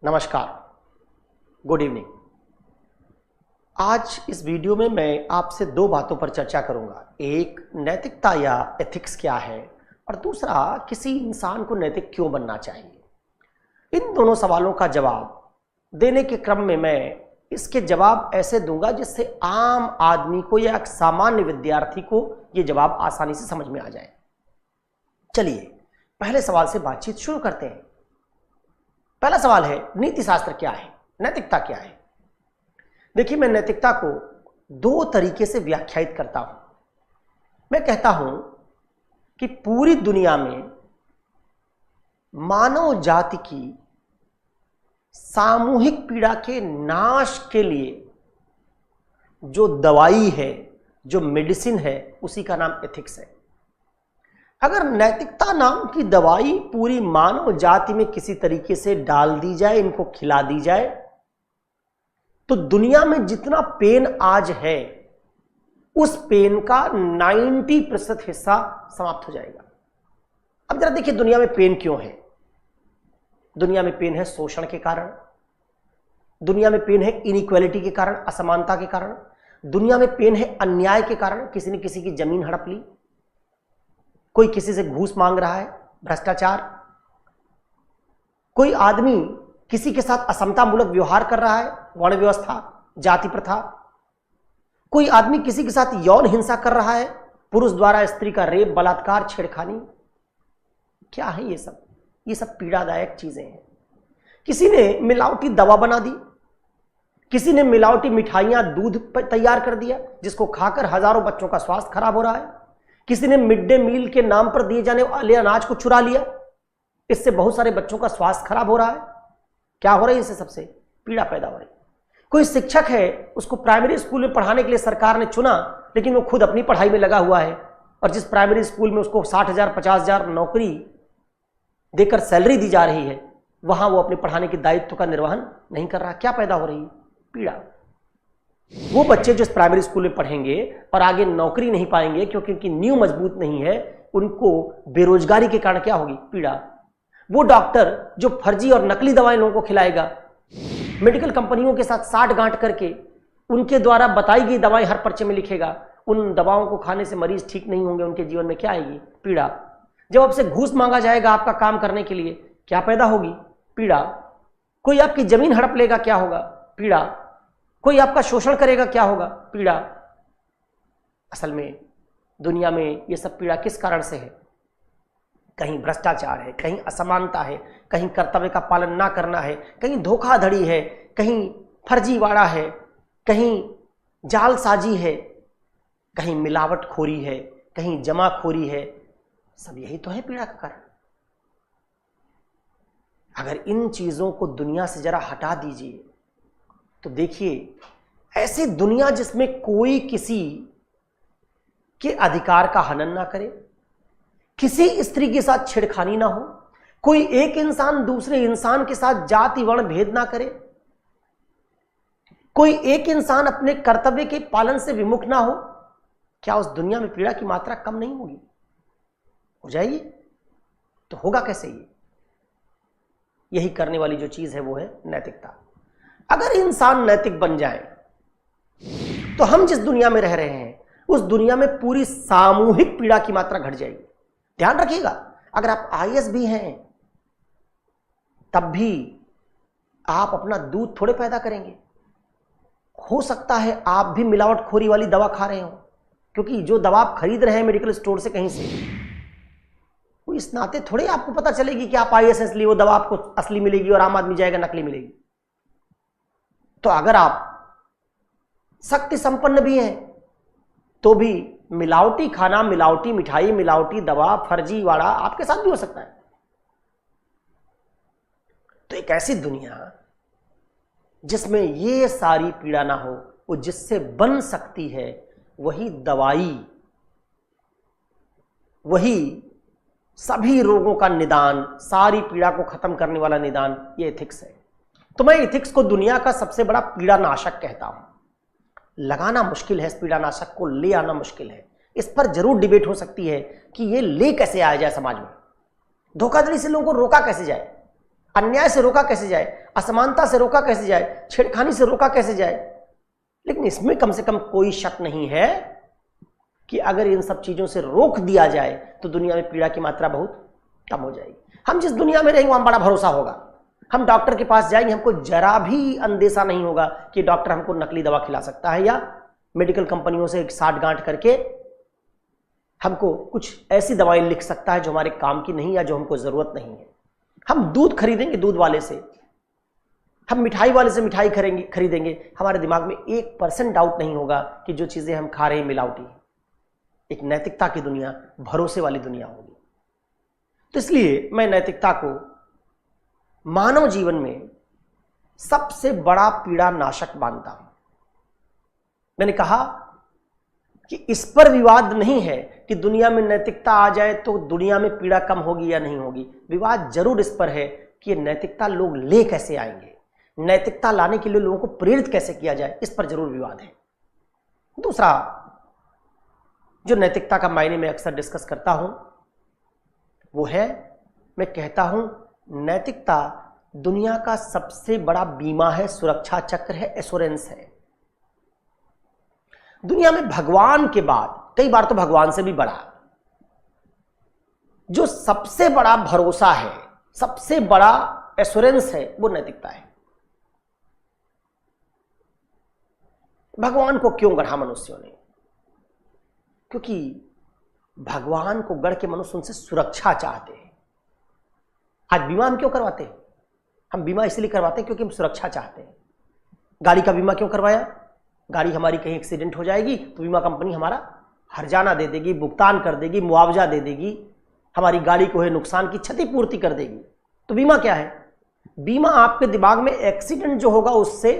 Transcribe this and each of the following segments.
नमस्कार, good evening. आज इस वीडियो में मैं आपसे दो बातों पर चर्चा करूंगा। एक, नैतिकता या एथिक्स क्या है, और दूसरा, किसी इंसान को नैतिक क्यों बनना चाहिए। इन दोनों सवालों का जवाब देने के क्रम में मैं इसके जवाब ऐसे दूंगा जिससे आम आदमी को या एक सामान्य विद्यार्थी को यह जवाब आसानी से समझ में आ जाए। चलिए पहले सवाल से बातचीत शुरू करते हैं। पहला सवाल है, नीति शास्त्र क्या है, नैतिकता क्या है। देखिए, मैं नैतिकता को दो तरीके से व्याख्यायित करता हूं। मैं कहता हूं कि पूरी दुनिया में मानव जाति की सामूहिक पीड़ा के नाश के लिए जो दवाई है, जो मेडिसिन है, उसी का नाम एथिक्स है। अगर नैतिकता नाम की दवाई पूरी मानव जाति में किसी तरीके से डाल दी जाए, इनको खिला दी जाए, तो दुनिया में जितना पेन आज है उस पेन का 90% हिस्सा समाप्त हो जाएगा। अब जरा देखिए, दुनिया में पेन क्यों है। दुनिया में पेन है शोषण के कारण, दुनिया में पेन है इनइक्वालिटी के कारण, असमानता के कारण, दुनिया में पेन है अन्याय के कारण। किसी ने किसी की जमीन हड़प ली, कोई किसी से घूस मांग रहा है, भ्रष्टाचार, कोई आदमी किसी के साथ असमतामूलक व्यवहार कर रहा है, वर्ण व्यवस्था, जाति प्रथा, कोई आदमी किसी के साथ यौन हिंसा कर रहा है, पुरुष द्वारा स्त्री का रेप, बलात्कार, छेड़खानी। क्या है ये सब? ये सब पीड़ादायक चीजें हैं। किसी ने मिलावटी दवा बना दी, किसी ने मिलावटी मिठाइयां, दूध तैयार कर दिया जिसको खाकर हजारों बच्चों का स्वास्थ्य खराब हो रहा है। किसी ने मिड डे मील के नाम पर दिए जाने वाले अनाज को चुरा लिया, इससे बहुत सारे बच्चों का स्वास्थ्य खराब हो रहा है। क्या हो रहा है? इससे सबसे पीड़ा पैदा हो रही है। कोई शिक्षक है, उसको प्राइमरी स्कूल में पढ़ाने के लिए सरकार ने चुना, लेकिन वो खुद अपनी पढ़ाई में लगा हुआ है, और जिस प्राइमरी स्कूल में उसको 60,000 50,000 नौकरी देकर सैलरी दी जा रही है, वहां वो अपने पढ़ाने के दायित्व का निर्वहन नहीं कर रहा। क्या पैदा हो रही है? पीड़ा। वो बच्चे जो प्राइमरी स्कूल में पढ़ेंगे और आगे नौकरी नहीं पाएंगे क्योंकि उनकी नींव मजबूत नहीं है, उनको बेरोजगारी के कारण क्या होगी? पीड़ा। वो डॉक्टर जो फर्जी और नकली दवाएं लोगों को खिलाएगा, मेडिकल कंपनियों के साथ साठगांठ करके उनके द्वारा बताई गई दवाएं हर पर्चे में लिखेगा, उन दवाओं को खाने से मरीज ठीक नहीं होंगे, उनके जीवन में क्या आएगी? पीड़ा। जब आपसे घूस मांगा जाएगा आपका काम करने के लिए, क्या पैदा होगी? पीड़ा। कोई आपकी जमीन हड़प लेगा, क्या होगा? पीड़ा। कोई आपका शोषण करेगा, क्या होगा? पीड़ा। असल में दुनिया में ये सब पीड़ा किस कारण से है? कहीं भ्रष्टाचार है, कहीं असमानता है, कहीं कर्तव्य का पालन ना करना है, कहीं धोखाधड़ी है, कहीं फर्जीवाड़ा है, कहीं जालसाजी है, कहीं मिलावटखोरी है, कहीं जमाखोरी है। सब यही तो है पीड़ा का कारण। अगर इन चीजों को दुनिया से जरा हटा दीजिए तो देखिए, ऐसी दुनिया जिसमें कोई किसी के अधिकार का हनन ना करे, किसी स्त्री के साथ छेड़खानी ना हो, कोई एक इंसान दूसरे इंसान के साथ जाति वर्ण भेद ना करे, कोई एक इंसान अपने कर्तव्य के पालन से विमुख ना हो, क्या उस दुनिया में पीड़ा की मात्रा कम नहीं होगी? हो जाएगी। तो होगा कैसे? यही करने वाली जो चीज है वो है नैतिकता। अगर इंसान नैतिक बन जाए तो हम जिस दुनिया में रह रहे हैं उस दुनिया में पूरी सामूहिक पीड़ा की मात्रा घट जाएगी। ध्यान रखिएगा, अगर आप आईएएस भी हैं तब भी आप अपना दूध थोड़े पैदा करेंगे। हो सकता है आप भी मिलावटखोरी वाली दवा खा रहे हो, क्योंकि जो दवा आप खरीद रहे हैं मेडिकल स्टोर से कहीं से, वो इस नाते थोड़े आपको पता चलेगी कि आप आईएएस लिए वो दवा आपको असली मिलेगी और आम आदमी जाएगा नकली मिलेगी। तो अगर आप शक्ति संपन्न भी हैं तो भी मिलावटी खाना, मिलावटी मिठाई, मिलावटी दवा, फर्जीवाड़ा आपके साथ भी हो सकता है। तो एक ऐसी दुनिया जिसमें ये सारी पीड़ा ना हो, वो जिससे बन सकती है वही दवाई, वही सभी रोगों का निदान, सारी पीड़ा को खत्म करने वाला निदान, ये एथिक्स है। तो मैं एथिक्स को दुनिया का सबसे बड़ा पीड़ानाशक कहता हूं। लगाना मुश्किल है इस पीड़ानाशक को, ले आना मुश्किल है। इस पर जरूर डिबेट हो सकती है कि ये ले कैसे आया जाए समाज में, धोखाधड़ी से लोगों को रोका कैसे जाए। अन्याय से रोका कैसे जाए, असमानता से रोका कैसे जाए, छेड़खानी से रोका कैसे जाए। लेकिन इसमें कम से कम कोई शक नहीं है कि अगर इन सब चीजों से रोक दिया जाए तो दुनिया में पीड़ा की मात्रा बहुत कम हो जाएगी। हम जिस दुनिया में रहेंगे वहां बड़ा भरोसा होगा। हम डॉक्टर के पास जाएंगे, हमको जरा भी अंदेशा नहीं होगा कि डॉक्टर हमको नकली दवा खिला सकता है या मेडिकल कंपनियों से साठ गांठ करके हमको कुछ ऐसी दवाएं लिख सकता है जो हमारे काम की नहीं या जो हमको जरूरत नहीं है। हम दूध खरीदेंगे दूध वाले से, हम मिठाई वाले से मिठाई खरीदेंगे, हमारे दिमाग में 1% डाउट नहीं होगा कि जो चीजें हम खा रहे हैं मिलावटी है। एक नैतिकता की दुनिया, भरोसे वाली दुनिया होगी। तो इसलिए मैं नैतिकता को मानव जीवन में सबसे बड़ा पीड़ा नाशक मानता हूं। मैंने कहा कि इस पर विवाद नहीं है कि दुनिया में नैतिकता आ जाए तो दुनिया में पीड़ा कम होगी या नहीं होगी। विवाद जरूर इस पर है कि नैतिकता लोग ले कैसे आएंगे, नैतिकता लाने के लिए लोगों को प्रेरित कैसे किया जाए, इस पर जरूर विवाद है। दूसरा जो नैतिकता का मायने में अक्सर डिस्कस करता हूं वो है, मैं कहता हूं नैतिकता दुनिया का सबसे बड़ा बीमा है, सुरक्षा चक्र है, एश्योरेंस है। दुनिया में भगवान के बाद, कई बार तो भगवान से भी बड़ा, जो सबसे बड़ा भरोसा है, सबसे बड़ा एश्योरेंस है, वो नैतिकता है। भगवान को क्यों गढ़ा मनुष्यों ने? क्योंकि भगवान को गढ़ के मनुष्य उनसे सुरक्षा चाहते हैं। आज बीमा हम क्यों करवाते हैं? हम बीमा इसलिए करवाते हैं क्योंकि हम सुरक्षा चाहते हैं। गाड़ी का बीमा क्यों करवाया? गाड़ी हमारी कहीं एक्सीडेंट हो जाएगी तो बीमा कंपनी हमारा हर्जाना दे देगी, भुगतान कर देगी, मुआवजा दे देगी, हमारी गाड़ी को है नुकसान की क्षतिपूर्ति कर देगी। तो बीमा क्या है? बीमा आपके दिमाग में एक्सीडेंट जो होगा उससे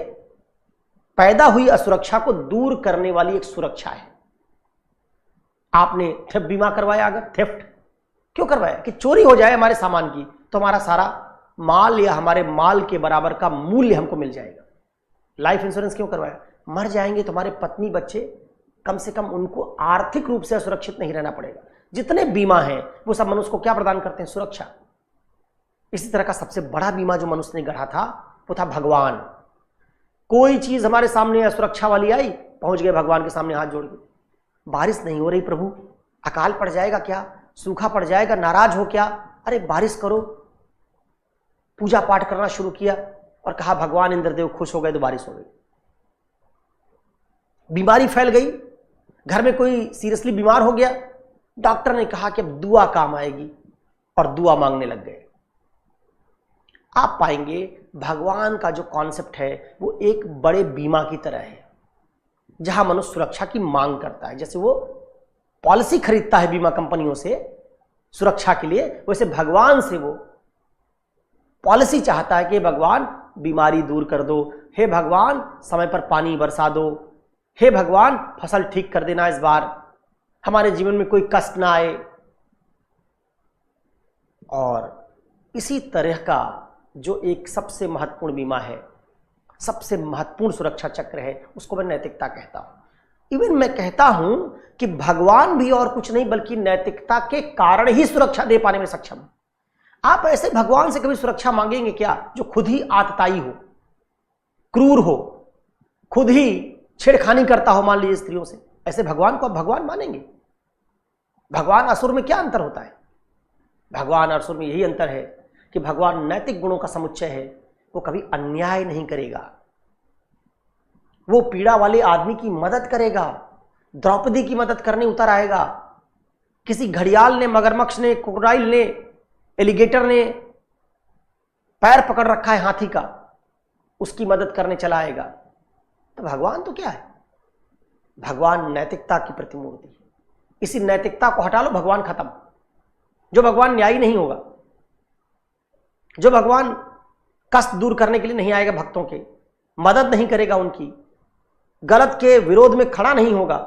पैदा हुई असुरक्षा को दूर करने वाली एक सुरक्षा है। आपने थेफ्ट बीमा करवाया, अगर थेफ्ट क्यों करवाया? कि चोरी हो जाए हमारे सामान की तो हमारा सारा माल या हमारे माल के बराबर का मूल्य हमको मिल जाएगा। लाइफ इंश्योरेंस क्यों करवाया? मर जाएंगे तो हमारे पत्नी बच्चे कम से कम उनको आर्थिक रूप से असुरक्षित नहीं रहना पड़ेगा। जितने बीमा हैं वो सब मनुष्य को क्या प्रदान करते हैं? सुरक्षा। इसी तरह का सबसे बड़ा बीमा जो मनुष्य ने गढ़ा था वो था भगवान। कोई चीज हमारे सामने असुरक्षा वाली आई, पहुंच गए भगवान के सामने हाथ जोड़ के, बारिश नहीं हो रही प्रभु, अकाल पड़ जाएगा क्या, सूखा पड़ जाएगा, नाराज हो क्या, अरे बारिश करो। पूजा पाठ करना शुरू किया और कहा भगवान इंद्रदेव खुश हो गए तो बारिश हो गई। बीमारी फैल गई, घर में कोई सीरियसली बीमार हो गया, डॉक्टर ने कहा कि अब दुआ काम आएगी और दुआ मांगने लग गए। आप पाएंगे भगवान का जो कॉन्सेप्ट है वो एक बड़े बीमा की तरह है, जहां मनुष्य सुरक्षा की मांग करता है। जैसे वो पॉलिसी खरीदता है बीमा कंपनियों से सुरक्षा के लिए, वैसे भगवान से वो पॉलिसी चाहता है कि भगवान बीमारी दूर कर दो, हे भगवान समय पर पानी बरसा दो, हे भगवान फसल ठीक कर देना, इस बार हमारे जीवन में कोई कष्ट ना आए। और इसी तरह का जो एक सबसे महत्वपूर्ण बीमा है, सबसे महत्वपूर्ण सुरक्षा चक्र है, उसको मैं नैतिकता कहता हूं। इवन मैं कहता हूं कि भगवान भी और कुछ नहीं बल्कि नैतिकता के कारण ही सुरक्षा दे पाने में सक्षम है। आप ऐसे भगवान से कभी सुरक्षा मांगेंगे क्या जो खुद ही आतताई हो, क्रूर हो, खुद ही छेड़खानी करता हो, मान लीजिए स्त्रियों से? ऐसे भगवान को आप भगवान मानेंगे? भगवान असुर में क्या अंतर होता है? भगवान और असुर में यही अंतर है कि भगवान नैतिक गुणों का समुच्चय है, वो कभी अन्याय नहीं करेगा, वो पीड़ा वाले आदमी की मदद करेगा। द्रौपदी की मदद करने उतर आएगा, किसी घड़ियाल ने, मगरमच्छ ने, क्रोकोडाइल ने, एलिगेटर ने पैर पकड़ रखा है हाथी का, उसकी मदद करने चला आएगा। तो भगवान तो क्या है? भगवान नैतिकता की प्रतिमूर्ति है। इसी नैतिकता को हटा लो, भगवान खत्म। जो भगवान न्यायी नहीं होगा, जो भगवान कष्ट दूर करने के लिए नहीं आएगा, भक्तों के मदद नहीं करेगा, उनकी गलत के विरोध में खड़ा नहीं होगा,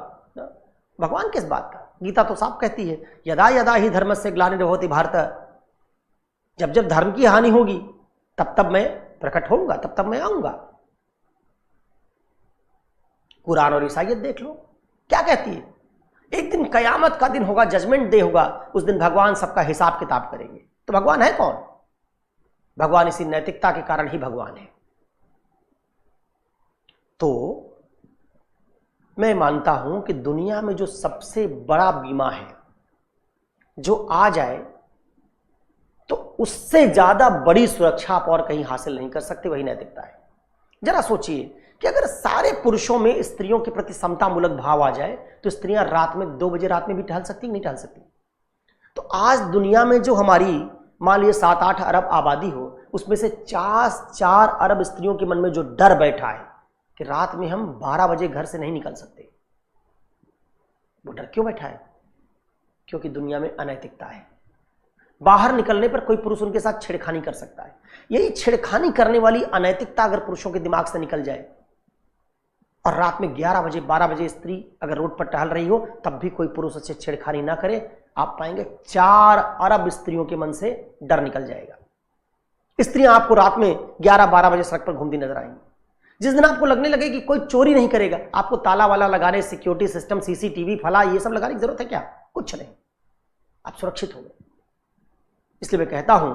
भगवान किस बात का? गीता तो साफ कहती है, यदा यदा ही धर्मस्य ग्लानिर्भवति भारत, जब जब धर्म की हानि होगी तब तब मैं प्रकट होऊंगा, तब तब मैं आऊंगा। कुरान और ईसाइयत देख लो, क्या कहती है? एक दिन कयामत का दिन होगा, जजमेंट डे होगा, उस दिन भगवान सबका हिसाब किताब करेंगे। तो भगवान है कौन? भगवान इसी नैतिकता के कारण ही भगवान है। तो मैं मानता हूं कि दुनिया में जो सबसे बड़ा बीमा है जो आ जाए तो उससे ज्यादा बड़ी सुरक्षा आप और कहीं हासिल नहीं कर सकते, वही नैतिकता है। जरा सोचिए कि अगर सारे पुरुषों में स्त्रियों के प्रति समतामूलक भाव आ जाए तो स्त्रियां रात में 2 बजे रात में भी टहल सकती, नहीं टहल सकती? तो आज दुनिया में जो हमारी मान लीजिए 7-8 अरब आबादी हो, उसमें से 4 अरब स्त्रियों के मन में जो डर बैठा है कि रात में हम 12 बजे घर से नहीं निकल सकते, वो डर क्यों बैठा है? क्योंकि दुनिया में अनैतिकता है। बाहर निकलने पर कोई पुरुष उनके साथ छेड़खानी कर सकता है। यही छेड़खानी करने वाली अनैतिकता अगर पुरुषों के दिमाग से निकल जाए और रात में 11 बजे 12 बजे स्त्री अगर रोड पर टहल रही हो तब भी कोई पुरुष उससे छेड़खानी ना करे, आप पाएंगे 4 अरब स्त्रियों के मन से डर निकल जाएगा। स्त्रियां आपको रात में 11-12 बजे सड़क पर घूमती नजर आएंगी। जिस दिन आपको लगने लगे कि कोई चोरी नहीं करेगा, आपको ताला वाला लगाने, सिक्योरिटी सिस्टम, सीसीटीवी फला ये सब लगाने की जरूरत है क्या? कुछ नहीं, आप सुरक्षित हो गए। इसलिए मैं कहता हूं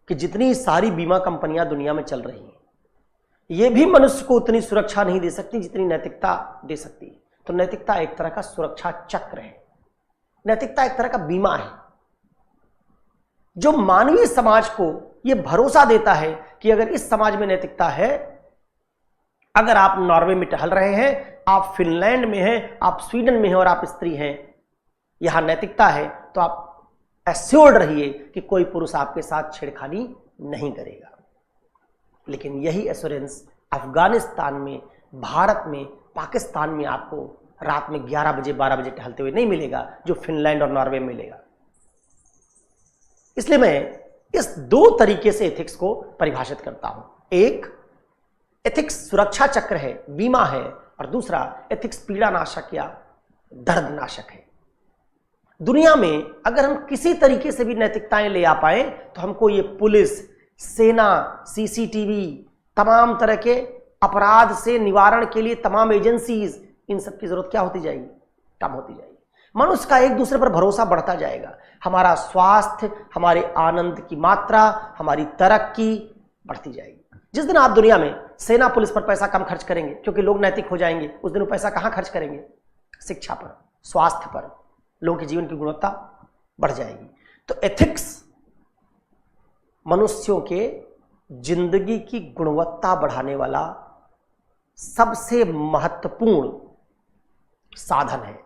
कि जितनी सारी बीमा कंपनियां दुनिया में चल रही हैं ये भी मनुष्य को उतनी सुरक्षा नहीं दे सकती जितनी नैतिकता दे सकती है। तो नैतिकता एक तरह का सुरक्षा चक्र है, नैतिकता एक तरह का बीमा है जो मानवीय समाज को यह भरोसा देता है कि अगर इस समाज में नैतिकता है, अगर आप नॉर्वे में टहल रहे हैं, आप फिनलैंड में हैं, आप स्वीडन में हैं और आप स्त्री हैं, यहां नैतिकता है, तो आप एश्योर्ड रहिए कि कोई पुरुष आपके साथ छेड़खानी नहीं करेगा। लेकिन यही एश्योरेंस अफगानिस्तान में, भारत में, पाकिस्तान में आपको रात में 11 बजे 12 बजे टहलते हुए नहीं मिलेगा जो फिनलैंड और नॉर्वे में मिलेगा। इसलिए मैं इस 2 तरीके से एथिक्स को परिभाषित करता हूं। एक, एथिक्स सुरक्षा चक्र है, बीमा है, और दूसरा एथिक्स पीड़ानाशक या दर्दनाशक है। दुनिया में अगर हम किसी तरीके से भी नैतिकताएं ले आ पाए तो हमको ये पुलिस, सेना, सीसीटीवी, तमाम तरह के अपराध से निवारण के लिए तमाम एजेंसीज, इन सब की जरूरत क्या होती जाएगी? कम होती जाएगी। मनुष्य का एक दूसरे पर भरोसा बढ़ता जाएगा, हमारा स्वास्थ्य, हमारे आनंद की मात्रा, हमारी तरक्की बढ़ती जाएगी। जिस दिन आप दुनिया में सेना पुलिस पर पैसा कम खर्च करेंगे क्योंकि लोग नैतिक हो जाएंगे, उस दिन वो पैसा कहां खर्च करेंगे? शिक्षा पर, स्वास्थ्य पर, लोगों के जीवन की गुणवत्ता बढ़ जाएगी। तो एथिक्स मनुष्यों के जिंदगी की गुणवत्ता बढ़ाने वाला सबसे महत्वपूर्ण साधन है।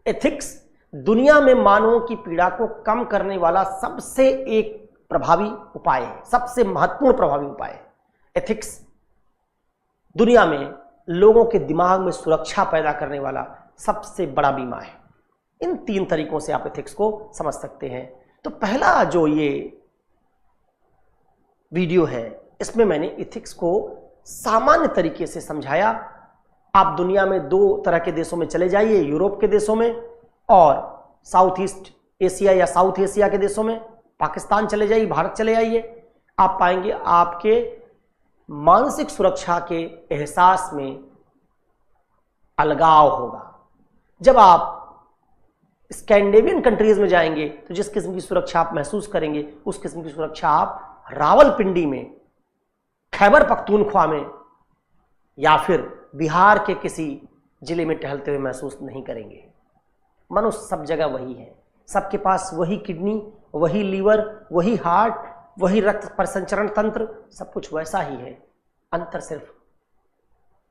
एथिक्स दुनिया में मानवों की पीड़ा को कम करने वाला सबसे एक प्रभावी उपाय है, सबसे महत्वपूर्ण प्रभावी उपाय है। एथिक्स दुनिया में लोगों के दिमाग में सुरक्षा पैदा करने वाला सबसे बड़ा बीमा है। इन 3 तरीकों से आप एथिक्स को समझ सकते हैं। तो पहला जो ये वीडियो है इसमें मैंने एथिक्स को सामान्य तरीके से समझाया। आप दुनिया में 2 तरह के देशों में चले जाइए, यूरोप के देशों में और साउथ ईस्ट एशिया या साउथ एशिया के देशों में, पाकिस्तान चले जाइए, भारत चले आइए, आप पाएंगे आपके मानसिक सुरक्षा के एहसास में अलगाव होगा। जब आप स्कैंडिनेवियन कंट्रीज में जाएंगे तो जिस किस्म की सुरक्षा आप महसूस करेंगे उस किस्म की सुरक्षा आप रावलपिंडी में, खैबर पख्तूनख्वा में या फिर बिहार के किसी जिले में टहलते हुए महसूस नहीं करेंगे। मनुष्य सब जगह वही है, सबके पास वही किडनी, वही लीवर, वही हार्ट, वही रक्त परिसंचरण तंत्र, सब कुछ वैसा ही है। अंतर सिर्फ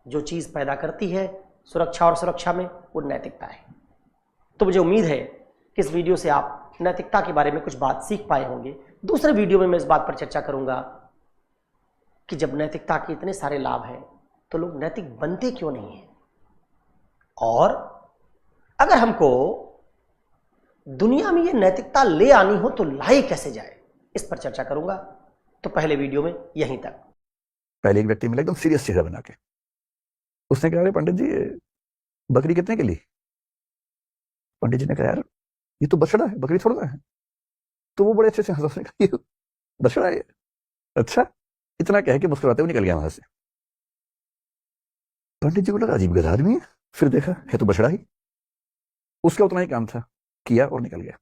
जो चीज पैदा करती है सुरक्षा और सुरक्षा में, वो नैतिकता है। तो मुझे उम्मीद है कि इस वीडियो से आप नैतिकता के बारे में कुछ बात सीख पाए होंगे। दूसरे वीडियो में मैं इस बात पर चर्चा करूंगा कि जब नैतिकता के इतने सारे लाभ हैं तो लोग नैतिक बनते क्यों नहीं हैं, और अगर हमको दुनिया में ये नैतिकता ले आनी हो तो लाई कैसे जाए, इस पर चर्चा करूंगा। तो पहले वीडियो में यहीं तक। पहले एक व्यक्ति मिला एकदम सीरियस चेहरा बना के, उसने कहा, अरे पंडित जी बकरी कितने के लिए? पंडित जी ने कहा, यार ये तो बछड़ा है, बकरी थोड़ा है। तो वो बड़े अच्छे से हंसने का, ये बछड़ा है, अच्छा, इतना कह के मुस्कुराते हुए निकल गया वहां से। पंडित जी को लगा अजीब गधा आदमी है, फिर देखा है तो बछड़ा ही। उसका उतना ही काम था, किया और निकल गया।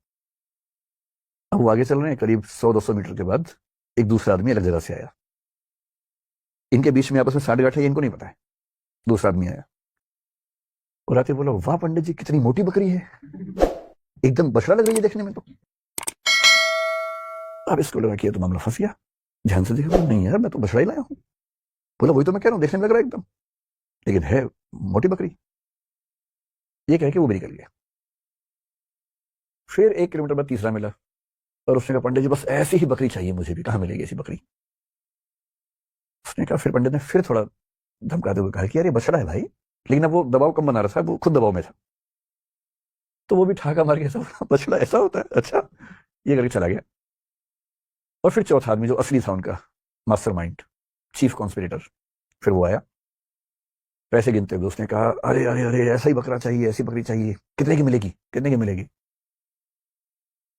अब वो आगे चल रहे हैं, करीब 100-200 मीटर के बाद एक दूसरा आदमी अलग जगह से आया। इनके बीच में आपस में साठ-गांठ है, इनको नहीं पता है। दूसरा आदमी आया और आके बोला, वाह पंडित जी कितनी मोटी बकरी है, एकदम बछड़ा लग रही है देखने में तो। अब इसको लगा कि ये तो मामला फंस गया। ध्यान से देखा, नहीं यार मैं तो बछड़ा ही लाया हूं। बोला वही तो मैं कह रहा हूं, देखने में लग रहा है एकदम, लेकिन है मोटी बकरी। ये कह के वो भी निकल गया। फिर 1 किलोमीटर बाद तीसरा मिला और उसने कहा, पंडित जी बस ऐसी ही बकरी चाहिए मुझे भी, कहां मिलेगी ऐसी बकरी? उसने कहा, फिर पंडित ने फिर थोड़ा धमकाते हुए कहा कि यार ये बछड़ा है भाई, लेकिन अब वो दबाव कम बना रहा था, वो खुद दबाव में था, तो वो भी ठहाका मार के, ऐसा बछड़ा ऐसा होता है, अच्छा, ये करके चला गया। और फिर चौथा आदमी जो असली था उनका मास्टरमाइंड, चीफ कॉन्स्पिरेटर, फिर वो आया पैसे गिनते हुए। उसने कहा, अरे अरे अरे ऐसा ही बकरा चाहिए, ऐसी बकरी चाहिए, कितने की मिलेगी, कितने की मिलेगी?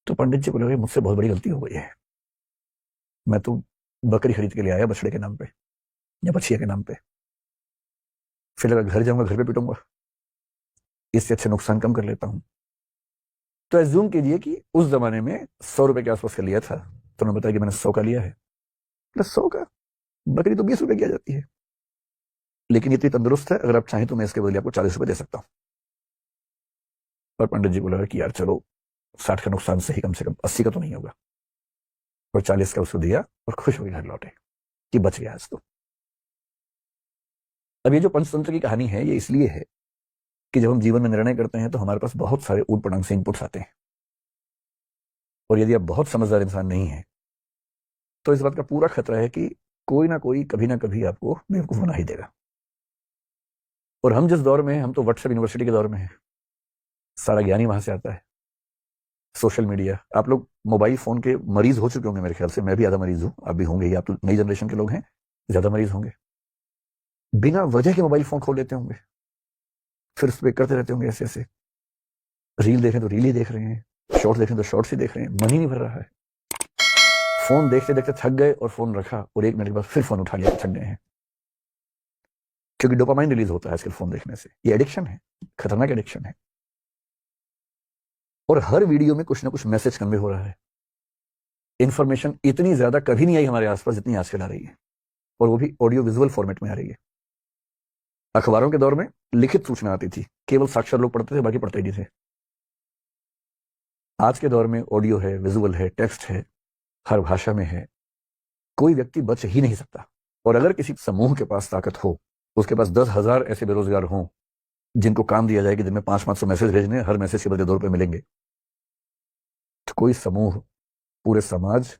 तो पंडित जी बोले, मुझसे बहुत बड़ी गलती हो गई है, मैं तो बकरी खरीद के ले आया बछड़े के नाम पे या बछिया के नाम पे, फिर अगर घर जाऊंगा घर पे पिटूंगा, इससे अच्छा नुकसान कम कर लेता हूं। तो एज्यूम कीजिए कि उस जमाने में 100 रुपए के आसपास का लिया था, तो उन्होंने बताया कि मैंने 100 का लिया है। प्लस 100 का, बकरी तो 20 रुपए की आ जाती है, लेकिन इतनी तंदुरुस्त है, अगर आप चाहें तो मैं इसके बदले आपको 40 रुपए दे सकता हूं। और पंडित जी बोला कि यार चलो 60 का नुकसान सही, कम से कम 80 का तो नहीं होगा। और 40 का उसको दिया और खुश होकर घर लौटे कि बच गया आज तो। अब ये जो पंचतंत्र की कहानी है, ये इसलिए है कि जब हम जीवन में निर्णय करते हैं तो हमारे पास बहुत सारे ऊट पटांग से इनपुट्स आते हैं, और यदि आप बहुत समझदार इंसान नहीं है तो इस बात का पूरा खतरा है कि कोई ना कोई कभी ना कभी आपको बेवकूफ बना ही देगा। और हम जिस दौर में हैं, हम तो व्हाट्सएप यूनिवर्सिटी के दौर में हैं, सारा ज्ञान ही वहां से आता है। सोशल मीडिया, आप लोग मोबाइल फोन के मरीज हो चुके होंगे मेरे ख्याल से, मैं भी ज्यादा मरीज हूं, आप भी होंगे ही, आप तो नई जनरेशन के लोग हैं, ज्यादा मरीज होंगे। बिना वजह के मोबाइल फोन खोल लेते होंगे, फिर उस पर करते रहते होंगे ऐसे ऐसे, रील देखें तो रील ही देख रहे हैं, शॉर्ट्स देखें तो शॉर्ट्स ही देख रहे हैं, मन ही नहीं भर रहा है। फोन देखते देखते थक गए और फोन रखा, और 1 मिनट के बाद फिर फोन उठा लिया, थक गए हैं, क्योंकि डोपामाइन रिलीज होता है आजकल फोन देखने से। ये एडिक्शन है, खतरनाक एडिक्शन है। और हर वीडियो में कुछ ना कुछ मैसेज कन्वे हो रहा है। इंफॉर्मेशन इतनी ज्यादा कभी नहीं आई हमारे आसपास जितनी आजकल आ रही है, और वो भी ऑडियो विजुअल फॉर्मेट में आ रही है। अखबारों के दौर में लिखित सूचना आती थी, केवल साक्षर लोग पढ़ते थे, बाकी पढ़ते ही नहीं थे। आज के दौर में ऑडियो है, विजुअल है, टेक्स्ट है, हर भाषा में है, कोई व्यक्ति बच ही नहीं सकता। और अगर किसी समूह के पास ताकत हो, उसके पास 10,000 ऐसे बेरोजगार हों जिनको काम दिया जाए कि दिन में 500-500 मैसेज भेजने, हर मैसेज के बदले 2 रुपए मिलेंगे, तो कोई समूह पूरे समाज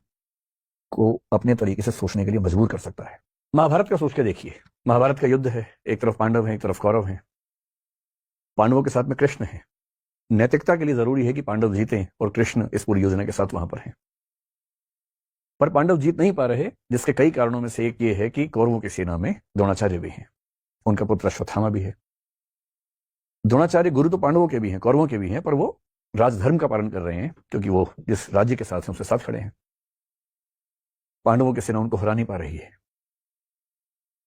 को अपने तरीके से सोचने के लिए मजबूर कर सकता है। महाभारत का सोच के देखिए, महाभारत का युद्ध है, एक तरफ पांडव हैं, एक तरफ कौरव हैं। पांडवों के साथ में कृष्ण है। नैतिकता के लिए जरूरी है कि पांडव जीतें, और कृष्ण इस पूरी योजना के साथ वहां पर हैं। पर पांडव जीत नहीं पा रहे, जिसके कई कारणों में से एक ये है कि कौरवों की सेना में द्रोणाचार्य भी हैं, उनका पुत्र अश्वत्थामा भी है। द्रोणाचार्य गुरु तो पांडवों के भी हैं, कौरवों के भी हैं, पर वो राजधर्म का पालन कर रहे हैं, क्योंकि वो जिस राज्य के साथ हैं उसके साथ खड़े हैं। पांडवों की सेना उनको हरा नहीं पा रही है,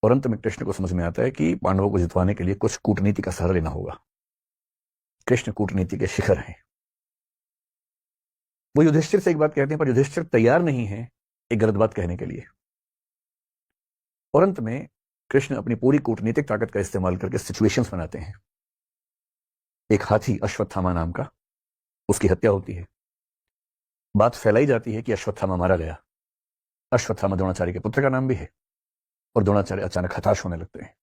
और अंत में कृष्ण को समझ में आता है कि पांडवों को जितवाने के लिए कुछ कूटनीति का सहारा लेना होगा। कृष्ण कूटनीति के शिखर हैं। वो युधिष्ठिर से एक बात कहते हैं, पर युधिष्ठिर तैयार नहीं है एक गलत बात कहने के लिए। और अंत में कृष्ण अपनी पूरी कूटनीतिक ताकत का इस्तेमाल करके सिचुएशंस बनाते हैं। एक हाथी अश्वत्थामा नाम का, उसकी हत्या होती है। बात फैलाई जाती है कि अश्वत्थामा मारा गया। अश्वत्थामा द्रोणाचार्य के पुत्र का नाम भी है, और द्रोणाचार्य अचानक हताश होने लगते हैं।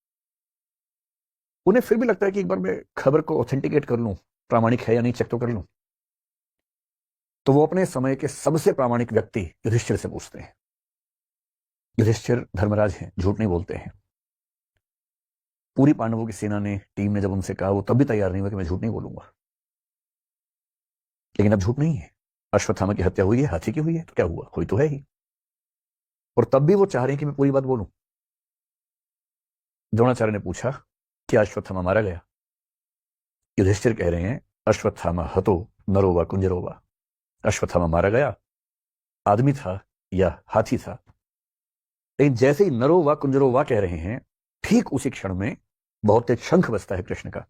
उन्हें फिर भी लगता है कि एक बार मैं खबर को ऑथेंटिकेट कर लूं, प्रामाणिक है या नहीं चेक तो कर लूं। तो वो अपने समय के सबसे प्रामाणिक व्यक्ति युधिष्ठिर से पूछते हैं। युधिष्ठिर धर्मराज हैं, झूठ नहीं बोलते हैं। पूरी पांडवों की सेना ने, टीम ने जब उनसे कहा, वो तब भी तैयार नहीं हुआ कि मैं झूठ नहीं बोलूंगा। लेकिन अब झूठ नहीं है, अश्वत्थामा की हत्या हुई है, हाथी की हुई है, तो क्या हुआ, हुई तो है ही। और तब भी वो चाह रहे हैं कि मैं पूरी बात बोलूं। द्रोणाचार्य ने पूछा, क्या अश्वत्थामा मारा गया? युधिष्ठिर कह रहे हैं, अश्वत्थामा हतो नरो वा कुंजरो वा। अश्वत्थामा मारा गया, आदमी था या हाथी था। लेकिन जैसे ही नरो वा कुंजरो वा कह रहे हैं, ठीक उसी क्षण में बहुत तेज शंख बजता है कृष्ण का,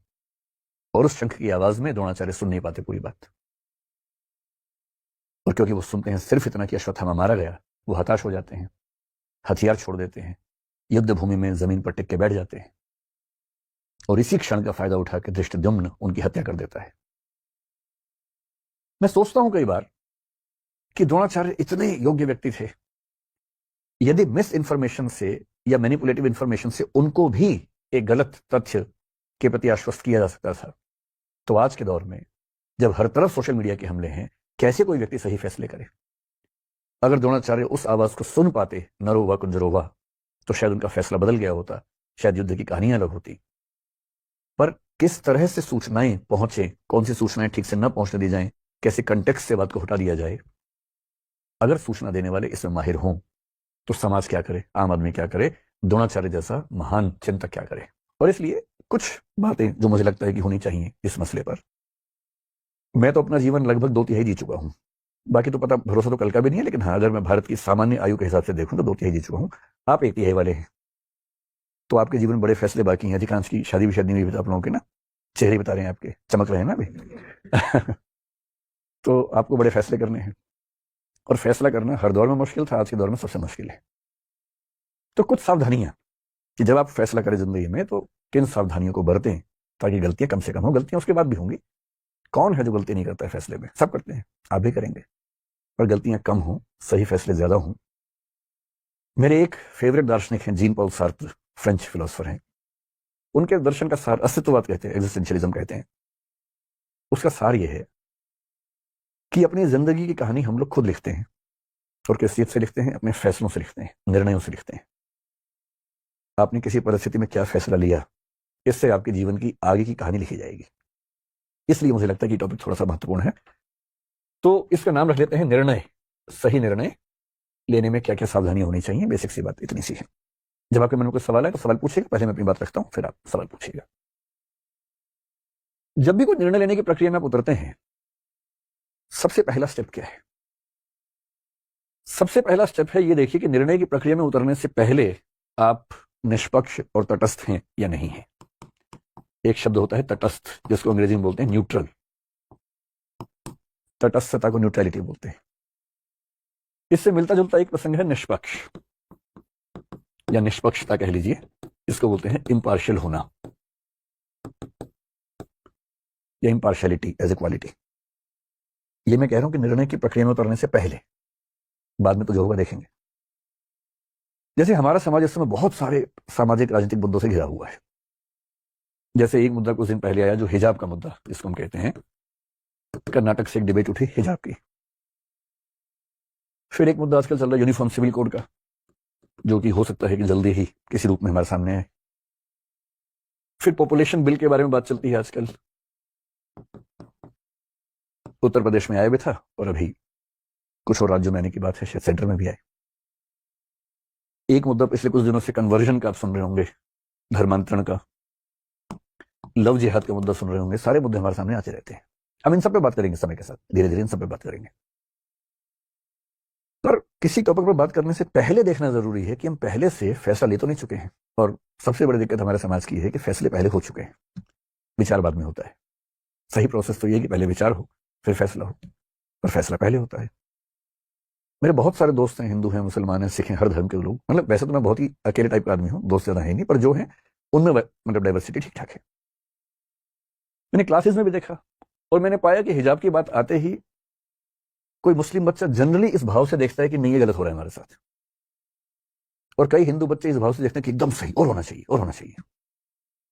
और उस शंख की आवाज में द्रोणाचार्य सुन नहीं पाते पूरी बात। और क्योंकि वो सुनते हैं सिर्फ इतना कि अश्वत्थामा मारा गया, वो हताश हो जाते हैं, हथियार छोड़ देते हैं, युद्ध भूमि में जमीन पर टिक के बैठ जाते हैं, और इसी क्षण का फायदा उठाकर धृष्टद्युम्न उनकी हत्या कर देता है। मैं सोचता हूं कई बार कि द्रोणाचार्य इतने योग्य व्यक्ति थे, यदि मिस इंफॉर्मेशन से या मैनिपुलेटिव इंफॉर्मेशन से उनको भी एक गलत तथ्य के प्रति आश्वस्त किया जा सकता था, तो आज के दौर में जब हर तरफ सोशल मीडिया के हमले हैं, कैसे कोई व्यक्ति सही फैसले करे? अगर द्रोणाचार्य उस आवाज को सुन पाते, नरोवा कुंजरोवा, तो शायद उनका फैसला बदल गया होता, शायद युद्ध की कहानियां अलग होती। पर किस तरह से सूचनाएं पहुंचे, कौन सी सूचनाएं ठीक से न पहुंचने दी जाएं, कैसे कंटेक्स्ट से बात को हटा दिया जाए, अगर सूचना देने वाले इसमें माहिर हों तो समाज क्या करे, आम आदमी क्या करे, द्रोणाचार्य जैसा महान चिंतक क्या करे? और इसलिए कुछ बातें जो मुझे लगता है कि होनी चाहिए इस मसले पर। मैं तो अपना जीवन लगभग 2/3 जी चुका हूं, बाकी तो पता भरोसा तो कल का भी नहीं है, लेकिन हाँ, अगर मैं भारत की सामान्य आयु के हिसाब से देखूं तो 2/3 जी चुका हूं। आप 1/3 वाले हैं, तो आपके जीवन बड़े फैसले बाकी हैं। अधिकांश की शादी भी शादी नहीं हुई आप लोगों के ना, चेहरे बता रहे हैं आपके, चमक रहे हैं ना अभी तो आपको बड़े फैसले करने हैं, और फैसला करना हर दौर में मुश्किल था, आज के दौर में सबसे मुश्किल है। तो कुछ सावधानियां कि जब आप फैसला करें जिंदगी में तो किन सावधानियों को बरतें ताकि गलतियां कम से कम हो। गलतियां उसके बाद भी होंगी, कौन है जो गलती नहीं करता है फैसले में? सब करते हैं, आप भी करेंगे, पर गलतियां कम हो, सही फैसले ज्यादा हों। मेरे एक फेवरेट दार्शनिक हैं Jean Paul Sartre, French philosopher हैं। उनके दर्शन का सार अस्तित्ववाद कहते हैं, एग्जिस्टेंशियलिज्म कहते हैं। उसका सार यह है कि अपनी जिंदगी की कहानी हम लोग खुद लिखते हैं, और किस चीज से लिखते हैं? अपने फैसलों से लिखते हैं, निर्णयों से लिखते हैं। आपने किसी परिस्थिति में क्या फैसला लिया, इससे आपके जीवन की आगे की कहानी लिखी जाएगी। इसलिए मुझे लगता है कि टॉपिक थोड़ा सा महत्वपूर्ण है, तो इसका नाम रख लेते हैं निर्णय। सही निर्णय लेने में क्या क्या सावधानियां होनी चाहिए, बेसिक सी बात इतनी सी है। जब आपके मन में कोई सवाल है तो सवाल पूछिएगा, पहले मैं अपनी बात रखता हूं, फिर आप सवाल पूछिएगा। जब भी कोई निर्णय लेने की प्रक्रिया में आप उतरते हैं, सबसे पहला स्टेप क्या है? सबसे पहला स्टेप है ये देखिए कि निर्णय की प्रक्रिया में उतरने से पहले आप निष्पक्ष और तटस्थ हैं या नहीं हैं। एक शब्द होता है तटस्थ, जिसको अंग्रेजी में बोलते हैं न्यूट्रल। तटस्थता को न्यूट्रलिटी बोलते हैं। इससे मिलता जुलता एक प्रसंग है निष्पक्ष, या निष्पक्षता कह लीजिए, इसको बोलते हैं इम्पार्शियल होना, या इम्पार्शियलिटी एज ए क्वालिटी। ये मैं कह रहा हूं कि निर्णय की प्रक्रिया में उतरने से पहले, बाद में तो जो होगा देखेंगे। जैसे हमारा समाज इस समय बहुत सारे सामाजिक राजनीतिक मुद्दों से घिरा हुआ है। जैसे एक मुद्दा कुछ दिन पहले आया, जो हिजाब का मुद्दा जिसको हम कहते हैं। कर्नाटक से एक डिबेट उठी हिजाब की। फिर एक मुद्दा आजकल चल रहा है यूनिफॉर्म सिविल कोड का, जो कि हो सकता है कि जल्दी ही किसी रूप में हमारे सामने आए। फिर पॉपुलेशन बिल के बारे में बात चलती है आजकल। उत्तर प्रदेश में आया भी था, और अभी कुछ और राज्यों में आने की बात है, शायद सेंटर में भी आए। एक मुद्दा पिछले कुछ दिनों से कन्वर्जन का आप सुन रहे होंगे, धर्मांतरण का, लव जिहाद का मुद्दा सुन रहे होंगे। सारे मुद्दे हमारे सामने आते रहते हैं। हम इन सब पे बात करेंगे समय के साथ, धीरे धीरे इन सब पे बात करेंगे। पर किसी टॉपिक पर बात करने से पहले देखना जरूरी है कि हम पहले से फैसला ले तो नहीं चुके हैं। और सबसे बड़ी दिक्कत हमारे समाज की है कि फैसले पहले हो चुके हैं, विचार बाद में होता है। सही प्रोसेस तो ये कि पहले विचार हो फिर फैसला हो, पर फैसला पहले होता है। मेरे बहुत सारे दोस्त हैं, हिंदू हैं, मुसलमान हैं, सिख हैं, हर धर्म के लोग। मतलब वैसे तो मैं बहुत ही अकेले टाइप का आदमी हूँ, दोस्त ज्यादा है नहीं, पर जो है उनमें मतलब डाइवर्सिटी ठीक ठाक है। मैंने क्लासेस में भी देखा, और मैंने पाया कि हिजाब की बात आते ही कोई मुस्लिम बच्चा जनरली इस भाव से देखता है कि नहीं ये गलत हो रहा है हमारे साथ, और कई हिंदू बच्चे इस भाव से देखते हैं कि एकदम सही, और होना चाहिए, और होना चाहिए।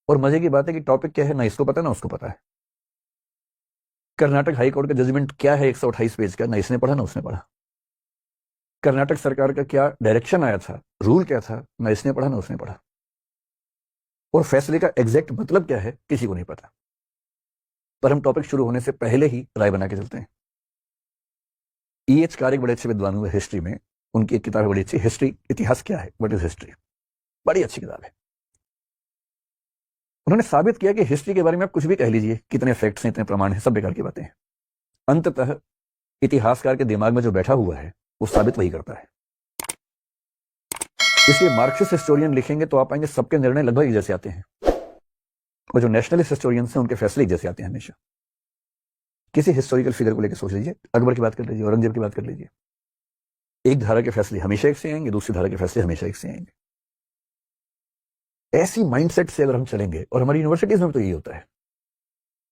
और मजे की बात है कि टॉपिक क्या है ना इसको पता ना उसको पता है। कर्नाटक हाईकोर्ट का जजमेंट क्या है 128 पेज का, ना इसने पढ़ा ना उसने पढ़ा। कर्नाटक सरकार का क्या डायरेक्शन आया था, रूल क्या था, ना इसने पढ़ा ना उसने पढ़ा। और फैसले का एग्जैक्ट मतलब क्या है किसी को नहीं पता। पर हम टॉपिक शुरू होने से पहले ही राय बना के चलते हैं। E.H. कार्य बड़े अच्छे विद्वान हुए हिस्ट्री में, उनकी एक किताब है बड़ी अच्छी, हिस्ट्री, इतिहास क्या है, व्हाट इज हिस्ट्री। बड़ी अच्छी किताब है। उन्होंने साबित किया कि हिस्ट्री के बारे में आप कुछ भी कह लीजिए, कितने फैक्ट्स हैं, इतने प्रमाण हैं, सब बेकार की बातें हैं। अंततः इतिहासकार के दिमाग में जो बैठा हुआ है वो साबित वही करता है। इसलिए मार्क्सिस्ट हिस्टोरियन लिखेंगे तो आप पाएंगे सबके निर्णय लगभग एक जैसे आते हैं, और जो नेशनलिस्ट हिस्टोरियंस हैं उनके फैसले एक जैसे आते हैं हमेशा। किसी हिस्टोरिकल फिगर को लेकर सोच लीजिए, अकबर की बात कर लीजिए, औरंगजेब की बात कर लीजिए। एक धारा के फैसले हमेशा एक से आएंगे, दूसरी धारा के फैसले हमेशा एक से आएंगे। ऐसी माइंडसेट से अगर हम चलेंगे, और हमारी यूनिवर्सिटीज में तो यही होता है,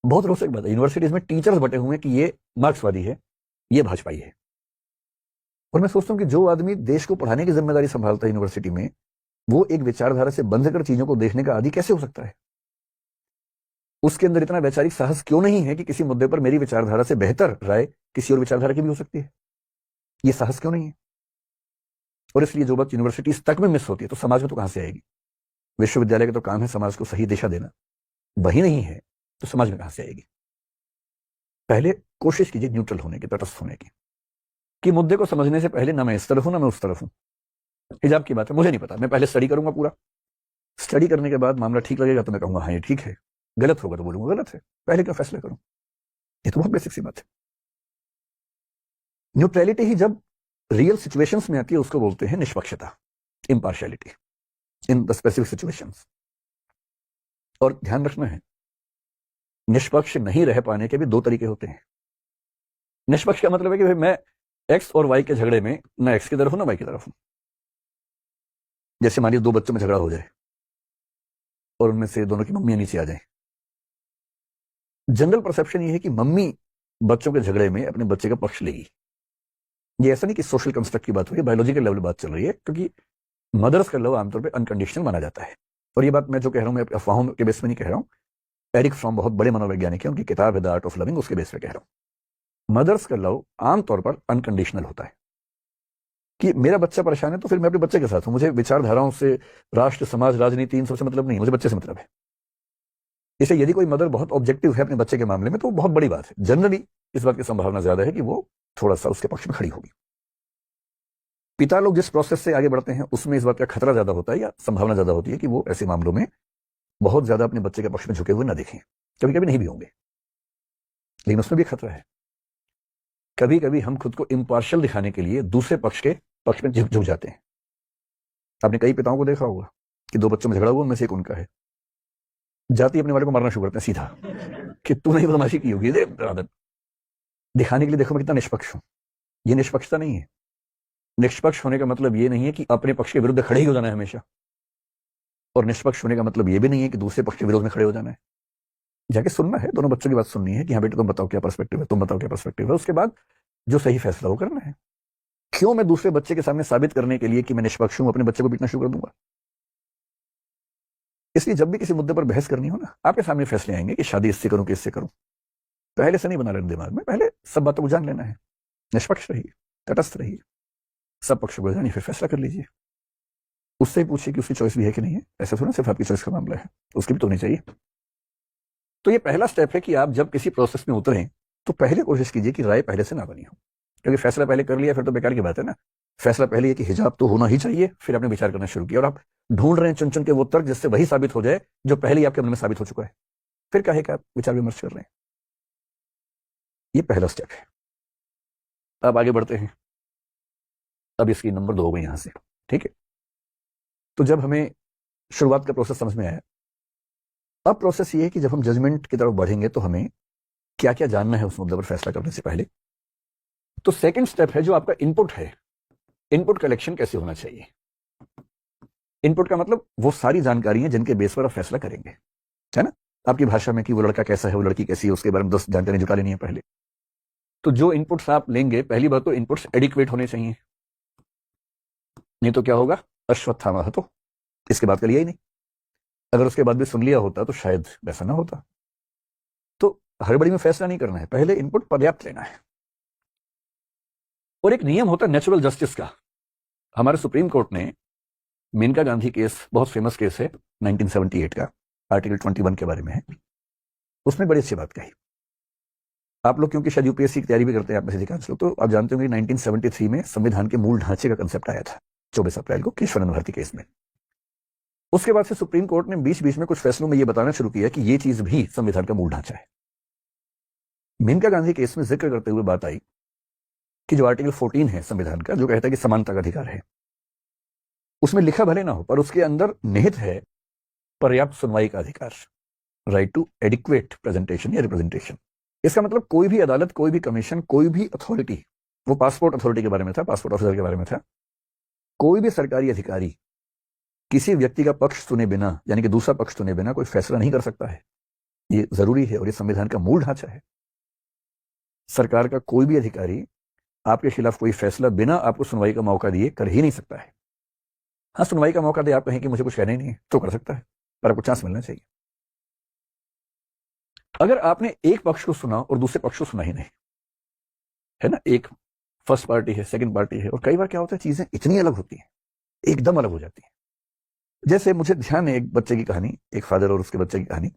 बहुत रोचक बात है, यूनिवर्सिटीज में टीचर्स बटे हुए हैं कि ये मार्क्सवादी है, ये भाजपाई है। और मैं सोचता हूं कि जो आदमी देश को पढ़ाने की जिम्मेदारी संभालता है यूनिवर्सिटी में, वो एक विचारधारा से बंध कर चीजों को देखने का आदी कैसे हो सकता है? उसके अंदर इतना वैचारिक साहस क्यों नहीं है कि किसी मुद्दे पर मेरी विचारधारा से बेहतर राय किसी और विचारधारा की भी हो सकती है? ये साहस क्यों नहीं है? और इसलिए जो बात यूनिवर्सिटीज तक में मिस होती है, तो समाज में तो कहां से आएगी? विश्वविद्यालय का तो काम है समाज को सही दिशा देना, वही नहीं है तो समाज में कहां से आएगी? पहले कोशिश कीजिए न्यूट्रल होने की, तटस्थ होने की, कि मुद्दे को समझने से पहले ना मैं इस तरफ हूं ना मैं उस तरफ हूं। हिजाब की बात है, मुझे नहीं पता, मैं पहले स्टडी करूंगा पूरा, स्टडी करने के बाद मामला ठीक लगेगा तो मैं कहूंगा हाँ ये ठीक है, गलत होगा तो बोलूंगा गलत है, पहले क्यों फैसला करूं? ये तो बहुत बेसिक सी बात है। न्यूट्रलिटी ही जब रियल सिचुएशंस में आती है उसको बोलते हैं निष्पक्षता, impartiality in the specific situations. और ध्यान रखना है, निष्पक्ष नहीं रह पाने के भी दो तरीके होते हैं। निष्पक्ष का मतलब है कि भाई मैं एक्स और वाई के झगड़े में ना एक्स की तरफ हूं ना वाई की तरफ हूं। जैसे मानिए दो बच्चों में झगड़ा हो जाए और उनमें से दोनों की मम्मियां नीचे आ जाएं। जनरल परसेप्शन ये है कि मम्मी बच्चों के झगड़े में अपने बच्चे का पक्ष लेगी। ये ऐसा नहीं कि सोशल कंस्ट्रक्ट की बात हो रही है, बायोलॉजिकल लेवल बात चल रही है, क्योंकि मदर्स का लव आमतौर पर अनकंडीशनल माना जाता है। और ये बात मैं जो कह रहा हूं, मैं अफवाहों के बेस में नहीं कह रहा हूं, एरिक फ्रॉम बहुत बड़े मनोवैज्ञानिक है, उनकी किताब है द आर्ट ऑफ लविंग, उसके बेस पे कह रहा हूं। मदर्स का लव आमतौर पर अनकंडीशनल होता है कि मेरा बच्चा परेशान है तो फिर मैं अपने बच्चे के साथ हूं, मुझे विचारधाराओं से, राष्ट्र समाज राजनीति इन सबसे मतलब नहीं, मुझे बच्चे से मतलब है। इसलिए यदि कोई मदर बहुत ऑब्जेक्टिव है अपने बच्चे के मामले में तो बहुत बड़ी बात है। जनरली इस बात की संभावना ज्यादा है कि वो थोड़ा सा उसके पक्ष में खड़ी होगी। पिता लोग जिस प्रोसेस से आगे बढ़ते हैं उसमें इस बात का खतरा ज्यादा होता है या संभावना ज्यादा होती है कि वो ऐसे मामलों में बहुत ज्यादा अपने बच्चे के पक्ष में झुके हुए ना देखें। कभी कभी नहीं भी होंगे, लेकिन उसमें भी खतरा है। कभी कभी हम खुद को इम्पार्शियल दिखाने के लिए दूसरे पक्ष के पक्ष में झुक जाते हैं। आपने कई पिताओं को देखा होगा कि दो बच्चों में झगड़ा हुआ, उनमें से एक उनका है, जाति अपने वाले को मारना शुरू करते हैं सीधा कि तू नहीं बदमाशी की होगी, आदत दिखाने के लिए देखो मैं कितना निष्पक्ष हूं। ये निष्पक्षता नहीं है। निष्पक्ष होने का मतलब ये नहीं है कि अपने पक्ष के विरुद्ध खड़े ही हो जाना है हमेशा, और निष्पक्ष होने का मतलब ये भी नहीं है कि दूसरे पक्ष के विरोध में खड़े हो जाना है। जाके सुनना है, दोनों बच्चों की बात सुननी है कि हाँ बेटे तुम बताओ क्या पर्सपेक्टिव है, तुम बताओ क्या पर्सपेक्टिव है, उसके बाद जो सही फैसला वो करना है। क्यों मैं दूसरे बच्चे के सामने साबित करने के लिए कि मैं निष्पक्ष हूं अपने बच्चे को पीटना शुरू कर दूंगा? इसलिए जब भी किसी मुद्दे पर बहस करनी हो ना, आपके सामने फैसले आएंगे कि शादी इससे करूं कि इससे करूं। पहले से नहीं बना लेना दिमाग में, पहले सब बातों को जान लेना है। निष्पक्ष रहिए, तटस्थ रहिए, सब पक्षों को जानिए, फिर फैसला कर लीजिए। उससे ही पूछिए कि उसकी चॉइस भी है कि नहीं है। ऐसा थोड़ा सिर्फ आपकी चॉइस का मामला है, उसकी भी तो होनी चाहिए। तो ये पहला स्टेप है कि आप जब किसी प्रोसेस में उतरें तो पहले कोशिश कीजिए कि राय पहले से ना बनी हो, क्योंकि फैसला पहले कर लिया फिर तो बेकार की बात है ना। फैसला पहले है कि हिजाब तो होना ही चाहिए, फिर आपने विचार करना शुरू किया और आप ढूंढ रहे हैं चुन चुन के वो तर्क जिससे वही साबित हो जाए जो पहले ही आपके मन में साबित हो चुका है। फिर काहे का आप विचार विमर्श कर रहे हैं? ये पहला स्टेप है। अब आगे बढ़ते हैं। अब इसकी नंबर 2 हो गई यहां से, ठीक है। तो जब हमें शुरुआत का प्रोसेस समझ में आया, अब प्रोसेस ये है कि जब हम जजमेंट की तरफ बढ़ेंगे तो हमें क्या क्या जानना है उस मुद्दे पर फैसला करने से पहले। तो सेकंड स्टेप है जो आपका इनपुट है। इनपुट कलेक्शन कैसे होना चाहिए? इनपुट का मतलब वो सारी जानकारी है जिनके बेस पर आप फैसला करेंगे, है ना। आपकी भाषा में कि वो लड़का कैसा है, वो लड़की कैसी है, उसके बारे में 10 जानकारी जुटा लेनी है पहले। तो जो इनपुट्स आप लेंगे, पहली बात तो इनपुट्स एडिक्वेट होने चाहिए, नहीं तो क्या होगा, अश्वत्थामा है तो इसके बाद का लिया ही नहीं। अगर उसके बाद भी सुन लिया होता तो शायद वैसा ना होता। तो हड़बड़ी में फैसला नहीं करना है, पहले इनपुट पर्याप्त लेना है। और एक नियम होता है नेचुरल जस्टिस का। हमारे सुप्रीम कोर्ट ने मेनका गांधी केस, बहुत फेमस केस है 1978 का, आर्टिकल 21 के बारे में है, उसमें बड़ी अच्छी बात कही। आप लोग क्योंकि शायद यूपीएससी की तैयारी भी करते हैं आप में से अधिकांश लोग, तो आप जानते होंगे 1973 में संविधान के मूल ढांचे का कंसेप्ट आया था 24 अप्रैल को केशवानंद भारती केस में। उसके बाद से सुप्रीम कोर्ट ने बीच बीच में कुछ फैसलों में यह बताना शुरू किया कि यह चीज भी संविधान का मूल ढांचा है। मेनका गांधी केस में जिक्र करते हुए बात आई कि जो आर्टिकल 14 है संविधान का, जो कहता है कि समानता का अधिकार है, उसमें लिखा भले ना हो पर उसके अंदर निहित है पर्याप्त सुनवाई का अधिकार, राइट टू एडिक्वेट प्रेजेंटेशन या रिप्रेजेंटेशन। इसका मतलब कोई भी अदालत, कोई भी कमीशन, कोई भी अथॉरिटी, वो पासपोर्ट अथॉरिटी के बारे में था, पासपोर्ट ऑफिसर के बारे में था, कोई भी सरकारी अधिकारी किसी व्यक्ति का पक्ष सुने बिना, यानी कि दूसरा पक्ष सुने बिना कोई फैसला नहीं कर सकता है। ये जरूरी है और ये संविधान का मूल ढांचा है। सरकार का कोई भी अधिकारी आपके खिलाफ कोई फैसला बिना आपको सुनवाई का मौका दिए कर ही नहीं सकता है। हाँ, सुनवाई का मौका दे, आप कहें कि मुझे कुछ कहना ही नहीं है, तो कर सकता है, पर आपको चांस मिलना चाहिए। अगर आपने एक पक्ष को सुना और दूसरे पक्ष को सुना ही नहीं, है ना, एक फर्स्ट पार्टी है, सेकंड पार्टी है, और कई बार क्या होता है, चीजें इतनी अलग होती हैं, एकदम अलग हो जाती हैं। जैसे मुझे ध्यान है एक बच्चे की कहानी, एक फादर और उसके बच्चे की कहानी।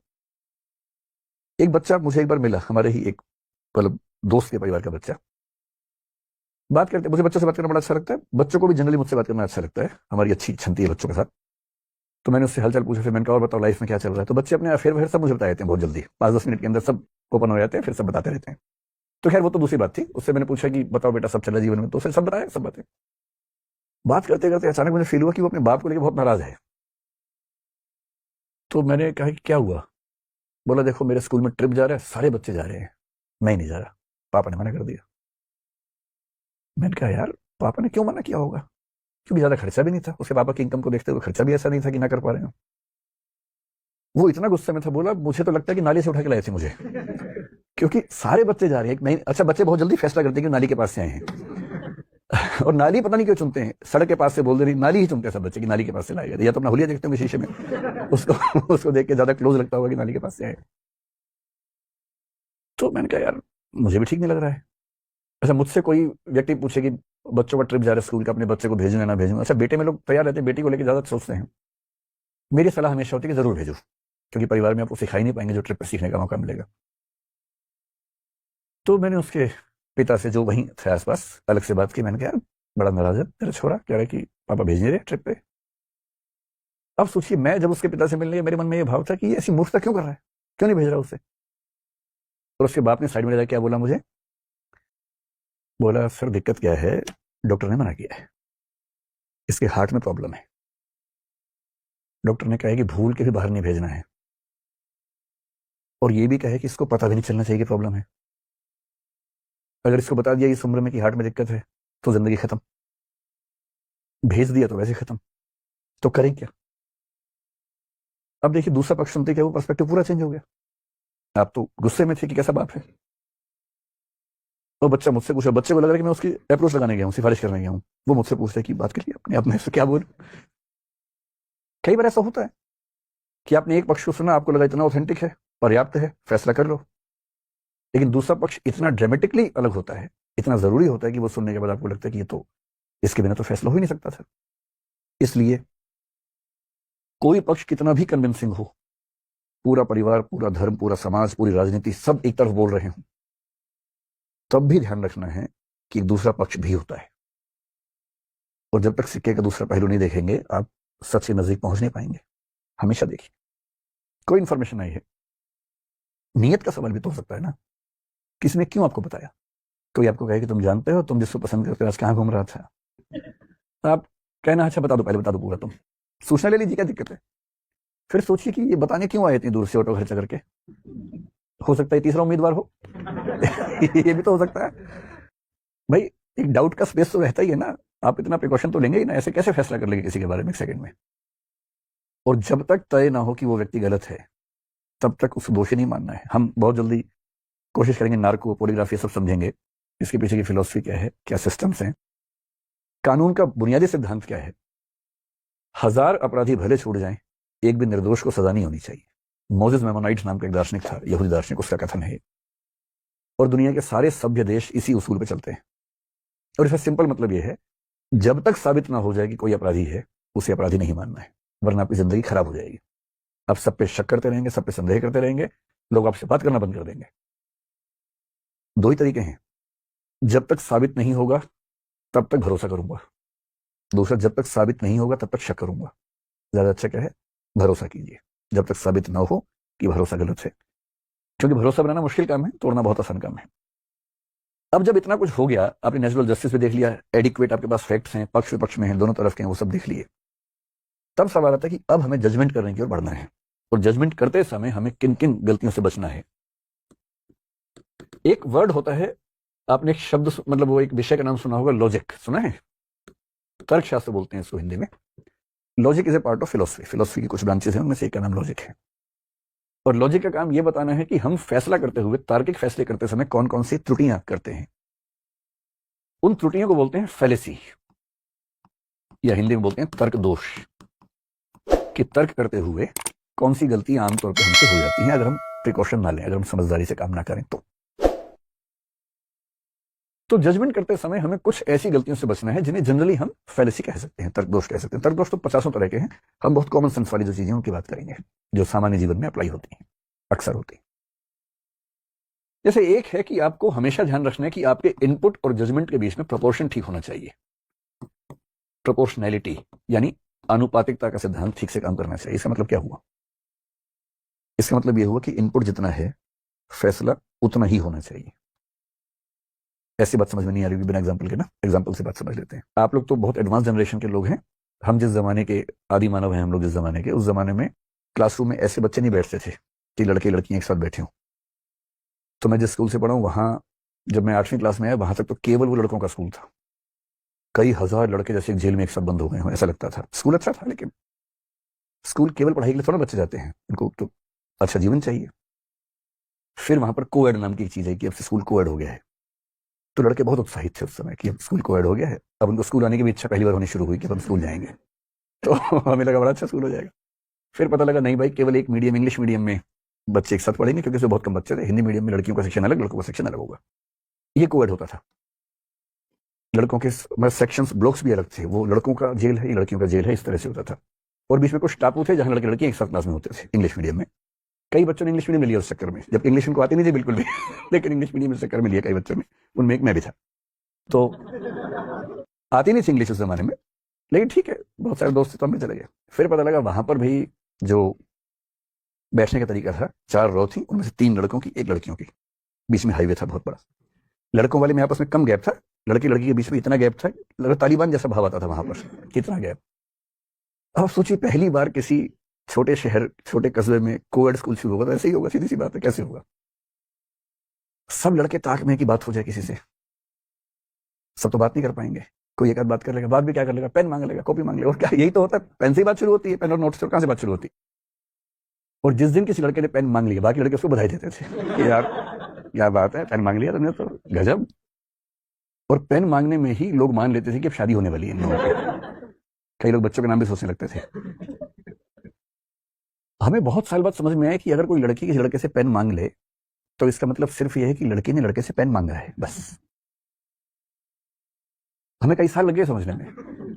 एक बच्चा मुझे एक बार मिला, हमारे ही एक मतलब दोस्त के परिवार का बच्चा। बात करते, मुझे बच्चों से बात करना बड़ा अच्छा लगता है, बच्चों को भी जनरली मुझसे बात करना अच्छा लगता है, हमारी अच्छी छनती है बच्चों के साथ। तो मैंने उससे हालचाल पूछा, फिर मैंने कहा और बताओ लाइफ में क्या चल रहा है। तो बच्चे अपने अफेयर वफेयर सब मुझे बता देते हैं बहुत जल्दी, 5-10 मिनट के अंदर सब ओपन हो जाते हैं, फिर सब बताते रहते हैं। तो खैर वो तो दूसरी बात थी। उससे मैंने पूछा कि बताओ बेटा सब चला जीवन में, तो उसने सब बताया, सब बातें। बात करते करते अचानक मुझे फील हुआ कि वो अपने बाप को लेकर बहुत नाराज है। तो मैंने कहा कि क्या हुआ। बोला देखो मेरे स्कूल में ट्रिप जा रहा है, सारे बच्चे जा रहे हैं, मैं ही नहीं जा रहा, पापा ने मना कर दिया। मैंने कहा यार पापा ने क्यों मना किया होगा, क्योंकि ज्यादा खर्चा भी नहीं था, उसके पापा की इनकम को देखते हुए खर्चा भी ऐसा नहीं था कि ना कर पा रहे हो। वो इतना गुस्से में था, बोला मुझे तो लगता है कि नाली से उठा के लाए थे मुझे, क्योंकि सारे बच्चे जा रहे हैं। नहीं, अच्छा बच्चे बहुत जल्दी फैसला करते हैं कि नाली के पास से आए हैं और नाली पता नहीं क्यों चुनते हैं, सड़क के पास से बोल दे रही, नाली ही चुनते हैं सब बच्चे कि नाली के पास से लाए गए। या तो अपना हुलिया देखते होंगे शीशे में, उसको देख के ज्यादा क्लोज लगता होगा कि नाली के पास से आए। तो मैंने कहा यार मुझे भी ठीक नहीं लग रहा है। अच्छा मुझसे कोई व्यक्ति पूछे कि बच्चों का ट्रिप जा रहा है स्कूल का, अपने बच्चे को भेजूं या ना भेजूं। अच्छा बेटे में लोग तैयार रहते हैं, बेटी को लेकर ज्यादा सोचते हैं। मेरी सलाह हमेशा होती है कि जरूर भेजो, क्योंकि परिवार में आपको सिखा ही नहीं पाएंगे जो ट्रिप पर सीखने का मौका मिलेगा। तो मैंने उसके पिता से जो वहीं थे आसपास अलग से बात की। मैंने कहा बड़ा नाराज है तेरा छोरा, कह रहा है कि पापा भेज नहीं रहे ट्रिप पे। अब सोचिए मैं जब उसके पिता से मिलने गया, मेरे मन में ये भाव था कि ये ऐसी मूर्खता क्यों कर रहा है, क्यों नहीं भेज रहा उसे। और उसके बाप ने साइड में ले जाकर क्या बोला मुझे, बोला सर दिक्कत क्या है, डॉक्टर ने मना किया है, इसके हार्ट में प्रॉब्लम है, डॉक्टर ने कहा है कि भूल के भी बाहर नहीं भेजना है, और ये भी कहा है कि इसको पता भी नहीं चलना चाहिए कि प्रॉब्लम है। अगर इसको बता दिया इस उम्र में कि हार्ट में दिक्कत है तो जिंदगी खत्म, भेज दिया तो वैसे खत्म, तो करें क्या। अब देखिए दूसरा पक्ष सुनते क्या, वो पर्सपेक्टिव पूरा चेंज हो गया। आप तो गुस्से में थे कि कैसा बाप है, और बच्चा मुझसे पूछा, बच्चे को लग रहा है कि मैं उसकी अप्रोच लगाने गया हूँ, सिफारिश करने गया हूँ। वो मुझसे पूछता है कि बात करिए अपने आप में से क्या बोल। कई बार ऐसा होता है कि आपने एक पक्ष को सुना, आपको लगा इतना ऑथेंटिक है, पर्याप्त है, फैसला कर लो। लेकिन दूसरा पक्ष इतना ड्रामेटिकली अलग होता है, इतना जरूरी होता है कि वो सुनने के बाद आपको लगता है कि ये तो, इसके बिना तो फैसला हो ही नहीं सकता था। इसलिए कोई पक्ष कितना भी कन्विंसिंग हो, पूरा परिवार, पूरा धर्म, पूरा समाज, पूरी राजनीति सब एक तरफ बोल रहे हों, तब भी ध्यान रखना है कि दूसरा पक्ष भी होता है। और जब तक सिक्के का दूसरा पहलू नहीं देखेंगे आप सच के नजदीक पहुंच नहीं पाएंगे। हमेशा देखिए कोई इंफॉर्मेशन आई है, नियत का सवाल भी तो हो सकता है ना, किसने क्यों आपको बताया। कोई आपको कहे कि तुम जानते हो तुम जिसको पसंद करते हो आज कहाँ घूम रहा था, आप कहना अच्छा बता दो, पहले बता दो पूरा, तुम सूचना ले लीजिए, क्या दिक्कत है। फिर सोचिए कि ये बताने क्यों आए इतनी दूर से ऑटो खर्चा करके, हो सकता है तीसरा उम्मीदवार हो ये भी तो हो सकता है भाई। एक डाउट का स्पेस तो रहता ही है ना, आप इतना प्रिकॉशन तो लेंगे ही ना, ऐसे कैसे फैसला कर लेंगे किसी के बारे में एक सेकंड में। और जब तक तय ना हो कि वो व्यक्ति गलत है तब तक उसे दोषी नहीं मानना है। हम बहुत जल्दी कोशिश करेंगे नार्को, पॉलीग्राफी सब समझेंगे, इसके पीछे की फिलॉसफी क्या है, क्या सिस्टम्स हैं, कानून का बुनियादी सिद्धांत क्या है। 1000 अपराधी भले छूट जाएं, एक भी निर्दोष को सजा नहीं होनी चाहिए। मोजेस मेमोनाइट्स नाम का एक दार्शनिक था, यहूदी दार्शनिक, उसका कथन है। और दुनिया के सारे सभ्य देश इसी उसूल पे चलते हैं। और इसका सिंपल मतलब यह है, जब तक साबित ना हो जाए कि कोई अपराधी है उसे अपराधी नहीं मानना है, वरना आपकी जिंदगी खराब हो जाएगी। आप सब पे शक करते रहेंगे, सब पे संदेह करते रहेंगे, लोग आपसे बात करना बंद कर देंगे। दो ही तरीके हैं, जब तक साबित नहीं होगा तब तक भरोसा करूंगा, दूसरा जब तक साबित नहीं होगा तब तक शक करूंगा। ज्यादा अच्छा क्या है, भरोसा कीजिए जब तक साबित ना हो कि भरोसा गलत है, क्योंकि भरोसा बनाना मुश्किल काम है, तोड़ना बहुत आसान काम है। अब जब इतना कुछ हो गया, आपने नेचुरल जस्टिस भी देख लिया, एडिक्वेट आपके पास फैक्ट्स हैं, पक्ष विपक्ष में हैं, दोनों तरफ के हैं, वो सब देख लिए, तब सवाल आता है कि अब हमें जजमेंट करने की ओर बढ़ना है। और जजमेंट करते समय हमें किन किन गलतियों से बचना है। एक वर्ड होता है, आपने एक शब्द मतलब वो एक विषय का नाम सुना होगा, लॉजिक, सुना है? तर्कशास्त्र बोलते हैं इसको हिंदी में। Logic is a part of philosophy. Philosophy की कुछ ब्रांचेस हैं, उनमें से एक का नाम लॉजिक है। और लॉजिक का काम यह बताना है कि हम फैसला करते हुए, तार्किक फैसले करते समय कौन कौन सी त्रुटियां करते हैं। उन त्रुटियों को बोलते हैं फैलेसी, या हिंदी में बोलते हैं तर्क दोष। कि तर्क करते हुए कौन सी गलतियां आमतौर पर हमसे हो जाती हैं अगर हम प्रिकॉशन ना लें, अगर हम समझदारी से काम ना करें। तो जजमेंट करते समय हमें कुछ ऐसी गलतियों से बचना है जिन्हें जनरली हम फैलेसी कह सकते हैं, तर्क दोष कह सकते हैं। तर्क दोष तो 50 तरह के हैं, हम बहुत कॉमन सेंस वाली जो चीजें उनकी बात करेंगे, जो सामान्य जीवन में अप्लाई होती हैं, अक्सर होती हैं। जैसे एक है कि आपको हमेशा ध्यान रखना है कि आपके इनपुट और जजमेंट के बीच में प्रोपोर्शन ठीक होना चाहिए। प्रोपोर्शनैलिटी यानी आनुपातिकता का सिद्धांत ठीक से काम करना चाहिए। इसका मतलब क्या हुआ? इसका मतलब यह हुआ कि इनपुट जितना है फैसला उतना ही होना चाहिए। ऐसी बात समझ में नहीं आ रही बिना एग्जाम्पल के ना, एग्जाम्पल से बात समझ लेते हैं। आप लोग तो बहुत एडवांस जनरेशन के लोग हैं। हम जिस जमाने के आदि मानव हैं, हम लोग जिस जमाने के, उस जमाने में क्लासरूम में ऐसे बच्चे नहीं बैठते थे कि लड़के लड़कियां एक साथ बैठे हों। तो मैं जिस स्कूल से पढ़ा हूं, वहां जब मैं 8वीं क्लास में आया, वहां तक तो केवल वो लड़कों का स्कूल था। कई हजार लड़के जैसे एक जेल में एक साथ बंद हो गए हों, ऐसा लगता था। स्कूल अच्छा था, लेकिन स्कूल केवल पढ़ाई के लिए थोड़ा बच्चे जाते हैं, उनको तो अच्छा जीवन चाहिए। फिर वहां पर कोएड नाम की एक चीज है कि अब से स्कूल कोएड हो गया है। तो लड़के बहुत उत्साहित थे उस समय कि अब स्कूल कोएड हो गया है। अब उनको स्कूल आने की भी इच्छा पहली बार होनी शुरू हुई कि अब हम स्कूल जाएंगे। तो हमें लगा बड़ा अच्छा स्कूल हो जाएगा। फिर पता लगा नहीं भाई, केवल एक मीडियम, इंग्लिश मीडियम में बच्चे एक साथ पढ़ेंगे, क्योंकि उसमें बहुत कम बच्चे थे। हिंदी मीडियम में लड़कियों का सेक्शन अलग, लड़कों का सेक्शन अलग होगा। ये कोएड होता था। लड़कों के सेक्शंस, ब्लॉक्स भी अलग थे। वो लड़कों का जेल है, ये लड़कियों का जेल है, इस तरह से होता था। और बीच में कुछ टापू थे जहां लड़के लड़कियां एक साथ क्लास में होते थे, इंग्लिश मीडियम में। कई बच्चों ने इंग्लिश मीडियम में लिया उस चक्कर में, जब इंग्लिश उनको आती नहीं थी बिल्कुल भी लेकिन इंग्लिश मीडियम में चक्कर में लिया कई बच्चों ने, उनमें एक मैं भी था। तो आती नहीं थी इंग्लिश उस जमाने में, लेकिन ठीक है, बहुत सारे दोस्त थे तो हम भी चले गए। फिर पता लगा वहां पर भी जो बैठने का तरीका था, 4 रो थी, उनमें से 3 लड़कों की, 1 लड़कियों की। बीच में हाईवे था बहुत बड़ा। लड़कों वाले में आपस में कम गैप था, लड़की लड़की के बीच में इतना गैप था, तालिबान जैसा भाव आता था वहां पर, कितना गैप। अब सोचिए, पहली बार किसी छोटे शहर, छोटे कस्बे में कोएड स्कूल शुरू होगा तो ऐसे ही होगा, सीधी सी बात है। कैसे होगा? सब लड़के ताक में की बात हो जाए किसी से, सब तो बात नहीं कर पाएंगे। कोई एक आध बात कर लेगा, बात भी क्या कर लेगा, पेन मांग लेगा, कॉपी मांग लेगा, और क्या, यही तो होता है। पेन से ही बात शुरू होती है, पेन और नोट से, कहां से बात शुरू होती है? और जिस दिन किसी लड़के ने पेन मांग लिया, बाकी लड़के उसको बधाई देते थे कि यार क्या बात है, पेन मांग लिया तुमने तो, गजब। और पेन मांगने में ही लोग मान लेते थे कि अब शादी होने वाली है इन लोगों की। कई लोग बच्चों के नाम भी सोचने लगते थे। हमें बहुत साल बाद समझ में आया कि अगर कोई लड़की किसी लड़के से पेन मांग ले तो इसका मतलब सिर्फ यह है कि लड़की ने लड़के से पेन मांगा है, बस। हमें कई साल लग गए समझने में।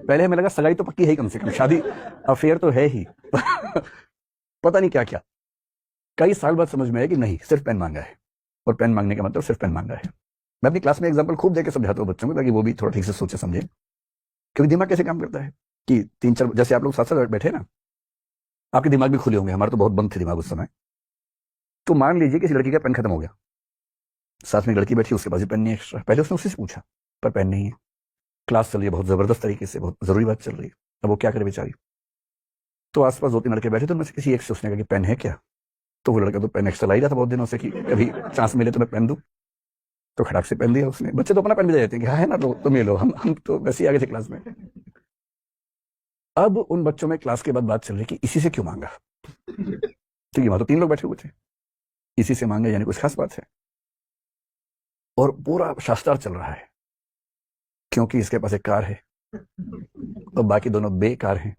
पहले हमें लगा सगाई तो पक्की है ही, कम से कम शादी, अफेयर तो है ही पता नहीं क्या क्या। कई साल बाद समझ में आया कि नहीं, सिर्फ पेन मांगा है, और पेन मांगने का मतलब सिर्फ पेन मांगा है। मैं अपनी क्लास में एग्जाम्पल खूब देकर समझाता हूँ बच्चों को, ताकि वो भी थोड़ा ठीक से सोचे समझे। क्योंकि दिमाग कैसे काम करता है कि 3-4, जैसे आप लोग साथ साथ बैठे ना, आपके दिमाग भी खुले होंगे, हमारे तो बहुत बंद थे दिमाग उस समय। तो मान लीजिए किसी लड़की का पेन खत्म हो गया, साथ में लड़की बैठी, उसके पास भी पेन नहीं एक्स्ट्रा। पहले उसने उसी से पूछा, पर पेन नहीं है। क्लास चल रही है बहुत जबरदस्त तरीके से, बहुत जरूरी बात चल रही है। अब वो क्या करे बेचारी? तो आसपास 2-3 लड़के बैठे, तो उनमें से किसी एक से उसने कहा कि पेन है क्या? तो वो लड़का तो पेन एक्स्ट्रा ला ही रहा था बहुत दिनों से कि कभी चांस मिले तो मैं पेन दूं। तो खड़ाक से पेन दिया उसने। बच्चे तो अपना पेन भी दे देते हैं कि हाँ है ना, तुम ये लो। हम तो वैसे ही आगे थे क्लास में। अब उन बच्चों में क्लास के बाद बात चल रही कि इसी से क्यों मांगा, क्योंकि वहां तो 3 लोग बैठे हुए थे। इसी से मांगा यानी कुछ खास बात है। और पूरा शास्त्रार्थ चल रहा है, क्योंकि इसके पास एक कार है और बाकी दोनों बेकार हैं।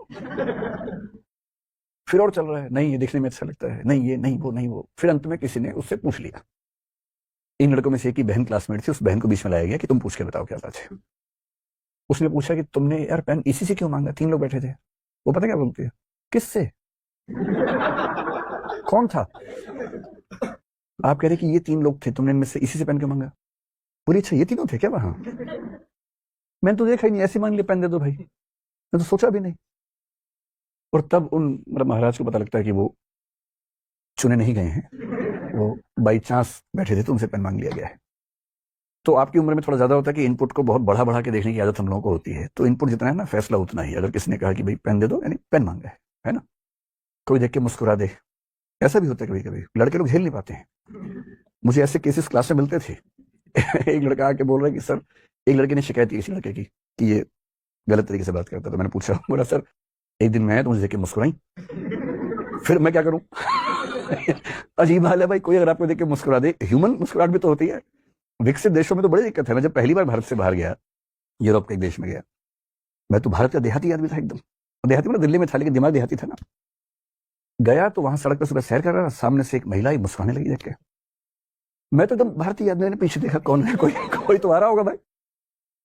फिर और चल रहा है, नहीं ये दिखने में अच्छा लगता है, नहीं ये, नहीं वो, नहीं वो। फिर अंत में किसी ने उससे पूछ लिया। इन लड़कों में से एक की बहन क्लासमेट थी, उस बहन को बीच में लाया गया कि तुम पूछ के बताओ क्या बात है। उसने पूछा कि तुमने यार पेन इसी से क्यों मांगा? 3 लोग बैठे थे। वो पता क्या बोलती है? किससे? कौन था? आप कह रहे कि ये 3 लोग थे, तुमने इनमें से इसी से पेन क्यों मांगा? बोली अच्छा ये तीनों थे क्या वहां? मैंने तो देखा ही नहीं, ऐसे मान लिया पेन दे दो भाई, मैं तो सोचा भी नहीं। और तब उन महाराज को पता लगता है कि वो चुने नहीं गए हैं, वो बाई चांस बैठे थे तो उनसे पेन मांग लिया गया है। तो आपकी उम्र में थोड़ा ज्यादा होता है कि इनपुट को बहुत बढ़ा बढ़ा के देखने की आदत हम लोगों को होती है। तो इनपुट जितना है ना, फैसला उतना ही। अगर किसी ने कहा कि भाई पेन दे दो, यानी पेन मांगा है ना। कोई देख के मुस्कुरा दे, ऐसा भी होता है कभी कभी। लड़के लोग झेल नहीं पाते हैं, मुझे ऐसे केसेस क्लास में मिलते थे। एक लड़का आके बोल रहा है कि सर, एक लड़के ने शिकायत की किसी लड़के की कि ये गलत तरीके से बात करता। तो मैंने पूछा, बोला सर एक दिन मैं आया तो मुझे देख के मुस्कुराई, फिर मैं क्या करूं? अजीब हाल है भाई, कोई अगर आपको देख के मुस्कुरा दे, ह्यूमन मुस्कुराहट भी तो होती है। विकसित देशों में तो बड़ी दिक्कत है। मैं जब पहली बार भारत से बाहर गया, यूरोप के एक देश में गया, मैं तो भारत का देहाती आदमी था एकदम। देहाती मतलब दिल्ली में था, लेकिन दिमाग देहाती था ना। गया तो वहां सड़क पर सुबह सैर कर रहा, सामने से एक महिला ही मुस्कुराने लगी देख के। मैं तो एकदम भारतीय आदमी ने पीछे देखा, कौन है, कोई तो आ रहा होगा भाई।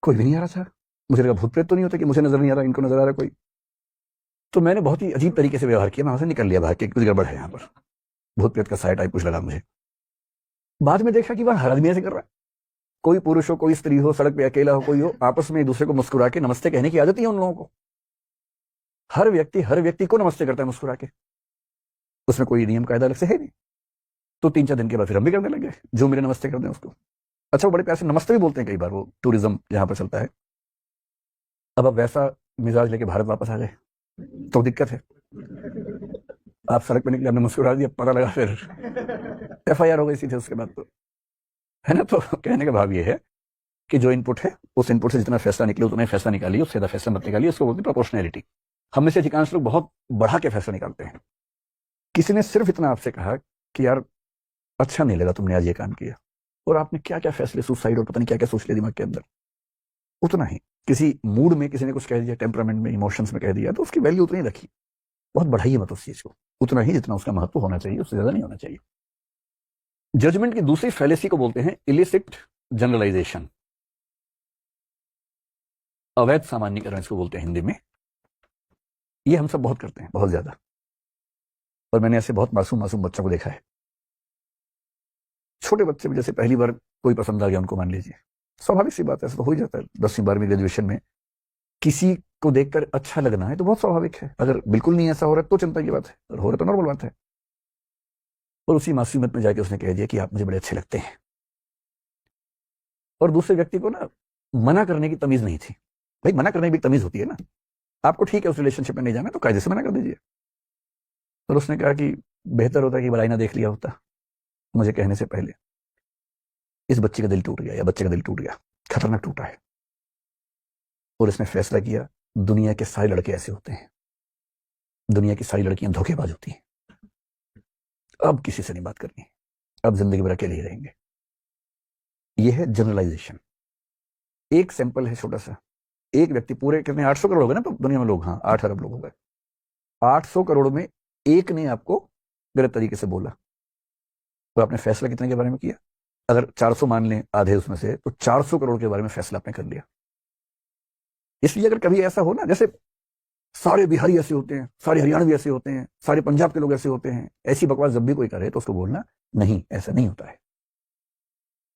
कोई भी नहीं आ रहा था। मुझे लगा भूत प्रेत तो नहीं होता कि मुझे नजर नहीं आ रहा, इनको नजर आ रहा कोई। तो मैंने बहुत ही अजीब तरीके से व्यवहार किया, मैं वहां से निकल लिया भाग के, कुछ गड़बड़ है यहाँ पर, भूत प्रेत का साया टाइप कुछ लगा मुझे। बाद में देखा कि वह हर आदमी ऐसे कर रहा है, कोई पुरुष हो, कोई स्त्री हो, सड़क पे अकेला हो, कोई हो, आपस में एक दूसरे को मुस्कुरा के नमस्ते कहने की आदत ही है उन लोगों को। हर व्यक्ति को नमस्ते करता है मुस्कुरा के, उसमें कोई नियम कायदा अलग से है नहीं। तो 3-4 दिन के बाद फिर हम भी करने लगे, जो मेरे नमस्ते करते हैं उसको। अच्छा, वो बड़े प्यार से नमस्ते भी बोलते हैं कई बार, वो टूरिज्म जहां पर चलता है। अब आप वैसा मिजाज लेके भारत वापस आ गए तो दिक्कत है। आप सड़क पे निकले, आपने मुस्कुरा दिया, पता लगा फिर FIR हो गई सीधे उसके बाद, तो है ना। तो कहने का भाव ये है कि जो इनपुट है, उस इनपुट से जितना फैसला निकले उतना ही फैसला निकालिए, उससे ज्यादा फैसला मत निकालिए। उसको बोलते हैं प्रोपोर्शनैलिटी। हम में से अधिकांश लोग बहुत बढ़ा के फैसला निकालते हैं। किसी ने सिर्फ इतना आपसे कहा कि यार अच्छा नहीं लगा तुमने आज ये काम किया, और आपने क्या क्या फैसले, सुसाइड और पता नहीं क्या क्या सोच लिया दिमाग के अंदर, उतना ही। किसी मूड में किसी ने कुछ कह दिया, टेम्परामेंट में, इमोशंस में कह दिया, तो उसकी वैल्यू उतनी रखी। बहुत बढ़ाइए मत उस चीज को, उतना ही जितना उसका महत्व होना चाहिए, उससे ज्यादा नहीं होना चाहिए। जजमेंट की दूसरी फैलेसी को बोलते हैं इलिसिट जनरलाइजेशन, अवैध सामान्यीकरण इसको बोलते हैं हिंदी में। ये हम सब बहुत करते हैं, बहुत ज्यादा। और मैंने ऐसे बहुत मासूम मासूम बच्चों को देखा है। छोटे बच्चे भी, जैसे पहली बार कोई पसंद आ गया उनको, मान लीजिए, स्वाभाविक सी बात है, ऐसा तो हो ही जाता है 10वीं 12वीं ग्रेजुएशन में। किसी को देखकर अच्छा लगना है तो बहुत स्वाभाविक है। अगर बिल्कुल नहीं ऐसा हो रहा है तो चिंता की बात है, और हो रहा है तो नॉर्मल बात है। और उसी मासूमियत में जाके उसने कह दिया कि आप मुझे बड़े अच्छे लगते हैं। और दूसरे व्यक्ति को ना मना करने की तमीज नहीं थी। भाई मना करने की भी तमीज होती है ना। आपको ठीक है उस रिलेशनशिप में नहीं जाना, तो कायदे से मना कर दीजिए। और उसने कहा कि बेहतर होता कि बड़ाई ना देख लिया होता मुझे कहने से पहले। इस बच्चे का दिल टूट गया, या बच्चे का दिल टूट गया, खतरनाक टूटा है। और इसने फैसला किया, दुनिया के सारे लड़के ऐसे होते हैं, दुनिया की सारी लड़कियां धोखेबाज होती हैं, अब किसी से नहीं बात करनी, अब जिंदगी भर अकेले ही रहेंगे। यह है जनरलाइजेशन। एक सैंपल है छोटा सा। एक व्यक्ति, पूरे कितने 800 करोड़ हो गए ना तो दुनिया में लोग, हाँ 8 अरब लोग हो गए। 800 करोड़ में एक ने आपको गलत तरीके से बोला, तो आपने फैसला कितने के बारे में किया? अगर 400 मान लें आधे उसमें से, तो 400 करोड़ के बारे में फैसला आपने कर लिया। इसलिए अगर कभी ऐसा हो ना, जैसे सारे बिहारी ऐसे होते हैं, सारे हरियाणवी ऐसे होते हैं, सारे पंजाब के लोग ऐसे होते हैं, ऐसी बकवास जब भी कोई करे तो उसको बोलना नहीं, ऐसा नहीं होता है।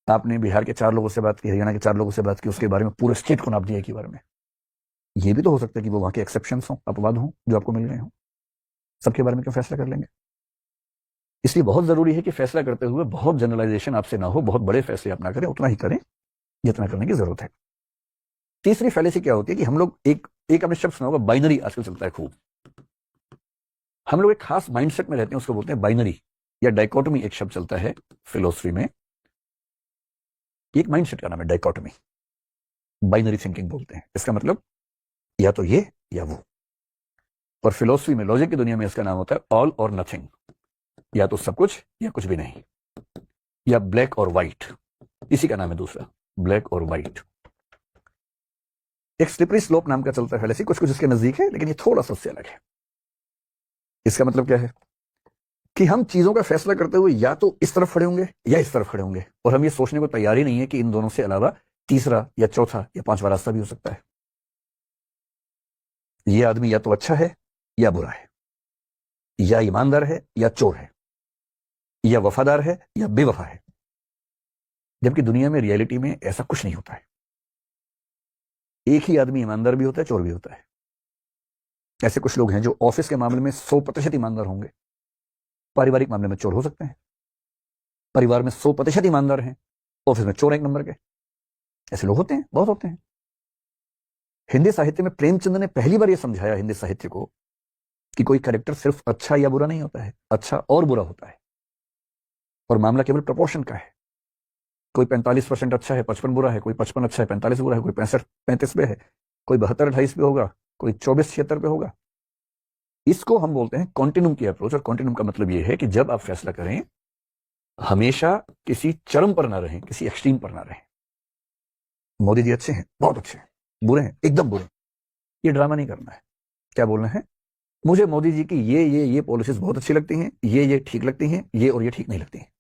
आपने बिहार के 4 लोगों से बात की, हरियाणा के 4 लोगों से बात की, उसके बारे में पूरे स्टेट को नाप दिया एक ही बार में। ये भी तो हो सकता है कि वो वहां के एक्सेप्शंस हों, अपवाद हों, जो आपको मिल गए हों। सबके बारे में क्यों फैसला कर लेंगे? इसलिए बहुत जरूरी है कि फैसला करते हुए बहुत जनरलाइजेशन आपसे ना हो, बहुत बड़े फैसले आप ना करें, उतना ही करें जितना करने की जरूरत है। तीसरी फैलेसी क्या होती है कि हम लोग एक आपने शब्द सुना होगा, बाइनरी आजकल चलता है खूब। हम लोग एक खास माइंडसेट में रहते हैं, उसको बोलते हैं बाइनरी या डाइकोटमी। एक शब्द चलता है फिलोसफी में, एक माइंडसेट का नाम है डाइकोटमी, बाइनरी थिंकिंग बोलते हैं। इसका मतलब या तो ये या वो। और फिलोसफी में, लॉजिक की दुनिया में इसका नाम होता है ऑल और नथिंग, या तो सब कुछ या कुछ भी नहीं, या ब्लैक और व्हाइट। इसी का नाम है दूसरा, ब्लैक और व्हाइट। एक स्लिपरी स्लोप नाम का चलता है फैलेसी, कुछ कुछ इसके नजदीक है, लेकिन ये थोड़ा सा उससे अलग है। इसका मतलब क्या है कि हम चीजों का फैसला करते हुए या तो इस तरफ खड़े होंगे या इस तरफ खड़े होंगे, और हम ये सोचने को तैयार ही नहीं है कि इन दोनों से अलावा तीसरा या चौथा या पांचवा रास्ता भी हो सकता है। ये आदमी या तो अच्छा है या बुरा है, या ईमानदार है या चोर है, या वफादार है या बेवफा है। जबकि दुनिया में, रियलिटी में ऐसा कुछ नहीं होता है। एक ही आदमी ईमानदार भी होता है, चोर भी होता है। ऐसे कुछ लोग हैं जो ऑफिस के मामले में 100% ईमानदार होंगे, पारिवारिक मामले में चोर हो सकते हैं। परिवार में 100% ईमानदार हैं, ऑफिस में चोर 1 नंबर के। ऐसे लोग होते हैं, बहुत होते हैं। हिंदी साहित्य में प्रेमचंद ने पहली बार यह समझाया हिंदी साहित्य को कि कोई कैरेक्टर सिर्फ अच्छा या बुरा नहीं होता है, अच्छा और बुरा होता है, और मामला केवल प्रपोर्शन का है। कोई 45% अच्छा है, 55 बुरा है, कोई 55 अच्छा है, 45 बुरा है, कोई 65-35 पे है, कोई 72-28 पे होगा, कोई 24-76 पे होगा। इसको हम बोलते हैं कॉन्टिन्यूम की अप्रोच। और कॉन्टिन्यूम का मतलब यह है कि जब आप फैसला करें, हमेशा किसी चरम पर ना रहें, किसी एक्सट्रीम पर ना रहें। मोदी जी अच्छे हैं, बहुत अच्छे हैं, बुरे हैं, एकदम बुरे हैं, ये ड्रामा नहीं करना है। क्या बोलना है, मुझे मोदी जी की ये पॉलिसीज बहुत अच्छी लगती हैं, ये ठीक लगती हैं, ये और ये ठीक नहीं लगती हैं।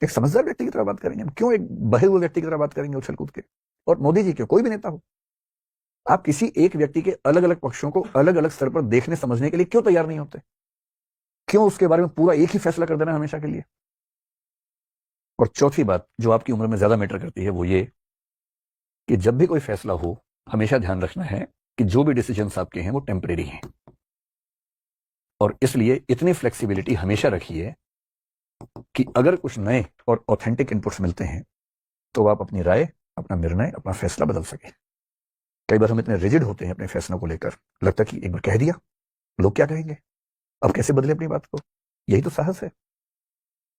एक समझदार व्यक्ति की तरह बात करेंगे हम, क्यों एक बहे हुए व्यक्ति की तरह बात करेंगे उछल कूद के। और मोदी जी क्यों, कोई भी नेता हो, आप किसी एक व्यक्ति के अलग अलग पक्षों को अलग अलग स्तर पर देखने समझने के लिए क्यों तैयार नहीं होते? क्यों उसके बारे में पूरा एक ही फैसला कर देना हमेशा के लिए? और चौथी बात जो आपकी उम्र में ज्यादा मैटर करती है वो ये कि जब भी कोई फैसला हो, हमेशा ध्यान रखना है कि जो भी डिसीजंस आपके हैं वो टेम्परेरी हैं। और इसलिए इतनी फ्लेक्सिबिलिटी हमेशा रखिए कि अगर कुछ नए और ऑथेंटिक इनपुट्स मिलते हैं तो आप अपनी राय, अपना निर्णय, अपना फैसला बदल सके। कई बार हम इतने रिजिड होते हैं अपने फैसलों को लेकर, लगता है कि एक बार कह दिया, लोग क्या कहेंगे, अब कैसे बदले अपनी बात को। यही तो साहस है,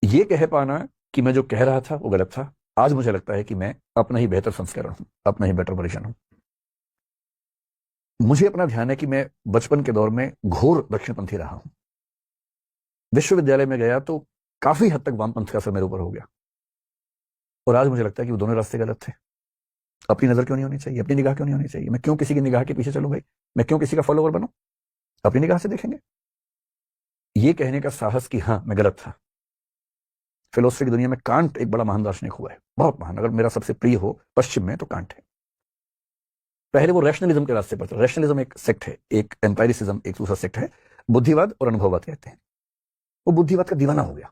ये कह पाना कि मैं जो कह रहा था वो गलत था। आज मुझे लगता है कि मैं अपना ही बेहतर संस्करण हूं, अपना ही बेटर वर्जन हूं। मुझे अपना ध्यान है कि मैं बचपन के दौर में घोर दक्षिणपंथी रहा हूं। विश्वविद्यालय में गया तो काफी हद तक वामपंथ का असर मेरे ऊपर हो गया। और आज मुझे लगता है कि वो दोनों रास्ते गलत थे। अपनी नजर क्यों नहीं होनी चाहिए, अपनी निगाह क्यों नहीं होनी चाहिए? मैं क्यों किसी की निगाह के पीछे चलूं भाई? मैं क्यों किसी का फॉलोअर बनूं? अपनी निगाह से देखेंगे। ये कहने का साहस कि हाँ मैं गलत था। फिलोसफी की दुनिया में कांट एक बड़ा महान दार्शनिक हुआ है, बहुत महान। अगर मेरा सबसे प्रिय हो पश्चिम में तो कांट है। पहले वो रैशनलिज्म के रास्ते पर था। रैशनलिज्म एक सेक्ट है, एक एम्पायरिसिज्म एक दूसरा सेक्ट है। बुद्धिवाद और अनुभववाद कहते हैं। वो बुद्धिवाद का दीवाना हो गया।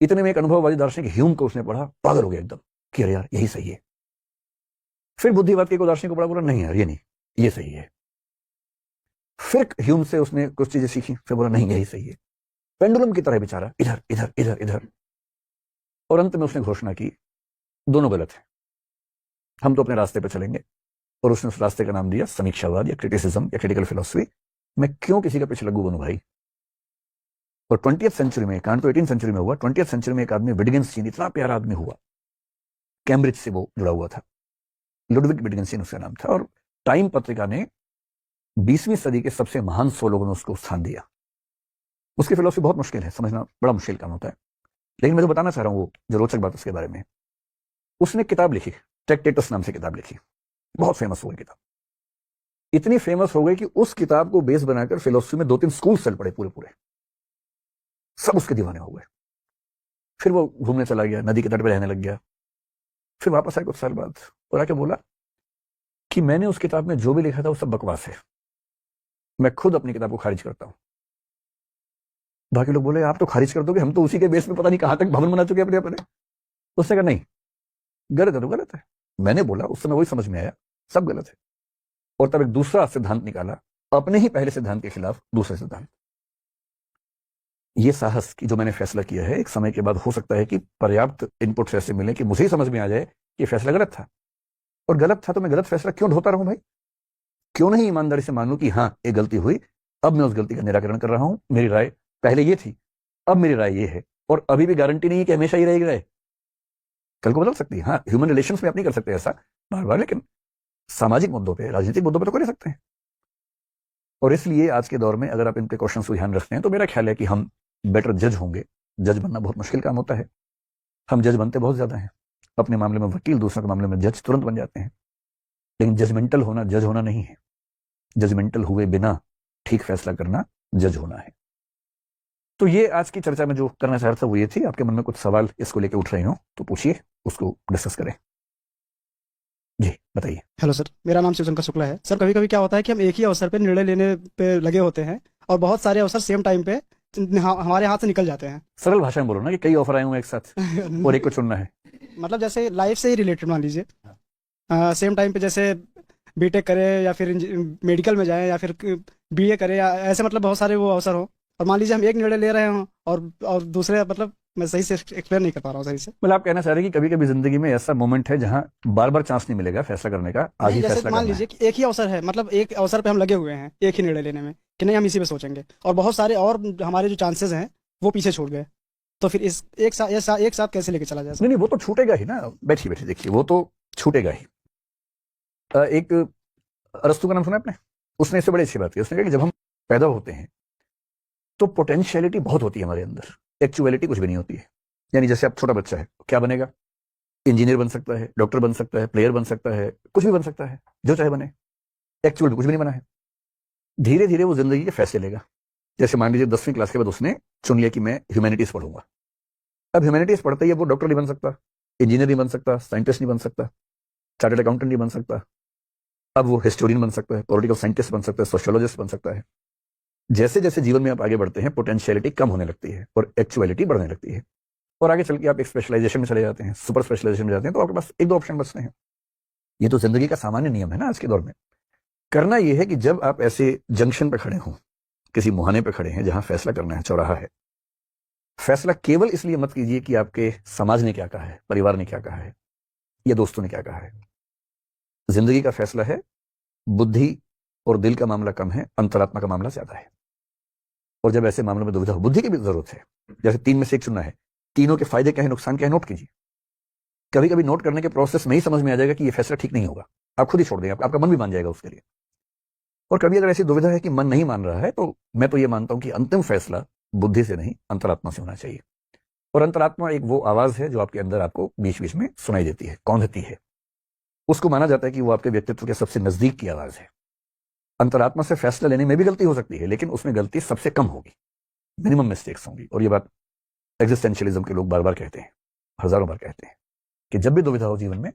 इतने में एक अनुभववादी दार्शनिक ह्यूम को उसने पढ़ा, पागल हो गया एकदम कि अरे यार यही सही है। फिर बुद्धिवाद के एक दार्शनिक को पढ़ा, बोला नहीं यार ये नहीं, ये सही है। फिर ह्यूम से उसने कुछ चीजें सीखी, फिर बोला नहीं यही सही है। पेंडुलम की तरह बेचारा इधर इधर इधर इधर, और अंत में उसने घोषणा की दोनों गलत है, हम तो अपने रास्ते पर चलेंगे। और उसने उस रास्ते का नाम दिया समीक्षावाद या क्रिटिसिज्म या क्रिटिकल फिलोसफी। मैं क्यों किसी का पीछे लगू बनूं भाई? और 20th सेंचुरी में, कांट तो 18th सेंचुरी में हुआ, 20th सेंचुरी में एक आदमी विटगेन्स्टीन, इतना प्यारा आदमी हुआ, कैम्ब्रिज से वो जुड़ा हुआ था, लुडविग विटगेन्स्टीन उसका नाम था। और टाइम पत्रिका ने 20वीं सदी के सबसे महान 100 लोगों में उसको स्थान दिया। उसकी फिलोसफी बहुत मुश्किल है, समझना बड़ा मुश्किल काम होता है, लेकिन मैं जो बताना चाह रहा हूं वो जो रोचक बात उसके बारे में, उसने किताब लिखी, ट्रैक्टेटस नाम से किताब लिखी, बहुत फेमस हो गई किताब। इतनी फेमस हो गई कि उस किताब को बेस बनाकर फिलोसफी में 2-3 स्कूल चल पड़े, पूरे पूरे सब उसके दीवाने हो गए। फिर वो घूमने चला गया, नदी के तट पर रहने लग गया। फिर वापस आए कुछ साल बाद और आके बोला कि मैंने उस किताब में जो भी लिखा था वो सब बकवास है, मैं खुद अपनी किताब को खारिज करता हूं। बाकी लोग बोले आप तो खारिज कर दोगे, हम तो उसी के बेस में पता नहीं कहां तक भवन बना चुके अपने अपने। उसने कहा नहीं, गलत है तो गलत है। मैंने बोला, उस समय वही समझ में आया सब गलत है। और तब एक दूसरा सिद्धांत निकाला, अपने ही पहले सिद्धांत के खिलाफ दूसरा सिद्धांत। ये साहस कि जो मैंने फैसला किया है, एक समय के बाद हो सकता है कि पर्याप्त इनपुट्स ऐसे मिले कि मुझे ही समझ में आ जाए कि फैसला गलत था। और गलत था तो मैं गलत फैसला क्यों ढोता रहूं भाई? क्यों नहीं ईमानदारी से मान लूं कि हाँ एक गलती हुई, अब मैं उस गलती का निराकरण कर रहा हूं। मेरी राय पहले ये थी, अब मेरी राय ये है, और अभी भी गारंटी नहीं है कि हमेशा ही रहेगी राय, कल को बदल सकती है। हाँ ह्यूमन रिलेशंस में आप नहीं कर सकते ऐसा बार बार, लेकिन सामाजिक मुद्दों पे, राजनीतिक मुद्दों पे तो कर सकते हैं। और इसलिए आज के दौर में अगर आप इन प्रिकॉशंस को ध्यान रखते हैं तो मेरा ख्याल है कि हम बेटर जज होंगे। जज बनना बहुत मुश्किल काम होता है, हम जज बनते बहुत ज्यादा हैं। अपने मामले में वकील, दूसरों के मामले में जज तुरंत बन जाते हैं। लेकिन जजमेंटल होना जज होना नहीं है। जजमेंटल हुए बिना ठीक फैसला करना जज होना है। तो ये आज की चर्चा में जो करना चाह रहा था वो ये थी। आपके मन में कुछ सवाल इसको लेकर उठ रहे हो तो पूछिए, उसको डिस्कस करें। जी बताइए। हेलो सर, मेरा नाम शिवशंकर शुक्ला है। सर कभी कभी क्या होता है कि हम एक ही अवसर पे निर्णय लेने पे लगे होते हैं और बहुत सारे अवसर सेम टाइम पे हमारे हाथ से निकल जाते हैं। सरल भाषा में बोलो ना कि कई ऑफर आए हुए एक साथ और एक को चुनना है। मतलब जैसे लाइफ से ही रिलेटेड मान लीजिए, सेम टाइम पे जैसे बीटेक करें या फिर मेडिकल में जाएं या फिर बीए करें या ऐसे, मतलब बहुत सारे वो अवसर हो। और मान लीजिए हम एक निर्णय ले रहे हों और दूसरे, मतलब मैं सही से एक्सप्लेन नहीं कर पा रहा हूँ सही से। मतलब आप कहना चाह रहे हैं कि कभी कभी जिंदगी में ऐसा मोमेंट है जहां बार बार चांस नहीं मिलेगा फैसला करने का, आज ही जैसे फैसला मान करना लीजिए कि एक ही अवसर है, मतलब एक अवसर पे हम लगे हुए हैं एक ही निर्णय लेने में कि नहीं हम इसी पे सोचेंगे, और बहुत सारे और हमारे जो चांसेस हैं वो पीछे छूट गए। तो फिर इस एक साथ कैसे लेके चला जा सकता नहीं नहीं, वो तो छूटेगा ही ना। बैठिए बैठिए, देखिए वो तो छूटेगा ही। एक अरस्तु का नाम सुना आपने? उसने इससे बड़ी अच्छी बात की। उसने कहा कि जब हम पैदा होते हैं तो पोटेंशियलिटी बहुत होती है हमारे अंदर, एक्चुअलिटी कुछ भी नहीं होती है। यानी जैसे आप छोटा बच्चा है, क्या बनेगा? इंजीनियर बन सकता है, डॉक्टर बन सकता है, प्लेयर बन सकता है, कुछ भी बन सकता है, जो चाहे बने। एक्चुअल कुछ भी नहीं बना है। धीरे धीरे वो जिंदगी के फैसले लेगा। जैसे मान लीजिए 10वीं क्लास के बाद उसने चुन लिया कि मैं ह्यूमैनिटीज पढ़ूंगा। अब ह्यूमैनिटीज पढ़ते ही वो डॉक्टर नहीं बन सकता, इंजीनियर नहीं बन सकता, साइंटिस्ट नहीं बन सकता, चार्टर्ड अकाउंटेंट नहीं बन सकता। अब वो हिस्टोरियन बन सकता है, पॉलिटिकल साइंटिस्ट बन सकता है, सोशियोलॉजिस्ट बन सकता है। जैसे जैसे जीवन में आप आगे बढ़ते हैं पोटेंशियलिटी कम होने लगती है और एक्चुअलिटी बढ़ने लगती है, और आगे चल के आप एक स्पेशलाइजेशन में चले जाते हैं, सुपर स्पेशलाइजेशन में जाते हैं, तो आपके पास एक दो ऑप्शन बचते हैं। ये तो जिंदगी का सामान्य नियम है ना आज के दौर में। करना यह है कि जब आप ऐसे जंक्शन पर खड़े हों, किसी मुहाने पर खड़े हैं जहां फैसला करना है, चौराहा है, फैसला केवल इसलिए मत कीजिए कि आपके समाज ने क्या कहा है, परिवार ने क्या कहा है, या दोस्तों ने क्या कहा है। जिंदगी का फैसला है, बुद्धि और दिल का मामला कम है, अंतरात्मा का मामला ज्यादा है। और जब ऐसे मामलों में दुविधा हो, बुद्धि की भी जरूरत है। जैसे 3 में से एक चुनना है, तीनों के फायदे क्या है, नुकसान क्या है, नोट कीजिए। कभी कभी नोट करने के प्रोसेस में ही समझ में आ जाएगा कि ये फैसला ठीक नहीं होगा, आप खुद ही छोड़ देंगे, आपका मन भी मान जाएगा उसके लिए। और कभी अगर ऐसी दुविधा है कि मन नहीं मान रहा है, तो मैं तो ये मानता हूं कि अंतिम फैसला बुद्धि से नहीं, अंतरात्मा से होना चाहिए। और अंतरात्मा एक वो आवाज है जो आपके अंदर आपको बीच बीच में सुनाई देती है, कौंधती है। उसको माना जाता है कि वो आपके व्यक्तित्व के सबसे नजदीक की आवाज है। अंतरात्मा से फैसला लेने में भी गलती हो सकती है, लेकिन उसमें गलती सबसे कम होगी, मिनिमम मिस्टेक्स होंगी। और ये बात एग्जिस्टेंशियलिज्म के लोग बार बार कहते हैं, हजारों बार कहते हैं कि जब भी दुविधा हो जीवन में,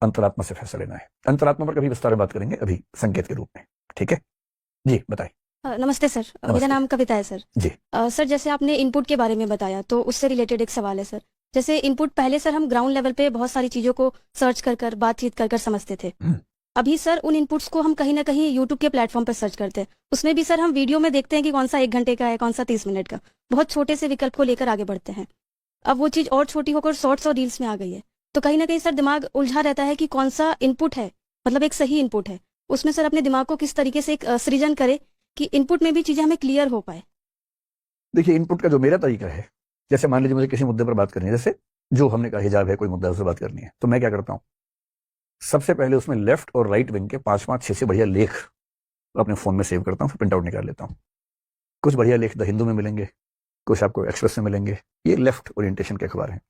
अंतरात्मा से फैसला लेना है। अंतरात्मा पर कभी विस्तार में बात करेंगे, अभी संकेत के रूप में। ठीक है जी, बताइए। नमस्ते सर, मेरा नमस्ते। नाम कविता है सर। जी। सर जैसे आपने इनपुट के बारे में बताया, तो उससे रिलेटेड एक सवाल है सर। जैसे इनपुट पहले सर हम ग्राउंड लेवल पे बहुत सारी चीज़ों को सर्च कर बातचीत कर समझते थे। अभी सर उन इनपुट्स को हम कहीं ना कहीं यूट्यूब के प्लेटफॉर्म पर सर्च करते हैं। उसमें भी सर हम वीडियो में देखते हैं कि कौन सा 1 घंटे का है, कौन सा 30 मिनट का। बहुत छोटे से विकल्प को लेकर आगे बढ़ते हैं। अब वो चीज़ और छोटी होकर शॉर्ट्स और रील्स में आ गई है, तो कहीं ना कहीं सर दिमाग उलझा रहता है कि कौन सा इनपुट है, मतलब एक सही इनपुट है। उसमें सर अपने दिमाग को किस तरीके से एक सृजन करे कि इनपुट में भी चीजें हमें क्लियर हो पाए। देखिए, इनपुट का जो मेरा तरीका है, जैसे मान लीजिए मुझे किसी मुद्दे पर बात करनी है, जैसे जो हमने कहा हिजाब है, कोई मुद्दा उससे बात करनी है, तो मैं क्या करता हूं, सबसे पहले उसमें लेफ्ट और राइट विंग के 5-5, 6 बढ़िया लेख अपने फोन में सेव करता हूं, फिर प्रिंट आउट निकाल लेता हूं। कुछ बढ़िया लेख द हिंदू में मिलेंगे, कुछ आपको एक्सप्रेस में मिलेंगे, ये लेफ्ट ओरिएंटेशन के अखबार हैं।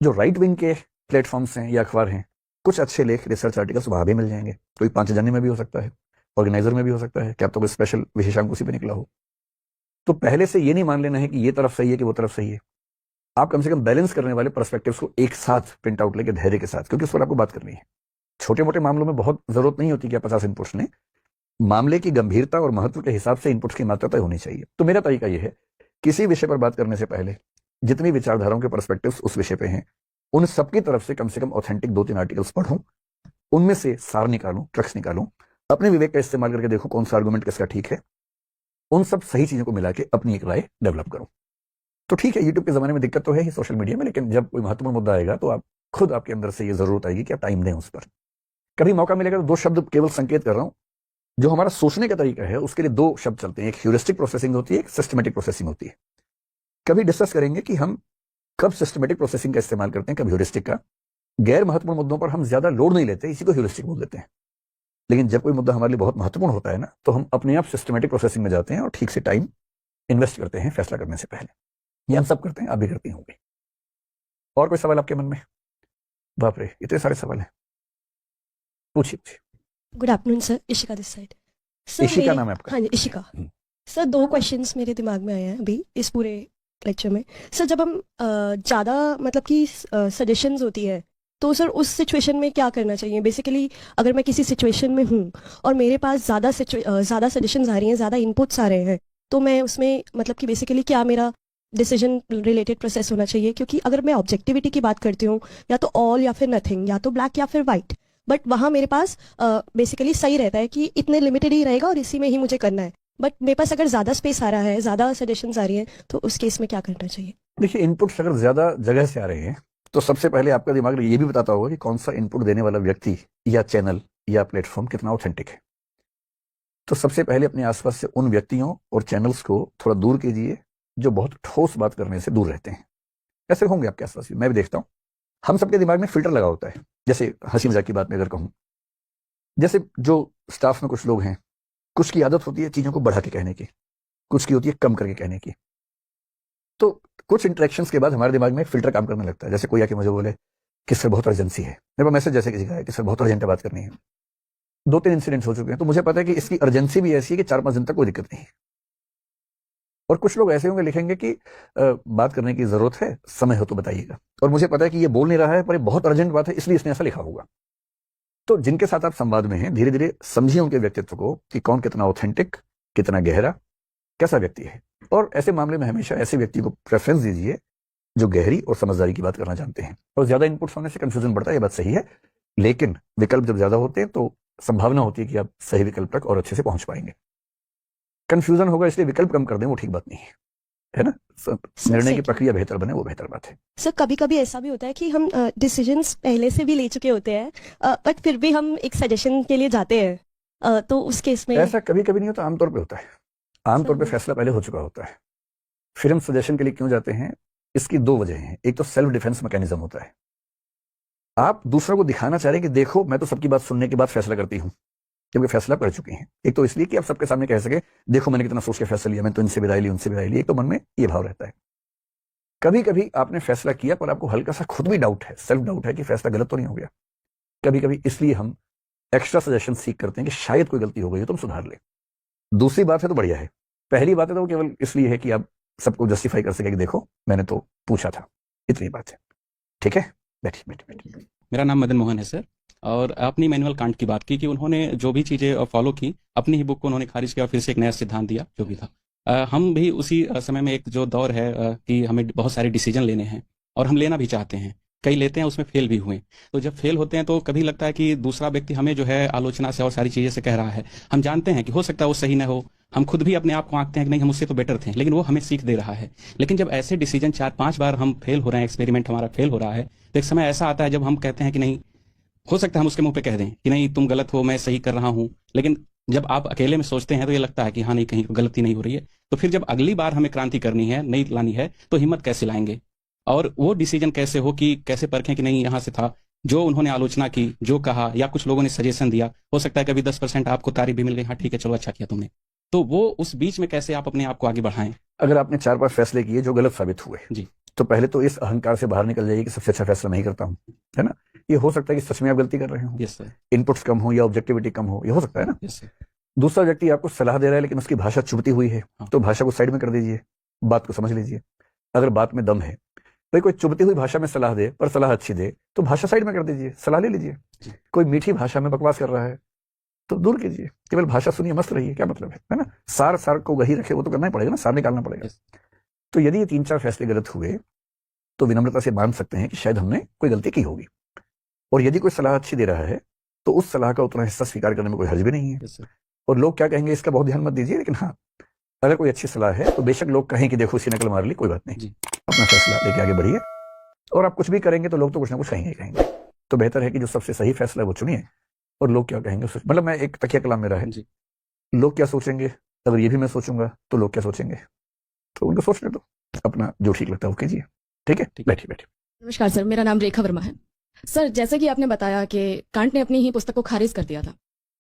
जो राइट विंग के प्लेटफॉर्म्स हैं या अखबार हैं, कुछ अच्छे लेख, रिसर्च आर्टिकल्स वहां भी मिल जाएंगे। कोई पांचजन्य में भी हो सकता है, ऑर्गेनाइजर में भी हो सकता है, क्या तो कोई स्पेशल विशेषांक उसी पे निकला हो। तो पहले से ये नहीं मान लेना है कि ये तरफ सही है कि वो तरफ सही है। आप कम से कम बैलेंस करने वाले पर्सपेक्टिव्स को एक साथ प्रिंट आउट लेके धैर्य के साथ, क्योंकि उस पर आपको बात करनी है। छोटे मोटे मामलों में बहुत जरूरत नहीं होती कि आप 50 इनपुट्स लें, मामले की गंभीरता और महत्व के हिसाब से इनपुट्स की मात्रा तय होनी चाहिए। तो मेरा तरीका यह है, किसी विषय पर बात करने से पहले जितनी विचारधाराओं के पर्सपेक्टिव्स उस विषय पे हैं, उन सबकी तरफ से कम ऑथेंटिक 2-3 आर्टिकल्स पढ़ूं, उनमें से सार निकालूं, ट्रक्स निकालूं, अपने विवेक का इस्तेमाल करके देखो कौन सा आर्गुमेंट किसका ठीक है, उन सब सही चीजों को मिला के अपनी एक राय डेवलप करूं। तो ठीक है, यूट्यूब के जमाने में दिक्कत तो है ही, सोशल मीडिया में, लेकिन जब कोई महत्वपूर्ण मुद्दा आएगा तो आप खुद, आपके अंदर से ये जरूरत आएगी कि आप टाइम दें उस पर। कभी मौका मिलेगा तो 2 शब्द केवल संकेत कर रहा हूं, जो हमारा सोचने का तरीका है उसके लिए 2 शब्द चलते हैं, एक ह्यूरिस्टिक प्रोसेसिंग होती है, एक सिस्टमेटिक प्रोसेसिंग होती है। कभी डिस्कस करेंगे कि हम कब सिस्टमेटिक प्रोसेसिंग का इस्तेमाल करते हैं, कब ह्यूरिस्टिक का। गैर महत्वपूर्ण मुद्दों पर हम ज्यादा लोड नहीं लेते, इसी को ह्यूरिस्टिक बोल देते हैं। लेकिन जब कोई मुद्दा हमारे लिए बहुत महत्वपूर्ण होता है ना, तो हम अपने आप सिस्टमेटिक प्रोसेसिंग में जाते हैं और ठीक से टाइम इन्वेस्ट करते हैं फैसला करने से पहले। ये हम सब करते हैं, आप भी करती होंगे। और कोई सवाल आपके मन में? बाप रे, इतने सारे सवाल हैं, पूछिए। Good afternoon sir, Ishika this side. Ishika नाम है आपका? हाँ जी, इशिका। सर 2 क्वेश्चंस मेरे दिमाग में आए हैं अभी इस पूरे लेक्चर में। सर जब हम ज़्यादा मतलब कि सजेशंस होती है, तो सर उस सिचुएशन में क्या करना चाहिए? बेसिकली अगर मैं किसी सिचुएशन में हूँ और मेरे पास ज़्यादा सजेशंस आ रही हैं, ज़्यादा इनपुट्स आ रहे हैं, तो मैं उसमें मतलब कि बेसिकली क्या मेरा डिसीजन रिलेटेड प्रोसेस होना चाहिए? क्योंकि अगर मैं ऑब्जेक्टिविटी की बात करती हूँ, या तो ऑल या फिर नथिंग, या तो ब्लैक या फिर वाइट, बट वहाँ मेरे पास बेसिकली सही रहता है कि इतने लिमिटेड ही रहेगा और इसी में ही मुझे करना है। बट मेरे पास अगर ज़्यादा स्पेस आ रहा है, ज़्यादा सजेशंस आ रही हैं, तो उस केस में क्या करना चाहिए? देखिए, इनपुट्स अगर ज्यादा जगह से आ रहे हैं, तो सबसे पहले आपका दिमाग ये भी बताता होगा कि कौन सा इनपुट देने वाला व्यक्ति या चैनल या प्लेटफॉर्म कितना ऑथेंटिक है। तो सबसे पहले अपने आसपास से उन व्यक्तियों और चैनल्स को थोड़ा दूर कीजिए जो बहुत ठोस बात करने से दूर रहते हैं। ऐसे होंगे आपके आसपास भी, मैं भी देखता हूं। हम सबके दिमाग में फिल्टर लगा होता है। जैसे हंसी मजाक की बात में अगर कहूं, जैसे जो स्टाफ में कुछ लोग हैं, कुछ की आदत होती है चीजों को बढ़ा के कहने की, कुछ की होती है कम करके कहने की। तो कुछ इंटरेक्शंस के बाद हमारे दिमाग में फिल्टर काम करने लगता है। जैसे कोई आके मुझे बोले कि सर बहुत अर्जेंसी है, मेरे पास मैसेज जैसे किसी का है कि सर बहुत अर्जेंट बात करनी है, 2-3 इंसिडेंट्स हो चुके हैं, तो मुझे पता है कि इसकी अर्जेंसी भी ऐसी है कि 4-5 दिन तक कोई दिक्कत नहीं है। और कुछ लोग ऐसे होंगे लिखेंगे कि बात करने की जरूरत है, समय हो तो बताइएगा, और मुझे पता है कि ये बोल नहीं रहा है पर ये बहुत अर्जेंट बात है इसलिए इसने ऐसा लिखा होगा। तो जिनके साथ आप संवाद में हैं, धीरे धीरे समझिए उनके व्यक्तित्व को कि कौन कितना ऑथेंटिक, कितना गहरा, कैसा व्यक्ति है। और ऐसे मामले में हमेशा ऐसे व्यक्ति को प्रेफरेंस दीजिए जो गहरी और समझदारी की बात करना जानते हैं। और ज्यादा इनपुट्स होने से कंफ्यूजन बढ़ता है, ये बात सही है, लेकिन विकल्प जब ज्यादा होते हैं तो संभावना होती है कि आप सही विकल्प तक और अच्छे से पहुंच पाएंगे। कंफ्यूजन होगा इसलिए विकल्प कम कर दें, वो ठीक बात नहीं है ना। निर्णय की प्रक्रिया बेहतर बने, वो बेहतर बात है। सर कभी कभी ऐसा भी होता है कि हम डिसीजंस पहले से भी ले चुके होते हैं, बट फिर भी हम एक सजेशन के लिए जाते हैं, तो उस केस में ऐसा कभी कभी नहीं होता, आमतौर पे होता है। आमतौर पे फैसला पहले हो चुका होता है, फिर हम सजेशन के लिए क्यों जाते हैं। इसकी 2 वजह हैं। एक तो सेल्फ डिफेंस मैकेनिज्म होता है, आप दूसरों को दिखाना चाह रहे हैं कि देखो मैं तो सबकी बात सुनने के बाद फैसला करती हूं, जबकि फैसला कर चुके हैं। एक तो इसलिए कि आप सबके सामने कह सके देखो मैंने कितना सोच के फैसला लिया, मैंने तो इनसे विदाई ली, उनसे विदाई ली। एक तो मन में ये भाव रहता है। कभी कभी आपने फैसला किया पर आपको हल्का सा खुद भी डाउट है, सेल्फ डाउट है कि फैसला गलत तो नहीं हो गया। कभी कभी इसलिए हम एक्स्ट्रा सजेशन सीख करते हैं कि शायद कोई गलती हो गई है, तुम सुधार ले। दूसरी बात है तो बढ़िया है, पहली बात है तो केवल इसलिए है कि आप सबको जस्टिफाई कर सके कि देखो मैंने तो पूछा था, इतनी बात है। ठीक है, बैठिए बैठिए बैठिए। मेरा नाम मदन मोहन है सर। और आपने इमैनुअल कांट की बात की कि उन्होंने जो भी चीज़ें फॉलो की, अपनी ही बुक को उन्होंने खारिज किया और फिर से एक नया सिद्धांत दिया जो भी था। हम भी उसी समय में एक जो दौर है कि हमें बहुत सारे डिसीजन लेने हैं और हम लेना भी चाहते हैं, कई लेते हैं उसमें फेल भी हुए। तो जब फेल होते हैं तो कभी लगता है कि दूसरा व्यक्ति हमें जो है आलोचना से और सारी चीज़ें से कह रहा है, हम जानते हैं कि हो सकता है वो सही ना हो, हम खुद भी अपने आप को आंकते हैं कि नहीं हम उससे तो बेटर थे, लेकिन वो हमें सीख दे रहा है। लेकिन जब ऐसे डिसीजन 4-5 बार हम फेल हो रहे हैं, एक्सपेरिमेंट हमारा फेल हो रहा है, तो एक समय ऐसा आता है जब हम कहते हैं कि नहीं, हो सकता है हम उसके मुंह पे कह दें कि नहीं तुम गलत हो, मैं सही कर रहा हूं, लेकिन जब आप अकेले में सोचते हैं तो ये लगता है कि हाँ नहीं कहीं गलती नहीं हो रही है। तो फिर जब अगली बार हमें क्रांति करनी है, नई लानी है, तो हिम्मत कैसे लाएंगे और वो डिसीजन कैसे हो कि कैसे परखें कि नहीं यहाँ से था जो उन्होंने आलोचना की, जो कहा या कुछ लोगों ने सजेशन दिया, हो सकता है कभी 10% आपको तारीफ भी मिल गई, हाँ ठीक है चलो अच्छा किया तुमने, तो वो उस बीच में कैसे आप अपने आप को आगे बढ़ाएं। अगर आपने 4-5 फैसले किए जो गलत साबित हुए जी, तो पहले तो इस अहंकार से बाहर निकल जाइए कि सबसे अच्छा फैसला मैं ही करता हूँ, है ना। ये हो सकता है कि सच में आप गलती कर रहे हो, यस सर, इनपुट्स कम हो या ऑब्जेक्टिविटी कम हो, ये हो सकता है ना। यस सर, दूसरा व्यक्ति आपको सलाह दे रहा है लेकिन उसकी भाषा चुभती हुई है, हाँ। तो भाषा को साइड में कर दीजिए, बात को समझ लीजिए। अगर बात में दम है, भाई कोई चुभती हुई भाषा में सलाह दे पर सलाह अच्छी दे तो भाषा साइड में कर दीजिए, सलाह ले लीजिए। कोई मीठी भाषा में बकवास कर रहा है तो दूर कीजिए, केवल भाषा सुनिए, मस्त रहिए, क्या मतलब है ना। सार को वही रखे, वो तो करना ही पड़ेगा ना, सार निकालना पड़ेगा। तो यदि ये 3-4 फैसले गलत हुए तो विनम्रता से मान सकते हैं कि शायद हमने कोई गलती की होगी। और यदि कोई सलाह अच्छी दे रहा है तो उस सलाह का उतना हिस्सा स्वीकार करने में कोई हर्ज भी नहीं है। यस सर, और लोग क्या कहेंगे इसका बहुत ध्यान मत दीजिए, लेकिन हाँ अगर कोई अच्छी सलाह है तो बेशक लोग कहें कि देखो उसकी नकल मार ली, कोई बात नहीं, अपना फैसला लेके आगे बढ़िए। और आप कुछ भी करेंगे तो लोग तो कुछ ना कुछ कहेंगे ही कहेंगे। तो बेहतर है कि जो सबसे सही फैसला है वो चुनिए, और लोग क्या कहेंगे मतलब मैं एक तकिया कलाम मेरा है, लोग क्या सोचेंगे, अगर ये भी मैं सोचूंगा तो लोग क्या सोचेंगे, तो उनको सोचने दो, अपना जो ठीक लगता है वो कीजिए। ठीक है, बैठिए बैठिए। नमस्कार सर, मेरा नाम रेखा वर्मा है। सर जैसे कि आपने बताया कि कांट ने अपनी ही पुस्तक को खारिज कर दिया था।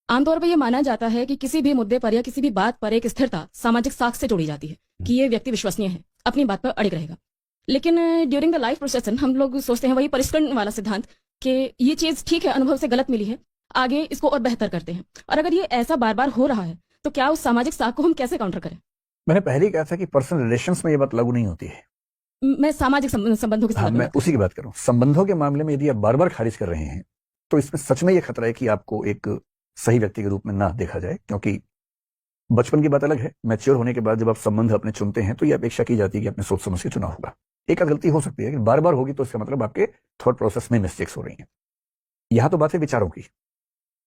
आमतौर पर यह माना जाता है कि किसी भी मुद्दे पर या किसी भी बात पर एक स्थिरता सामाजिक साख से जोड़ी जाती है कि ये व्यक्ति विश्वसनीय है, अपनी बात पर अड़िग रहेगा। लेकिन ड्यूरिंग द लाइफ प्रोसेसन हम लोग सोचते हैं वही परिष्करण वाला सिद्धांत कि ये चीज ठीक है, अनुभव से गलत मिली है, आगे इसको और बेहतर करते हैं। और अगर ये ऐसा बार बार हो रहा है तो क्या उस सामाजिक साख को हम कैसे काउंटर करें? मैंने पहले ही कहा था कि पर्सनल रिलेशंस में ये बात लागू नहीं होती है। मैं सामाजिक संबंधों की मैं उसी की बात कर रहा हूँ। संबंधों के मामले में यदि आप बार बार खारिज कर रहे हैं तो इसमें सच में ये खतरा है कि आपको एक सही व्यक्ति के रूप में ना देखा जाए, क्योंकि बचपन की बात अलग है, मैच्योर होने के बाद जब आप संबंध अपने चुनते हैं तो ये अपेक्षा की जाती है कि आपने सोच समझ के चुना होगा। एक आध गलती हो सकती है लेकिन बार बार होगी तो इसका मतलब आपके थॉट प्रोसेस में मिस्टेक्स हो रही हैं। यहां तो बात है विचारों की।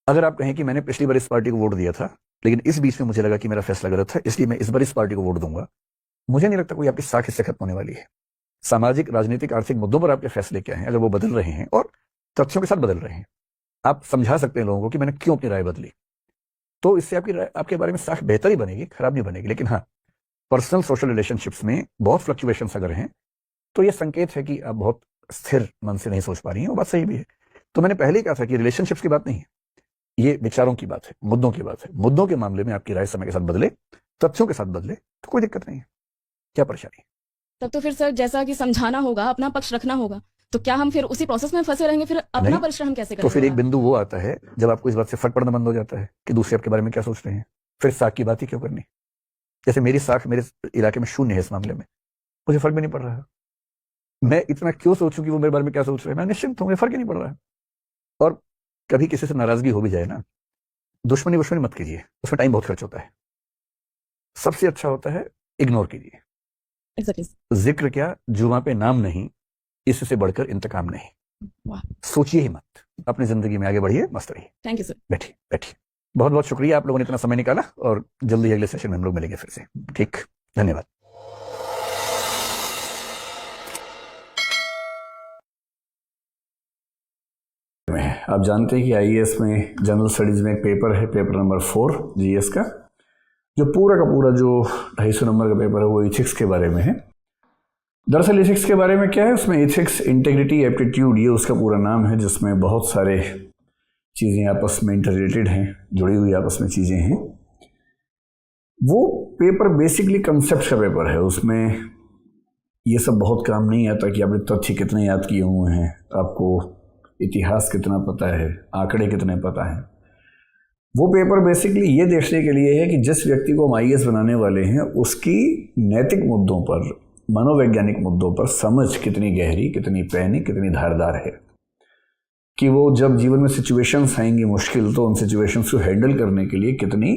अगर आप कहें कि मैंने पिछली बार इस पार्टी को वोट दिया था लेकिन इस बीच में मुझे लगा कि मेरा फैसला गलत था इसलिए मैं इस बार इस पार्टी को वोट दूंगा, मुझे नहीं लगता कोई आपकी साख इससे खत्म होने वाली है। सामाजिक, राजनीतिक, आर्थिक मुद्दों पर आपके फैसले क्या हैं, अगर वो बदल रहे हैं और तथ्यों के साथ बदल रहे हैं, आप समझा सकते हैं लोगों को कि मैंने क्यों अपनी राय बदली, तो इससे आपकी आपके बारे में साख बेहतर ही बनेगी, खराब नहीं बनेगी। लेकिन हाँ, पर्सनल सोशल रिलेशनशिप्स में बहुत फ्लक्चुएशंस अगर हैं तो ये संकेत है कि आप बहुत स्थिर मन से नहीं सोच पा रही हैं, वो बात सही भी है। तो मैंने पहले ही कहा था कि रिलेशनशिप्स की बात नहीं है, ये विचारों की बात है, मुद्दों की बात है। मुद्दों के मामले में आपकी राय समय के साथ बदले, तथ्यों के साथ बदले तो कोई दिक्कत नहीं है। क्या परेशानी है? तब तो फिर सर जैसा कि समझाना होगा, अपना पक्ष रखना होगा, तो क्या हम फिर उसी प्रोसेस में फंसे रहेंगे? फिर अपना नहीं। परिश्रम कैसे तो करेंगे? फिर एक बिंदु वो आता है जब आपको इस बात से फर्क पड़ना बंद हो जाता है कि दूसरे आपके बारे में क्या सोच रहे हैं। फिर साख की बात ही क्यों करनी? जैसे मेरी साख मेरे इलाके में शून्य है इस मामले में, मुझे फर्क भी नहीं पड़ रहा है। मैं इतना क्यों सोचूं कि वो मेरे बारे में क्या सोच रहे हैं? मैं निश्चिंत हूं, मुझे फर्क ही नहीं पड़ रहा है। और कभी किसी से नाराजगी हो भी जाए ना, दुश्मनी मत कीजिए, उसमें टाइम बहुत खर्च होता है। सबसे अच्छा होता है इग्नोर कीजिए। Exactly. जिक्र क्या, जुबां पे नाम नहीं, इससे बढ़कर इंतकाम नहीं। वाह, सोचिए ही मत, अपनी जिंदगी में आगे बढ़िए, मस्त रहिए। Thank you sir. बैठिए बैठिए। बहुत बहुत शुक्रिया, आप लोगों ने इतना समय निकाला, और जल्दी अगले सेशन में हम लोग मिलेंगे फिर से। ठीक, धन्यवाद। आप जानते हैं कि आईएएस में जनरल स्टडीज में एक पेपर है, पेपर नंबर 4 जीएस का, जो पूरा का पूरा जो 250 नंबर का पेपर है वो एथिक्स के बारे में है। दरअसल एथिक्स के बारे में क्या है, उसमें एथिक्स, इंटेग्रिटी, एप्टीट्यूड, ये उसका पूरा नाम है, जिसमें बहुत सारे चीज़ें आपस में इंटररिलेटेड हैं, जुड़ी हुई आपस में चीज़ें हैं। वो पेपर बेसिकली कंसेप्ट का पेपर है। उसमें ये सब बहुत काम नहीं आता कि आपने तथ्य कितने याद किए हुए हैं, आपको इतिहास कितना पता है, आंकड़े कितने पता हैं। वो पेपर बेसिकली ये देखने के लिए है कि जिस व्यक्ति को हम आईएएस बनाने वाले हैं उसकी नैतिक मुद्दों पर, मनोवैज्ञानिक मुद्दों पर समझ कितनी गहरी, कितनी पैनी, कितनी धारदार है, कि वो जब जीवन में सिचुएशंस आएंगी मुश्किल, तो उन सिचुएशंस को हैंडल करने के लिए कितनी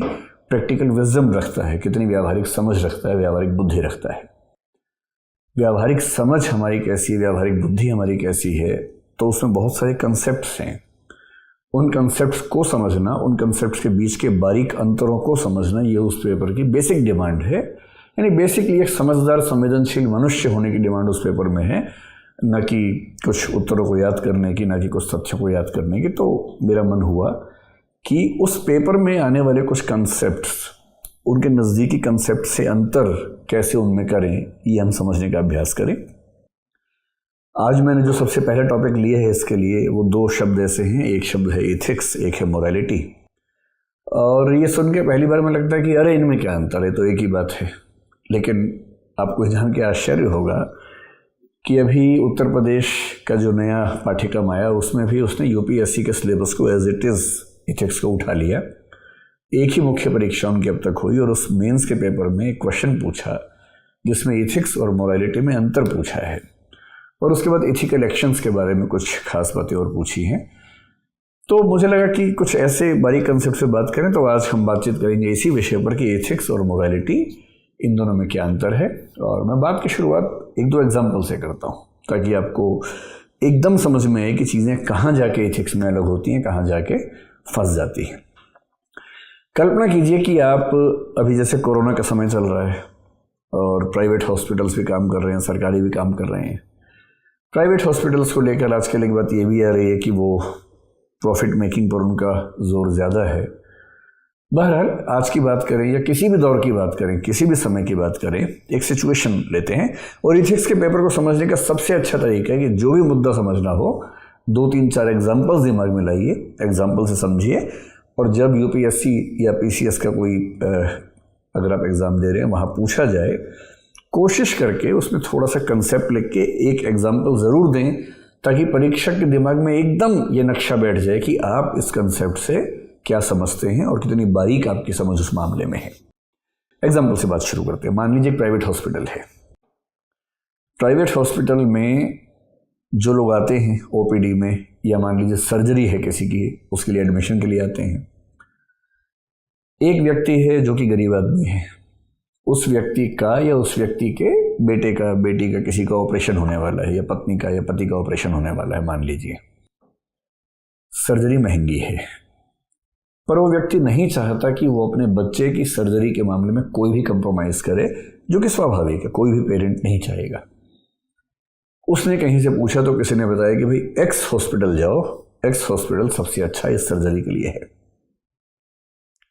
प्रैक्टिकल विजडम रखता है, कितनी व्यावहारिक समझ रखता है, व्यावहारिक बुद्धि रखता है। व्यावहारिक समझ हमारी कैसी है, व्यावहारिक बुद्धि हमारी कैसी है, तो उसमें बहुत सारे कंसेप्ट्स हैं। उन कंसेप्ट्स को समझना, उन कंसेप्ट्स के बीच के बारीक अंतरों को समझना, ये उस पेपर की बेसिक डिमांड है। यानी बेसिकली एक समझदार, संवेदनशील मनुष्य होने की डिमांड उस पेपर में है, न कि कुछ उत्तरों को याद करने की, न कि कुछ तथ्यों को याद करने की। तो मेरा मन हुआ कि उस पेपर में आने वाले कुछ कंसेप्ट्स, उनके नज़दीकी कंसेप्ट से अंतर कैसे उनमें करें, ये हम समझने का अभ्यास करें। आज मैंने जो सबसे पहला टॉपिक लिया है इसके लिए, वो 2 शब्द ऐसे हैं, एक शब्द है एथिक्स, एक है मोरालिटी। और ये सुन के पहली बार में लगता है कि अरे इनमें क्या अंतर है, तो एक ही बात है। लेकिन आपको जान के आश्चर्य होगा कि अभी उत्तर प्रदेश का जो नया पाठ्यक्रम आया, उसमें भी उसने यूपीएससी के सिलेबस को एज इट इज़ एथिक्स को उठा लिया। एक ही मुख्य परीक्षा उनकी अब तक हुई, और उस मेंस के पेपर में एक क्वेश्चन पूछा जिसमें एथिक्स और मोरालिटी में अंतर पूछा है, और उसके बाद एथिकल एक्शंस के बारे में कुछ खास बातें और पूछी हैं। तो मुझे लगा कि कुछ ऐसे बारीक कंसेप्ट से बात करें, तो आज हम बातचीत करेंगे इसी विषय पर कि एथिक्स और मोरालिटी, इन दोनों में क्या अंतर है। और मैं बात की शुरुआत 1-2 एग्जाम्पल से करता हूँ, ताकि आपको एकदम समझ में आए कि चीज़ें कहाँ जाके एथिक्स में अलग होती हैं, कहाँ जाके फंस जाती हैं। कल्पना कीजिए कि आप अभी, जैसे कोरोना का समय चल रहा है और प्राइवेट हॉस्पिटल्स भी काम कर रहे हैं, सरकारी भी काम कर रहे हैं। प्राइवेट हॉस्पिटल्स को लेकर आजकल एक बात ये भी आ रही है कि वो प्रॉफिट मेकिंग पर उनका जोर ज़्यादा है। बहरहाल, आज की बात करें या किसी भी दौर की बात करें, किसी भी समय की बात करें, एक सिचुएशन लेते हैं, और एथिक्स के पेपर को समझने का सबसे अच्छा तरीका है कि जो भी मुद्दा समझना हो, 2-3-4 एग्जाम्पल्स दिमाग में लाइए, एग्जाम्पल से समझिए, और जब यूपीएससी या पीसीएस का कोई अगर आप एग्ज़ाम दे रहे हैं, वहाँ पूछा जाए, कोशिश करके उसमें थोड़ा सा कंसेप्ट लिख के एक एग्जाम्पल ज़रूर दें, ताकि परीक्षक के दिमाग में एकदम ये नक्शा बैठ जाए कि आप इस कंसेप्ट से क्या समझते हैं और कितनी बारीक आपकी समझ उस मामले में है। एग्जाम्पल से बात शुरू करते हैं। मान लीजिए प्राइवेट हॉस्पिटल है। प्राइवेट हॉस्पिटल में जो लोग आते हैं ओपीडी में, या मान लीजिए सर्जरी है किसी की, उसके लिए एडमिशन के लिए आते हैं। एक व्यक्ति है जो कि गरीब आदमी है, उस व्यक्ति का या उस व्यक्ति के बेटे का, बेटी का, किसी का ऑपरेशन होने वाला है, या पत्नी का या पति का ऑपरेशन होने वाला है। मान लीजिए सर्जरी महंगी है, पर वो व्यक्ति नहीं चाहता कि वो अपने बच्चे की सर्जरी के मामले में कोई भी कंप्रोमाइज़ करे, जो कि स्वाभाविक है, कोई भी पेरेंट नहीं चाहेगा। उसने कहीं से पूछा तो किसी ने बताया कि भाई एक्स हॉस्पिटल जाओ, एक्स हॉस्पिटल सबसे अच्छा इस सर्जरी के लिए है।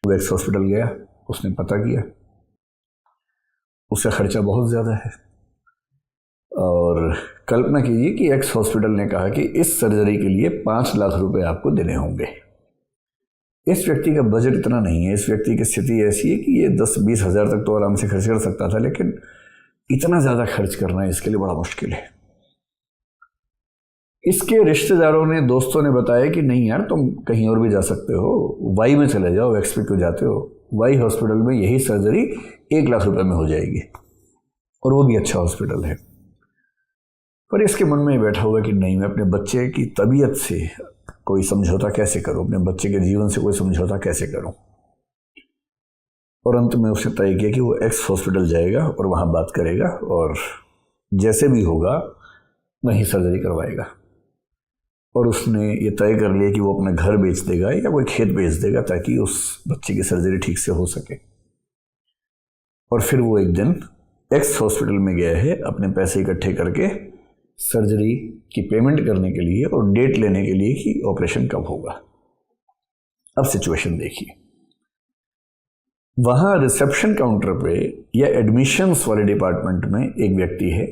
वो एक्स हॉस्पिटल गया, उसने पता किया, उसका खर्चा बहुत ज़्यादा है। और कल्पना कीजिए कि एक्स हॉस्पिटल ने कहा कि इस सर्जरी के लिए 5 लाख रुपए आपको देने होंगे। इस व्यक्ति का बजट इतना नहीं है, इस व्यक्ति की स्थिति ऐसी है कि ये 10-20 हज़ार तक तो आराम से खर्च कर सकता था, लेकिन इतना ज़्यादा खर्च करना इसके लिए बड़ा मुश्किल है। इसके रिश्तेदारों ने, दोस्तों ने बताया कि नहीं यार, तुम कहीं और भी जा सकते हो, वाई में चले जाओ, एक्स पे क्यों जाते हो, वाई हॉस्पिटल में यही सर्जरी 1 लाख रुपए में हो जाएगी, और वो भी अच्छा हॉस्पिटल है। पर इसके मन में बैठा हुआ कि नहीं, मैं अपने बच्चे की तबीयत से कोई समझौता कैसे करूं, अपने बच्चे के जीवन से कोई समझौता कैसे करूं। और अंत में उसने तय किया कि वो एक्स हॉस्पिटल जाएगा और वहाँ बात करेगा, और जैसे भी होगा वहीं सर्जरी करवाएगा। और उसने ये तय कर लिया कि वो अपना घर बेच देगा या कोई खेत बेच देगा ताकि उस बच्चे की सर्जरी ठीक से हो सके। और फिर वो एक दिन एक्स हॉस्पिटल में गया है अपने पैसे इकट्ठे करके सर्जरी की पेमेंट करने के लिए और डेट लेने के लिए कि ऑपरेशन कब होगा। अब सिचुएशन देखिए, वहां रिसेप्शन काउंटर पे या एडमिशन्स वाले डिपार्टमेंट में एक व्यक्ति है,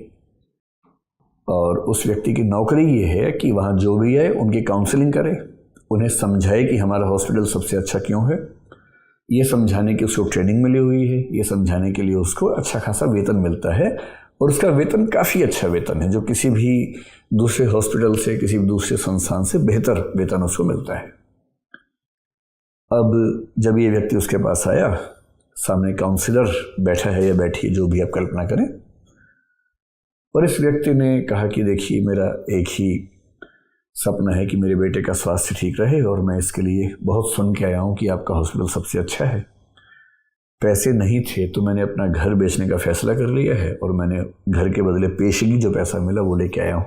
और उस व्यक्ति की नौकरी ये है कि वहाँ जो भी आए उनकी काउंसलिंग करे, उन्हें समझाए कि हमारा हॉस्पिटल सबसे अच्छा क्यों है। ये समझाने की उसको ट्रेनिंग मिली हुई है, ये समझाने के लिए उसको अच्छा खासा वेतन मिलता है, और उसका वेतन काफ़ी अच्छा वेतन है, जो किसी भी दूसरे हॉस्पिटल से, किसी भी दूसरे संस्थान से बेहतर वेतन उसको मिलता है। अब जब ये व्यक्ति उसके पास आया, सामने काउंसलर बैठा है या बैठी है, जो भी आप कल्पना करें, और इस व्यक्ति ने कहा कि देखिए, मेरा एक ही सपना है कि मेरे बेटे का स्वास्थ्य ठीक रहे, और मैं इसके लिए बहुत सुन के आया हूँ कि आपका हॉस्पिटल सबसे अच्छा है। पैसे नहीं थे तो मैंने अपना घर बेचने का फैसला कर लिया है, और मैंने घर के बदले पेशगी जो पैसा मिला वो लेके आया हूँ,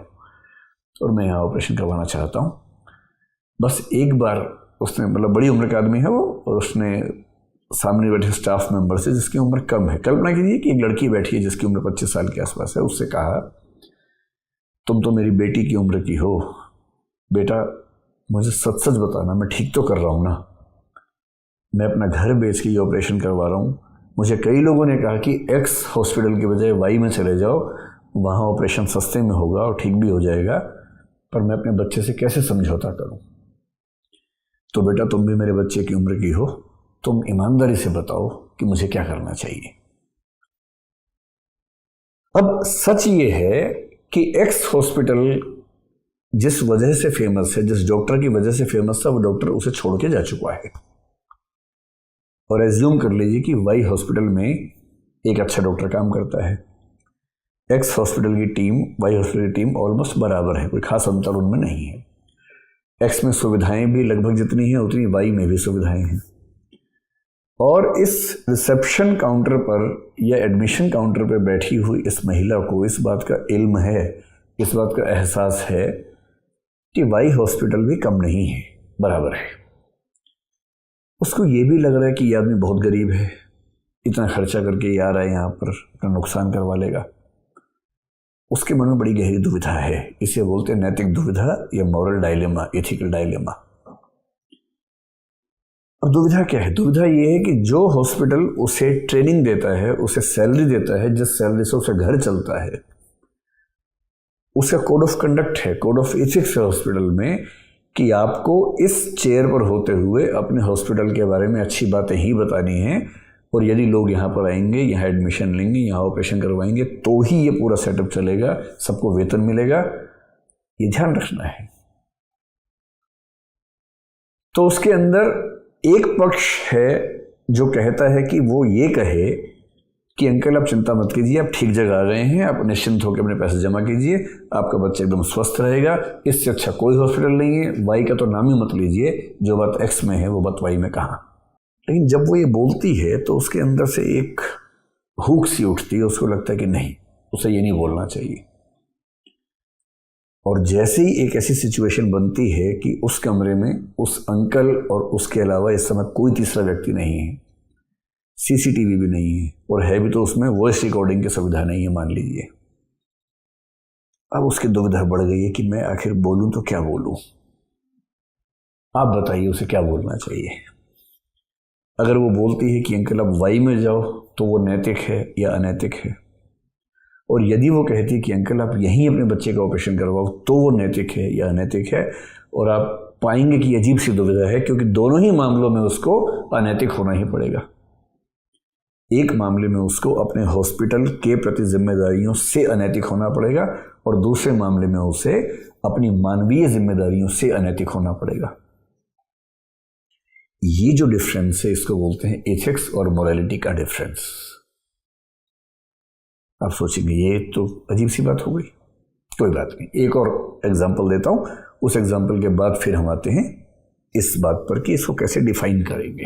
और मैं यहाँ ऑपरेशन करवाना चाहता हूँ। बस एक बार उसने, मतलब बड़ी उम्र का आदमी है वो, और उसने सामने बैठे स्टाफ मेंबर से, जिसकी उम्र कम है, कल्पना कीजिए कि एक लड़की बैठी है जिसकी उम्र 25 साल के आसपास है, उससे कहा, तुम तो मेरी बेटी की उम्र की हो, बेटा मुझे सच सच बताना, मैं ठीक तो कर रहा हूँ ना, मैं अपना घर बेच के ये ऑपरेशन करवा रहा हूँ। मुझे कई लोगों ने कहा कि एक्स हॉस्पिटल के बजाय वाई में चले जाओ, वहाँ ऑपरेशन सस्ते में होगा और ठीक भी हो जाएगा, पर मैं अपने बच्चे से कैसे समझौता करूँ। तो बेटा, तुम भी मेरे बच्चे की उम्र की हो, तुम ईमानदारी से बताओ कि मुझे क्या करना चाहिए। अब सच ये है कि एक्स हॉस्पिटल जिस वजह से फेमस है, जिस डॉक्टर की वजह से फेमस था, वो डॉक्टर उसे छोड़ के जा चुका है। और एज्यूम कर लीजिए कि वाई हॉस्पिटल में एक अच्छा डॉक्टर काम करता है। एक्स हॉस्पिटल की टीम, वाई हॉस्पिटल की टीम ऑलमोस्ट बराबर है, कोई खास अंतर उनमें नहीं है। एक्स में सुविधाएं भी लगभग जितनी हैं उतनी वाई में भी सुविधाएं हैं। और इस रिसेप्शन काउंटर पर या एडमिशन काउंटर पर बैठी हुई इस महिला को इस बात का इल्म है, इस बात का एहसास है कि वाई हॉस्पिटल भी कम नहीं है, बराबर है। उसको ये भी लग रहा है कि ये आदमी बहुत गरीब है, इतना खर्चा करके ये आ रहा है यहाँ पर, अपना नुकसान करवा लेगा। उसके मन में बड़ी गहरी दुविधा है, इसे बोलते हैं नैतिक दुविधा या मॉरल डायलेमा, एथिकल डायलेमा। अब दुविधा क्या है? दुविधा ये है कि जो हॉस्पिटल उसे ट्रेनिंग देता है, उसे सैलरी देता है, जिस सैलरी से उसे घर चलता है, उसका कोड ऑफ कंडक्ट है, कोड ऑफ एथिक्स है हॉस्पिटल में, कि आपको इस चेयर पर होते हुए अपने हॉस्पिटल के बारे में अच्छी बातें ही बतानी हैं, और यदि लोग यहाँ पर आएंगे, यहाँ एडमिशन लेंगे, यहाँ ऑपरेशन करवाएंगे, तो ही ये पूरा सेटअप चलेगा, सबको वेतन मिलेगा, ये ध्यान रखना है। तो उसके अंदर एक पक्ष है जो कहता है कि वो ये कहे कि अंकल आप चिंता मत कीजिए, आप ठीक जगह आ गए हैं, आप निश्चिंत होकर अपने पैसे जमा कीजिए, आपका बच्चा एकदम स्वस्थ रहेगा, इससे अच्छा कोई हॉस्पिटल नहीं है, वाई का तो नाम ही मत लीजिए, जो बात एक्स में है वो बात वाई में कहाँ। लेकिन जब वो ये बोलती है तो उसके अंदर से एक हुक सी उठती है, उसको लगता है कि नहीं, उसे ये नहीं बोलना चाहिए। और जैसे ही एक ऐसी सिचुएशन बनती है कि उस कमरे में उस अंकल और उसके अलावा इस समय कोई तीसरा व्यक्ति नहीं है, सीसीटीवी भी नहीं है, और है भी तो उसमें वॉइस रिकॉर्डिंग की सुविधा नहीं है, मान लीजिए। अब उसकी दुविधा बढ़ गई है कि मैं आखिर बोलूं तो क्या बोलूं। आप बताइए उसे क्या बोलना चाहिए। अगर वो बोलती है कि अंकल आप वाई में जाओ तो वो नैतिक है या अनैतिक है, और यदि वो कहती है कि अंकल आप यहीं अपने बच्चे का ऑपरेशन करवाओ, तो वो नैतिक है या अनैतिक है। और आप पाएंगे कि अजीब सी दुविधा है, क्योंकि दोनों ही मामलों में उसको अनैतिक होना ही पड़ेगा। एक मामले में उसको अपने हॉस्पिटल के प्रति जिम्मेदारियों से अनैतिक होना पड़ेगा, और दूसरे मामले में उसे अपनी मानवीय जिम्मेदारियों से अनैतिक होना पड़ेगा। ये जो डिफरेंस है, इसको बोलते हैं एथिक्स और मोरालिटी का डिफरेंस। आप सोचेंगे ये तो अजीब सी बात हो गई, कोई बात नहीं, एक और एग्जाम्पल देता हूं, उस एग्जाम्पल के बाद फिर हम आते हैं इस बात पर कि इसको कैसे डिफाइन करेंगे।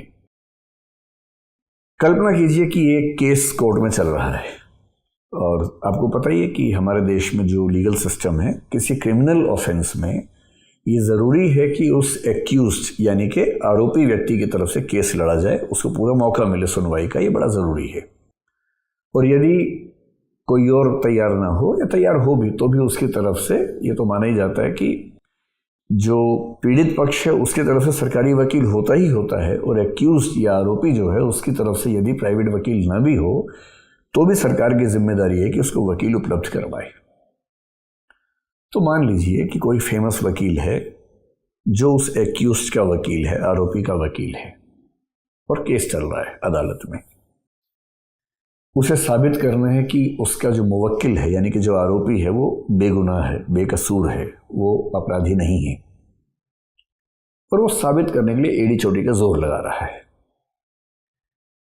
कल्पना कीजिए कि एक केस कोर्ट में चल रहा है, और आपको पता ही है कि हमारे देश में जो लीगल सिस्टम है, किसी क्रिमिनल ऑफेंस में ये ज़रूरी है कि उस एक्यूज्ड यानी कि आरोपी व्यक्ति की तरफ से केस लड़ा जाए, उसको पूरा मौका मिले सुनवाई का, ये बड़ा ज़रूरी है। और यदि कोई और तैयार ना हो या तैयार हो भी तो भी उसकी तरफ से ये तो माना ही जाता है कि जो पीड़ित पक्ष है उसकी तरफ से सरकारी वकील होता ही होता है, और एक्यूज्ड या आरोपी जो है उसकी तरफ से यदि प्राइवेट वकील ना भी हो तो भी सरकार की जिम्मेदारी है कि उसको वकील उपलब्ध करवाए। तो मान लीजिए कि कोई फेमस वकील है जो उस एक्यूज्ड का वकील है, आरोपी का वकील है, और केस चल रहा है अदालत में। उसे साबित करना है कि उसका जो मुवक्किल है यानी कि जो आरोपी है वो बेगुनाह है, बेकसूर है, वो अपराधी नहीं है, और वो साबित करने के लिए एड़ी चोटी का जोर लगा रहा है।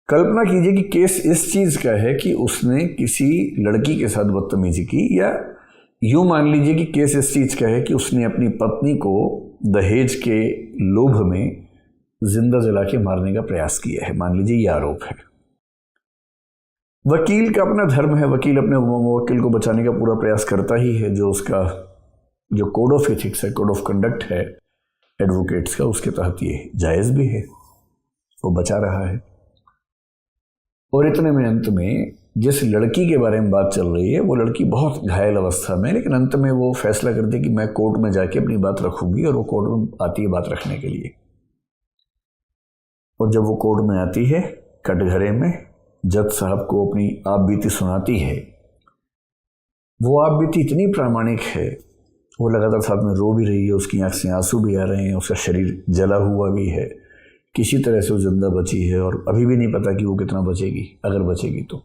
कल्पना कीजिए कि केस इस चीज का है कि उसने किसी लड़की के साथ बदतमीजी की, या यूं मान लीजिए कि केस इस चीज का है कि उसने अपनी पत्नी को दहेज के लोभ में जिंदा जला के मारने का प्रयास किया है। मान लीजिए यह आरोप है। वकील का अपना धर्म है, वकील अपने मुवक्किल को बचाने का पूरा प्रयास करता ही है, जो उसका जो कोड ऑफ एथिक्स है, कोड ऑफ कंडक्ट है एडवोकेट्स का, उसके तहत ये जायज़ भी है, वो बचा रहा है। और इतने में अंत में जिस लड़की के बारे में बात चल रही है वो लड़की बहुत घायल अवस्था में, लेकिन अंत में वो फैसला करती है कि मैं कोर्ट में जाके अपनी बात रखूंगी, और वो कोर्ट में आती है बात रखने के लिए। और जब वो कोर्ट में आती है कटघरे में, जज साहब को अपनी आप बीती सुनाती है। वो आप बीती इतनी प्रामाणिक है, वो लगातार साथ में रो भी रही है, उसकी आंख से आंसू भी आ रहे हैं, उसका शरीर जला हुआ भी है, किसी तरह से वो जिंदा बची है, और अभी भी नहीं पता कि वो कितना बचेगी, अगर बचेगी तो।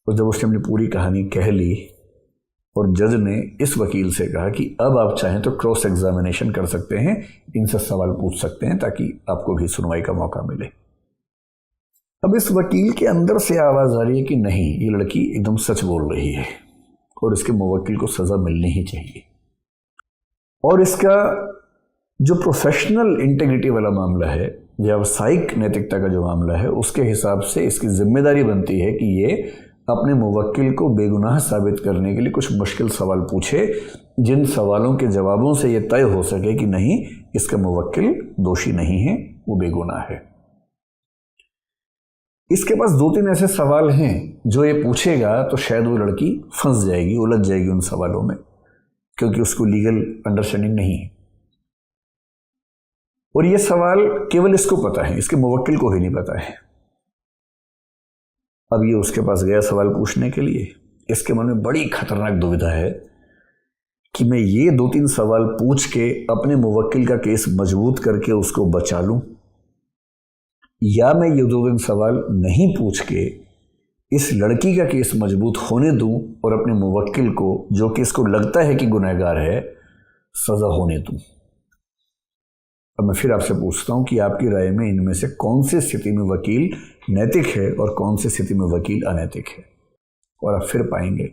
जब उसने अपनी पूरी कहानी कह ली और जज ने इस वकील से कहा कि अब आप चाहें तो क्रॉस एग्जामिनेशन कर सकते हैं, इनसे सवाल पूछ सकते हैं ताकि आपको भी सुनवाई का मौका मिले। अब इस वकील के अंदर से आवाज आ रही है कि नहीं, ये लड़की एकदम सच बोल रही है और इसके मुवक्किल को सजा मिलनी ही चाहिए। और इसका जो प्रोफेशनल इंटेग्रिटी वाला मामला है, व्यावसायिक नैतिकता का जो मामला है, उसके हिसाब से इसकी जिम्मेदारी बनती है कि ये अपने मुवक्किल को बेगुनाह साबित करने के लिए कुछ मुश्किल सवाल पूछे, जिन सवालों के जवाबों से ये तय हो सके कि नहीं, इसका मुवक्किल दोषी नहीं है, वो बेगुनाह है। इसके पास 2-3 ऐसे सवाल हैं जो ये पूछेगा तो शायद वो लड़की फंस जाएगी, उलझ जाएगी उन सवालों में, क्योंकि उसको लीगल अंडरस्टैंडिंग नहीं है। और ये सवाल केवल इसको पता है, इसके मुवक्किल को ही नहीं पता है। अब ये उसके पास गया सवाल पूछने के लिए, इसके मन में बड़ी खतरनाक दुविधा है कि मैं ये 2-3 सवाल पूछ के अपने मुवक्किल का केस मजबूत करके उसको बचा लूं, या मैं ये 2-3 सवाल नहीं पूछ के इस लड़की का केस मजबूत होने दूं और अपने मुवक्किल को, जो कि इसको लगता है कि गुनहगार है, सजा होने दूं। अब मैं फिर आपसे पूछता हूं कि आपकी राय में इनमें से कौन सी स्थिति में वकील नैतिक है और कौन सी स्थिति में वकील अनैतिक है। और आप फिर पाएंगे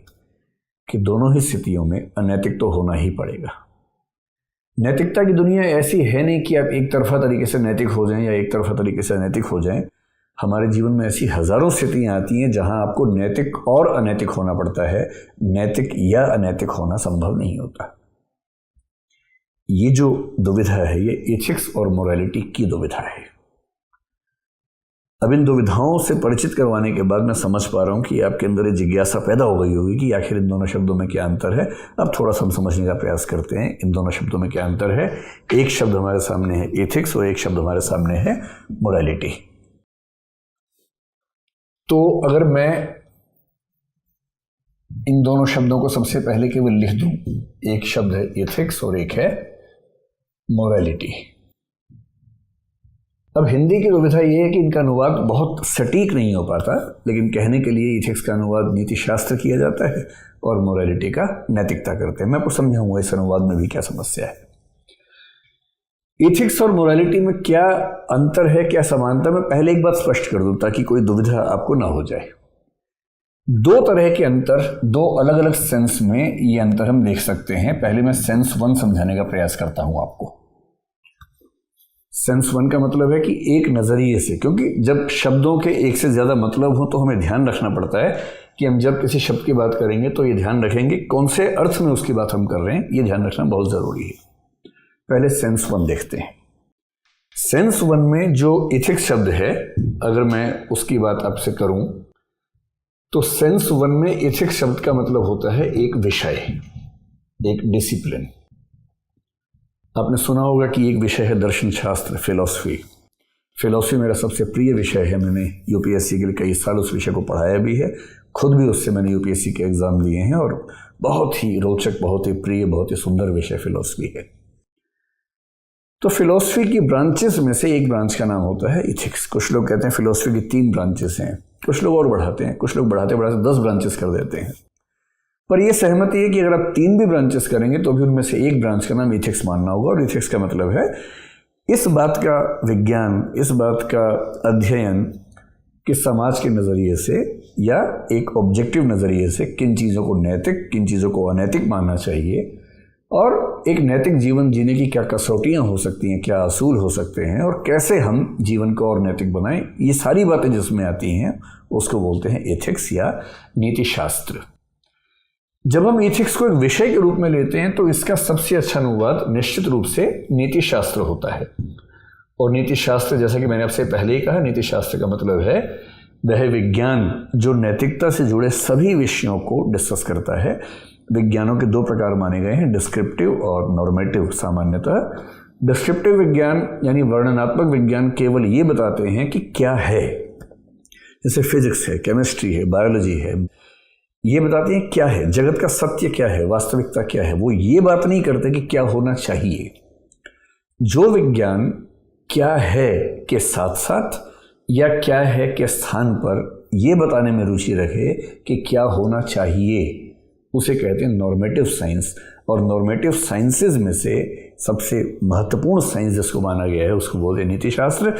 कि दोनों ही स्थितियों में अनैतिक तो होना ही पड़ेगा। नैतिकता की दुनिया ऐसी है नहीं कि आप एक तरफा तरीके से नैतिक हो जाएं या एक तरफा तरीके से अनैतिक हो जाएं। हमारे जीवन में ऐसी हजारों स्थितियां आती हैं जहां आपको नैतिक और अनैतिक होना पड़ता है, नैतिक या अनैतिक होना संभव नहीं होता। ये जो दुविधा है, ये एथिक्स और मोरालिटी की दुविधा है। अब इन दुविधाओं से परिचित करवाने के बाद मैं समझ पा रहा हूं कि आपके अंदर ये जिज्ञासा पैदा हो गई होगी कि आखिर इन दोनों शब्दों में क्या अंतर है। अब थोड़ा सा हम समझने का प्रयास करते हैं इन दोनों शब्दों में क्या अंतर है। एक शब्द हमारे सामने है एथिक्स और एक शब्द हमारे सामने है मोरालिटी। तो अगर मैं इन दोनों शब्दों को सबसे पहले केवल लिख दूं, एक शब्द है एथिक्स और एक है मोरालिटी। अब हिंदी की दुविधा यह है कि इनका अनुवाद बहुत सटीक नहीं हो पाता, लेकिन कहने के लिए एथिक्स का अनुवाद नीति शास्त्र किया जाता है और मोरालिटी का नैतिकता करते हैं। मैं आपको समझाऊंगा इस अनुवाद में भी क्या समस्या है। एथिक्स और मोरालिटी में क्या अंतर है, क्या समानता, मैं पहले एक बात स्पष्ट कर दूं ताकि कोई दुविधा आपको ना हो जाए। दो तरह के अंतर, दो अलग अलग सेंस में ये अंतर हम देख सकते हैं। पहले मैं सेंस वन समझाने का प्रयास करता हूं आपको। सेंस वन का मतलब है कि एक नजरिए से, क्योंकि जब शब्दों के एक से ज्यादा मतलब हो तो हमें ध्यान रखना पड़ता है कि हम जब किसी शब्द की बात करेंगे तो ये ध्यान रखेंगे कौन से अर्थ में उसकी बात हम कर रहे हैं, ये ध्यान रखना बहुत जरूरी है। पहले सेंस वन देखते हैं। सेंस वन में जो एथिक्स शब्द है, अगर मैं उसकी बात आपसे करूं तो सेंस वन में एथिक्स शब्द का मतलब होता है एक विषय, एक डिसिप्लिन। आपने सुना होगा कि एक विषय है दर्शन शास्त्र, फिलॉसफी। फिलॉसफी मेरा सबसे प्रिय विषय है। मैंने यूपीएससी के लिए कई साल उस विषय को पढ़ाया भी है, खुद भी उससे मैंने यूपीएससी के एग्जाम दिए हैं और बहुत ही रोचक, बहुत ही प्रिय, बहुत ही सुंदर विषय फिलॉसफी है। तो फिलॉसफी की ब्रांचेस में से एक ब्रांच का नाम होता है एथिक्स। कुछ लोग कहते हैं फिलॉसफी की 3 ब्रांचेस हैं, कुछ लोग और बढ़ाते हैं, कुछ लोग बढ़ाते बढ़ाते 10 ब्रांचेस कर देते हैं। पर यह सहमति है कि अगर आप 3 भी ब्रांचेस करेंगे तो भी उनमें से एक ब्रांच का नाम एथिक्स मानना होगा। और एथिक्स का मतलब है इस बात का विज्ञान, इस बात का अध्ययन कि समाज के नज़रिए से या एक ऑब्जेक्टिव नज़रिए से किन चीज़ों को नैतिक, किन चीज़ों को अनैतिक मानना चाहिए, और एक नैतिक जीवन जीने की क्या कसौटियाँ हो सकती हैं, क्या असूल हो सकते हैं, और कैसे हम जीवन को और नैतिक बनाएं, ये सारी बातें जिसमें आती हैं उसको बोलते हैं एथिक्स या नीति शास्त्र। जब हम एथिक्स को एक विषय के रूप में लेते हैं तो इसका सबसे अच्छा अनुवाद निश्चित रूप से नीति शास्त्र होता है। और नीति शास्त्र, जैसा कि मैंने आपसे पहले ही कहा, नीति शास्त्र का मतलब है वह विज्ञान जो नैतिकता से जुड़े सभी विषयों को डिस्कस करता है। विज्ञानों के 2 प्रकार माने गए हैं, डिस्क्रिप्टिव और नॉर्मेटिव। सामान्यतः डिस्क्रिप्टिव विज्ञान यानी वर्णनात्मक विज्ञान केवल ये बताते हैं कि क्या है, जैसे फिजिक्स है, केमिस्ट्री है, बायोलॉजी है, ये बताते हैं क्या है, जगत का सत्य क्या है, वास्तविकता क्या है। वो ये बात नहीं करते कि क्या होना चाहिए। जो विज्ञान क्या है के साथ साथ या क्या है के स्थान पर यह बताने में रुचि रखे कि क्या होना चाहिए, उसे कहते हैं नॉर्मेटिव साइंस। और नॉर्मेटिव साइंसेज में से सबसे महत्वपूर्ण साइंस जिसको माना गया है उसको बोलते हैं नीति शास्त्र,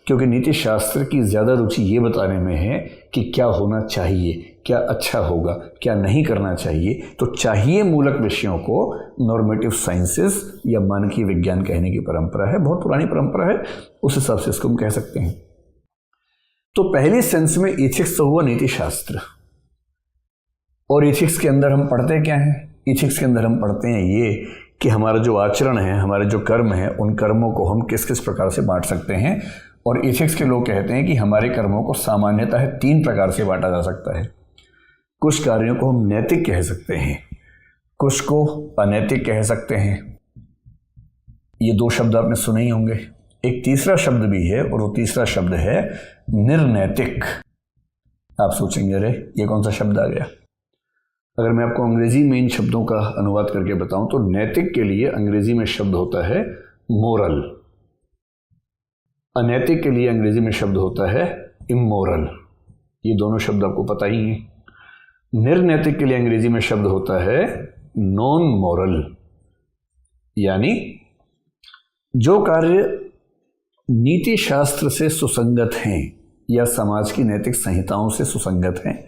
क्योंकि नीति शास्त्र की ज़्यादा रुचि ये बताने में है कि क्या होना चाहिए, क्या अच्छा होगा, क्या नहीं करना चाहिए। तो चाहिए मूलक विषयों को नॉर्मेटिव साइंसेस या मानकीय विज्ञान कहने की परंपरा है, बहुत पुरानी परंपरा है, उस हिसाब से इसको हम कह सकते हैं। तो पहले सेंस में एथिक्स तो हुआ नीति शास्त्र। और एथिक्स के अंदर हम पढ़ते क्या हैं? एथिक्स के अंदर हम पढ़ते हैं ये कि हमारा जो आचरण है, हमारे जो कर्म हैं, उन कर्मों को हम किस किस प्रकार से बांट सकते हैं। और एथिक्स के लोग कहते हैं कि हमारे कर्मों को सामान्यतः 3 प्रकार से बांटा जा सकता है। कुछ कार्यों को हम नैतिक कह सकते हैं, कुछ को अनैतिक कह सकते हैं। ये 2 शब्द आपने सुने ही होंगे। एक तीसरा शब्द भी है और वो तीसरा शब्द है निर्नैतिक। आप सोचेंगे अरे ये कौन सा शब्द आ गया? अगर मैं आपको अंग्रेजी में इन शब्दों का अनुवाद करके बताऊं तो नैतिक के लिए अंग्रेजी में शब्द होता है मोरल, अनैतिक के लिए अंग्रेजी में शब्द होता है इमोरल। ये दोनों शब्द आपको पता ही है। निर्नैतिक के लिए अंग्रेजी में शब्द होता है नॉन मोरल, यानी जो कार्य नीति शास्त्र से सुसंगत हैं या समाज की नैतिक संहिताओं से सुसंगत हैं,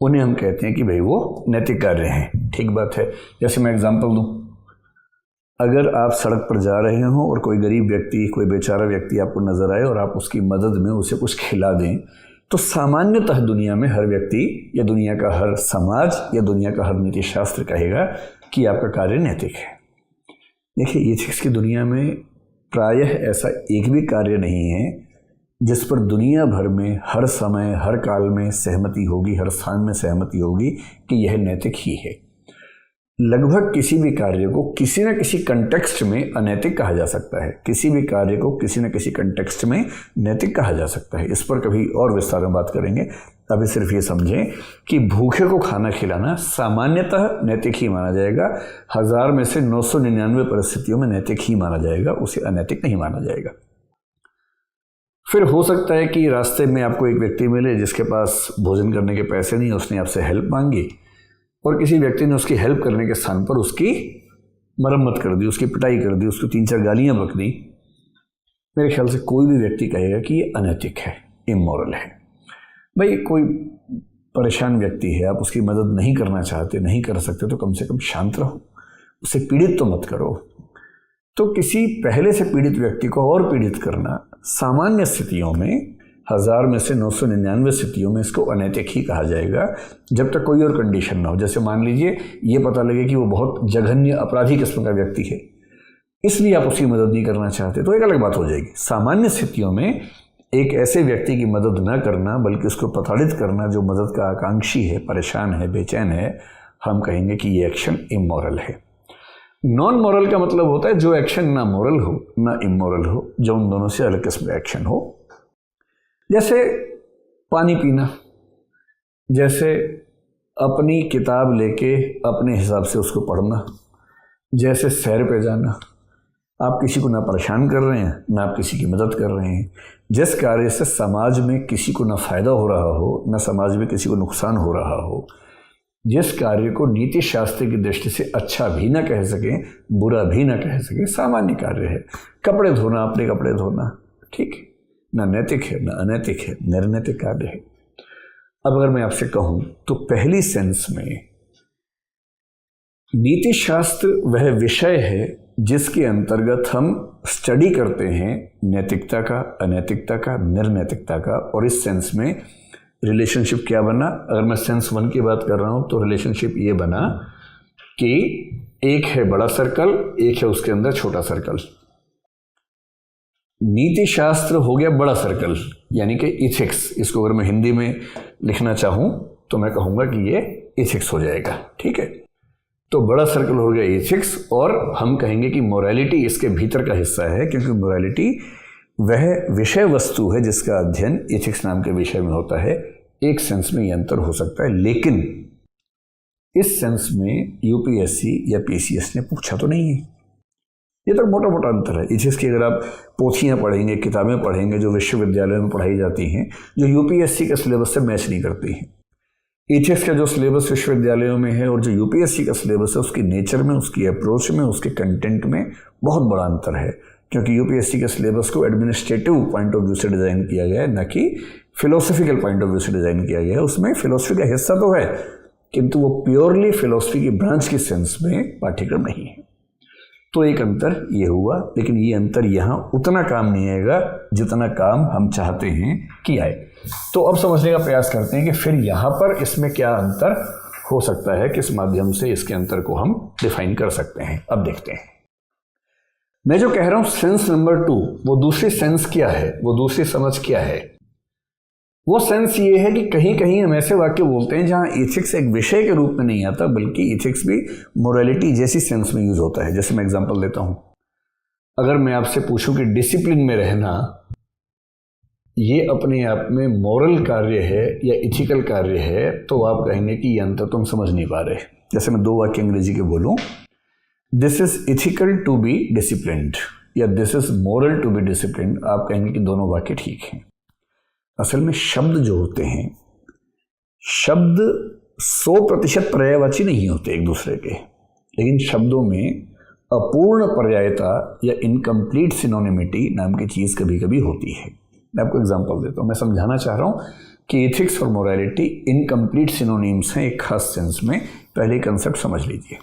उन्हें हम कहते हैं कि भाई वो नैतिक कार्य हैं। ठीक बात है। जैसे मैं एग्जांपल दूं, अगर आप सड़क पर जा रहे हो और कोई गरीब व्यक्ति, कोई बेचारा व्यक्ति आपको नजर आए और आप उसकी मदद में उसे कुछ खिला दें, तो सामान्यतः दुनिया में हर व्यक्ति या दुनिया का हर समाज या दुनिया का हर नीति शास्त्र कहेगा कि आपका कार्य नैतिक है। देखिए, एथिक्स की दुनिया में प्रायः ऐसा एक भी कार्य नहीं है जिस पर दुनिया भर में हर समय, हर काल में सहमति होगी, हर स्थान में सहमति होगी कि यह नैतिक ही है। लगभग किसी भी कार्य को किसी न किसी कंटेक्स्ट में अनैतिक कहा जा सकता है, किसी भी कार्य को किसी न किसी कंटेक्स्ट में नैतिक कहा जा सकता है। इस पर कभी और विस्तार में बात करेंगे। अभी सिर्फ ये समझें कि भूखे को खाना खिलाना सामान्यतः नैतिक ही माना जाएगा, 1000 में से 999 परिस्थितियों में नैतिक ही माना जाएगा, उसे अनैतिक नहीं माना जाएगा। फिर हो सकता है कि रास्ते में आपको एक व्यक्ति मिले जिसके पास भोजन करने के पैसे नहीं, उसने आपसे हेल्प मांगी और किसी व्यक्ति ने उसकी हेल्प करने के स्थान पर उसकी मरम्मत कर दी, उसकी पिटाई कर दी, उसको 3-4 गालियां बक दी। मेरे ख्याल से कोई भी व्यक्ति कहेगा कि ये अनैतिक है, इमोरल है। भाई कोई परेशान व्यक्ति है, आप उसकी मदद नहीं करना चाहते, नहीं कर सकते, तो कम से कम शांत रहो, उसे पीड़ित तो मत करो। तो किसी पहले से पीड़ित व्यक्ति को और पीड़ित करना सामान्य स्थितियों में 1000 में से 999 स्थितियों में इसको अनैतिक ही कहा जाएगा, जब तक कोई और कंडीशन ना हो। जैसे मान लीजिए ये पता लगे कि वो बहुत जघन्य अपराधी किस्म का व्यक्ति है, इसलिए आप उसकी मदद नहीं करना चाहते, तो एक अलग बात हो जाएगी। सामान्य स्थितियों में एक ऐसे व्यक्ति की मदद न करना, बल्कि उसको प्रताड़ित करना जो मदद का आकांक्षी है, परेशान है, बेचैन है, हम कहेंगे कि ये एक्शन इमोरल है। नॉन मॉरल का मतलब होता है जो एक्शन ना मॉरल हो ना इमोरल हो, जो उन दोनों से अलग किस्म का एक्शन हो। जैसे पानी पीना, जैसे अपनी किताब लेके अपने हिसाब से उसको पढ़ना, जैसे सैर पे जाना। आप किसी को ना परेशान कर रहे हैं, ना आप किसी की मदद कर रहे हैं। जिस कार्य से समाज में किसी को ना फायदा हो रहा हो, ना समाज में किसी को नुकसान हो रहा हो, जिस कार्य को नीति शास्त्र की दृष्टि से अच्छा भी ना कह सकें, बुरा भी ना कह सकें, सामान्य कार्य है। कपड़े धोना, अपने कपड़े धोना, ठीक है, ना नैतिक है ना अनैतिक है, निर्नैतिक कार्य है। अब अगर मैं आपसे कहूं तो पहली सेंस में नीति शास्त्र वह विषय है जिसके अंतर्गत हम स्टडी करते हैं नैतिकता का, अनैतिकता का, निर्नैतिकता का। और इस सेंस में रिलेशनशिप क्या बना? अगर मैं सेंस 1 की बात कर रहा हूं तो रिलेशनशिप ये बना कि एक है बड़ा सर्कल, एक है उसके अंदर छोटा सर्कल। नीति शास्त्र हो गया बड़ा सर्कल, यानी कि इथिक्स। इसको अगर मैं हिंदी में लिखना चाहूं तो मैं कहूंगा कि ये इथिक्स हो जाएगा, ठीक है। तो बड़ा सर्कल हो गया इथिक्स, और हम कहेंगे कि मोरालिटी इसके भीतर का हिस्सा है, क्योंकि मोरालिटी वह विषय वस्तु है जिसका अध्ययन इथिक्स नाम के विषय में होता है। एक सेंस में ये अंतर हो सकता है, लेकिन इस सेंस में यूपीएससी या पीसीएस ने पूछा तो नहीं है। ये तो मोटा मोटा अंतर है। इथिक्स की अगर आप पोथियां पढ़ेंगे, किताबें पढ़ेंगे जो विश्वविद्यालयों में पढ़ाई जाती हैं, जो यूपीएससी के सिलेबस से मैच नहीं करती हैं। इथिक्स का जो सिलेबस विश्वविद्यालयों में है और जो यूपीएससी का सिलेबस है, उसकी नेचर में, उसकी अप्रोच में, उसके कंटेंट में बहुत बड़ा अंतर है। क्योंकि यूपीएससी के सिलेबस को एडमिनिस्ट्रेटिव पॉइंट ऑफ व्यू से डिज़ाइन किया गया है, न कि फिलोसफिकल पॉइंट ऑफ व्यू से डिज़ाइन किया गया है। उसमें फिलोसफी का हिस्सा तो है, किंतु वो प्योरली फिलोसफी की ब्रांच की सेंस में पाठ्यक्रम नहीं है। तो एक अंतर ये हुआ, लेकिन ये अंतर यहाँ उतना काम नहीं आएगा जितना काम हम चाहते हैं कि आए। तो अब समझने का प्रयास करते हैं कि फिर यहाँ पर इसमें क्या अंतर हो सकता है, किस माध्यम से इसके अंतर को हम डिफाइन कर सकते हैं। अब देखते हैं। मैं जो कह रहा हूँ सेंस नंबर 2, वो दूसरी सेंस क्या है, वो दूसरी समझ क्या है? वो सेंस ये है कि कहीं कहीं हम ऐसे वाक्य बोलते हैं जहाँ इथिक्स एक विषय के रूप में नहीं आता, बल्कि इथिक्स भी मोरालिटी जैसी सेंस में यूज होता है। जैसे मैं एग्जांपल देता हूँ, अगर मैं आपसे पूछूं कि डिसिप्लिन में रहना ये अपने आप में मॉरल कार्य है या इथिकल कार्य है, तो आप कहेंगे कि ये अंतर तुम समझ नहीं पा रहे। जैसे मैं 2 वाक्य अंग्रेजी के बोलूँ, this is ethical to be disciplined या this is moral to be disciplined, आप कहेंगे कि दोनों वाक्य ठीक हैं। असल में शब्द जो होते हैं, शब्द 100% पर्यायवाची नहीं होते एक दूसरे के, लेकिन शब्दों में अपूर्ण पर्यायता या इनकम्प्लीट सिनोनिमिटी नाम की चीज़ कभी कभी होती है। मैं आपको एग्जांपल देता हूँ। मैं समझाना चाह रहा हूँ कि इथिक्स और मोरालिटी इनकम्प्लीट सिनोनिम्स हैं एक खास सेंस में। पहले कंसेप्ट समझ लीजिए।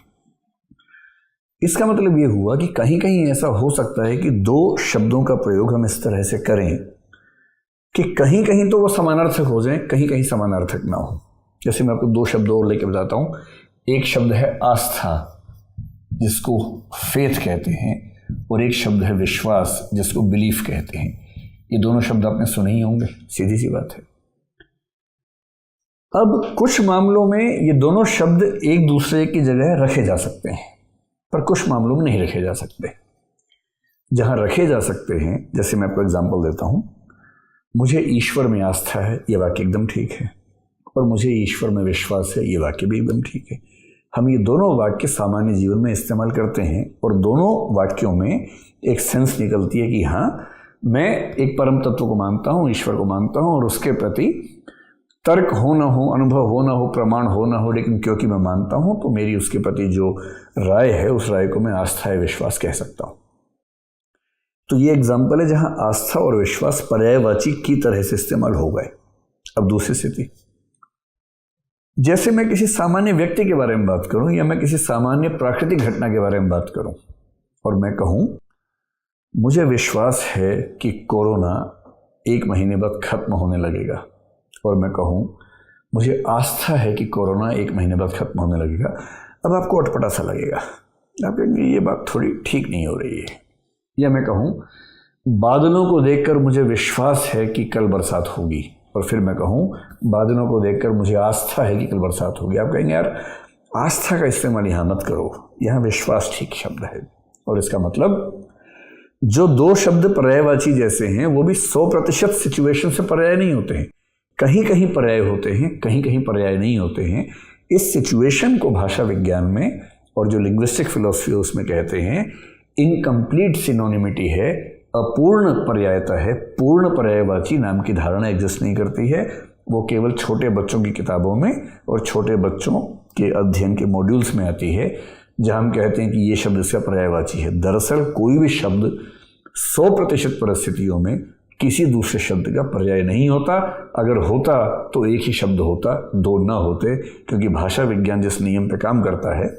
इसका मतलब ये हुआ कि कहीं कहीं ऐसा हो सकता है कि 2 शब्दों का प्रयोग हम इस तरह से करें कि कहीं कहीं तो वो समानार्थक हो जाएं, कहीं कहीं समानार्थक ना हो। जैसे मैं आपको 2 शब्द और लेके बताता हूँ। एक शब्द है आस्था, जिसको फेथ कहते हैं, और एक शब्द है विश्वास, जिसको बिलीफ कहते हैं। ये दोनों शब्द आपने सुने ही होंगे, सीधी सी बात है। अब कुछ मामलों में ये दोनों शब्द एक दूसरे की जगह रखे जा सकते हैं, पर कुछ मामलों में नहीं रखे जा सकते। जहां रखे जा सकते हैं, जैसे मैं आपको एग्जांपल देता हूं, मुझे ईश्वर में आस्था है, ये वाक्य एकदम ठीक है, और मुझे ईश्वर में विश्वास है, ये वाक्य भी एकदम ठीक है। हम ये दोनों वाक्य सामान्य जीवन में इस्तेमाल करते हैं और दोनों वाक्यों में एक सेंस निकलती है कि हाँ, मैं एक परम तत्व को मानता हूँ, ईश्वर को मानता हूँ, और उसके प्रति तर्क हो ना हो, अनुभव हो ना हो, प्रमाण हो ना हो, लेकिन क्योंकि मैं मानता हूँ तो मेरी उसके प्रति जो राय है उस राय को मैं आस्था या विश्वास कह सकता हूँ। तो ये एग्जाम्पल है जहाँ आस्था और विश्वास पर्यायवाची की तरह से इस्तेमाल हो गए। अब दूसरी स्थिति, जैसे मैं किसी सामान्य व्यक्ति के बारे में बात करूं या मैं किसी सामान्य प्राकृतिक घटना के बारे में बात करूं और मैं कहूं मुझे विश्वास है कि कोरोना 1 महीने बाद खत्म होने लगेगा, और मैं कहूं मुझे आस्था है कि कोरोना 1 महीने बाद खत्म होने लगेगा, अब आपको अटपटा सा लगेगा, आप कहेंगे ये बात थोड़ी ठीक नहीं हो रही है। या मैं कहूं बादलों को देखकर मुझे विश्वास है कि कल बरसात होगी, और फिर मैं कहूं बादलों को देखकर मुझे आस्था है कि कल बरसात होगी। आप कहेंगे यार आस्था का इस्तेमाल यहाँ मत करो, यहाँ विश्वास ठीक शब्द है। और इसका मतलब जो दो शब्द पर्यायवाची जैसे हैं वो भी 100% सिचुएशन से पर्याय नहीं होते हैं, कहीं कहीं पर्याय होते हैं, कहीं कहीं पर्याय नहीं होते हैं। इस सिचुएशन को भाषा विज्ञान में और जो लिंग्विस्टिक फिलोसफी उसमें कहते हैं इनकम्प्लीट सिनोनिमिटी है, अपूर्ण पर्यायता है। पूर्ण पर्यायवाची नाम की धारणा एग्जिस्ट नहीं करती है, वो केवल छोटे बच्चों की किताबों में और छोटे बच्चों के अध्ययन के मॉड्यूल्स में आती है, जहां हम कहते हैं कि ये शब्द इसका पर्यायवाची है। दरअसल कोई भी शब्द 100% परिस्थितियों में किसी दूसरे शब्द का पर्याय नहीं होता। अगर होता तो एक ही शब्द होता, दो ना होते, क्योंकि भाषा विज्ञान जिस नियम पे काम करता है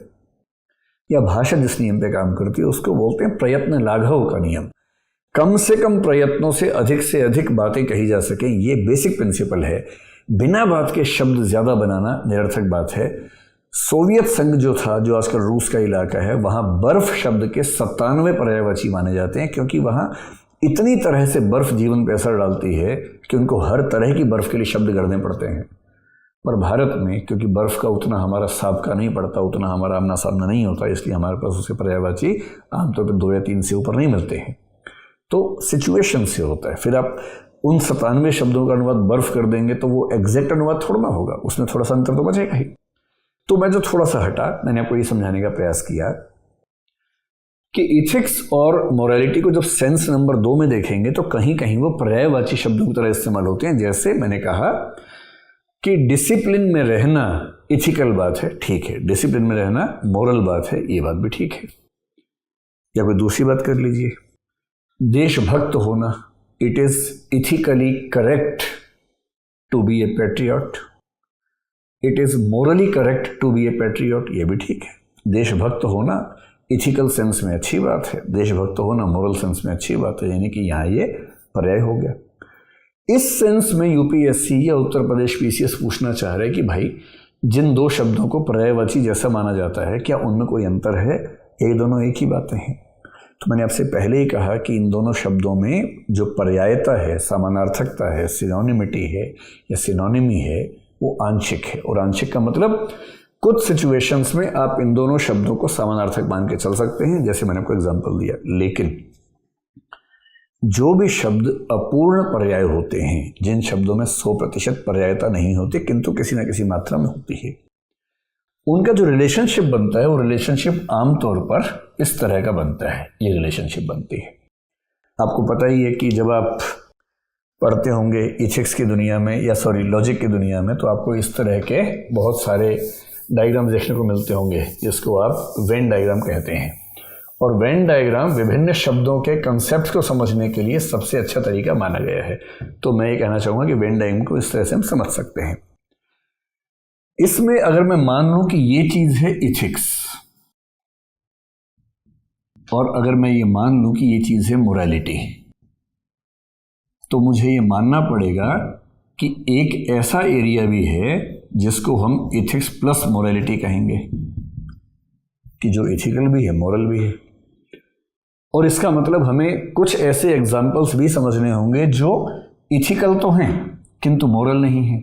या भाषा जिस नियम पे काम करती है उसको बोलते हैं प्रयत्न लाघव का नियम। कम से कम प्रयत्नों से अधिक बातें कही जा सकें, ये बेसिक प्रिंसिपल है। बिना बात के शब्द ज्यादा बनाना निरर्थक बात है। सोवियत संघ जो था, जो आजकल रूस का इलाका है, वहां बर्फ शब्द के 97 पर्यायवाची माने जाते हैं, क्योंकि वहां इतनी तरह से बर्फ जीवन पर असर डालती है कि उनको हर तरह की बर्फ के लिए शब्द करने पड़ते हैं। पर भारत में क्योंकि बर्फ का उतना हमारा साबका नहीं पड़ता, उतना हमारा आमना सामना नहीं होता, इसलिए हमारे पास उसके पर्यायवाची आमतौर पर 2 या 3 से ऊपर नहीं मिलते हैं। तो सिचुएशन से होता है। फिर आप उन 97 शब्दों का अनुवाद बर्फ कर देंगे तो वो एग्जैक्ट अनुवाद थोड़ा ना होगा, उसमें थोड़ा सा अंतर तो बचेगा ही। तो मैं जो थोड़ा सा हटा, मैंने आपको ये समझाने का प्रयास किया कि इथिक्स और मोरालिटी को जब सेंस नंबर 2 में देखेंगे तो कहीं कहीं वो पर्यायवाची शब्दों की तरह इस्तेमाल होते हैं। जैसे मैंने कहा कि डिसिप्लिन में रहना इथिकल बात है, ठीक है, डिसिप्लिन में रहना मोरल बात है, ये बात भी ठीक है। या कोई दूसरी बात कर लीजिए, देशभक्त होना, it is ethically correct to be a patriot, it is morally correct to be a patriot, ये भी ठीक है। देशभक्त होना इथिकल सेंस में अच्छी बात है, देशभक्त होना मोरल सेंस में अच्छी बात है, यानी कि यहाँ ये पर्याय हो गया। इस सेंस में यूपीएससी या उत्तर प्रदेश पीसीएस पूछना चाह रहे हैं कि भाई जिन 2 शब्दों को पर्यायवाची जैसा माना जाता है, क्या उनमें कोई अंतर है? ये दोनों एक ही बातें हैं। तो मैंने आपसे पहले ही कहा कि इन दोनों शब्दों में जो पर्यायता है, समानार्थकता है, सिनोनिमिटी है या सिनोनिमी है, वो आंशिक है। और आंशिक का मतलब कुछ सिचुएशंस में आप इन दोनों शब्दों को समानार्थक मान के चल सकते हैं, जैसे मैंने आपको एग्जांपल दिया। लेकिन जो भी शब्द अपूर्ण पर्याय होते हैं, जिन शब्दों में 100% पर्यायता नहीं होती किंतु किसी न किसी मात्रा में होती है, उनका जो रिलेशनशिप बनता है वो रिलेशनशिप आमतौर पर इस तरह का बनता है। ये रिलेशनशिप बनती है, आपको पता ही है कि जब आप पढ़ते होंगे इथिक्स की दुनिया में या लॉजिक की दुनिया में, तो आपको इस तरह के बहुत सारे डायग्राम देखने को मिलते होंगे, जिसको आप वेन डायग्राम कहते हैं। और वेन डायग्राम विभिन्न शब्दों के कंसेप्ट को समझने के लिए सबसे अच्छा तरीका माना गया है। तो मैं ये कहना चाहूँगा कि वेन डायग्राम को इस तरह से हम समझ सकते हैं। इसमें अगर मैं मान लूँ कि ये चीज़ है इथिक्स, और अगर मैं ये मान लूँ कि ये चीज़ है मोरालिटी, तो मुझे ये मानना पड़ेगा कि एक ऐसा एरिया भी है जिसको हम इथिक्स प्लस मोरालिटी कहेंगे, कि जो इथिकल भी है, मोरल भी है। और इसका मतलब हमें कुछ ऐसे एग्जाम्पल्स भी समझने होंगे जो इथिकल तो हैं किंतु मोरल नहीं है।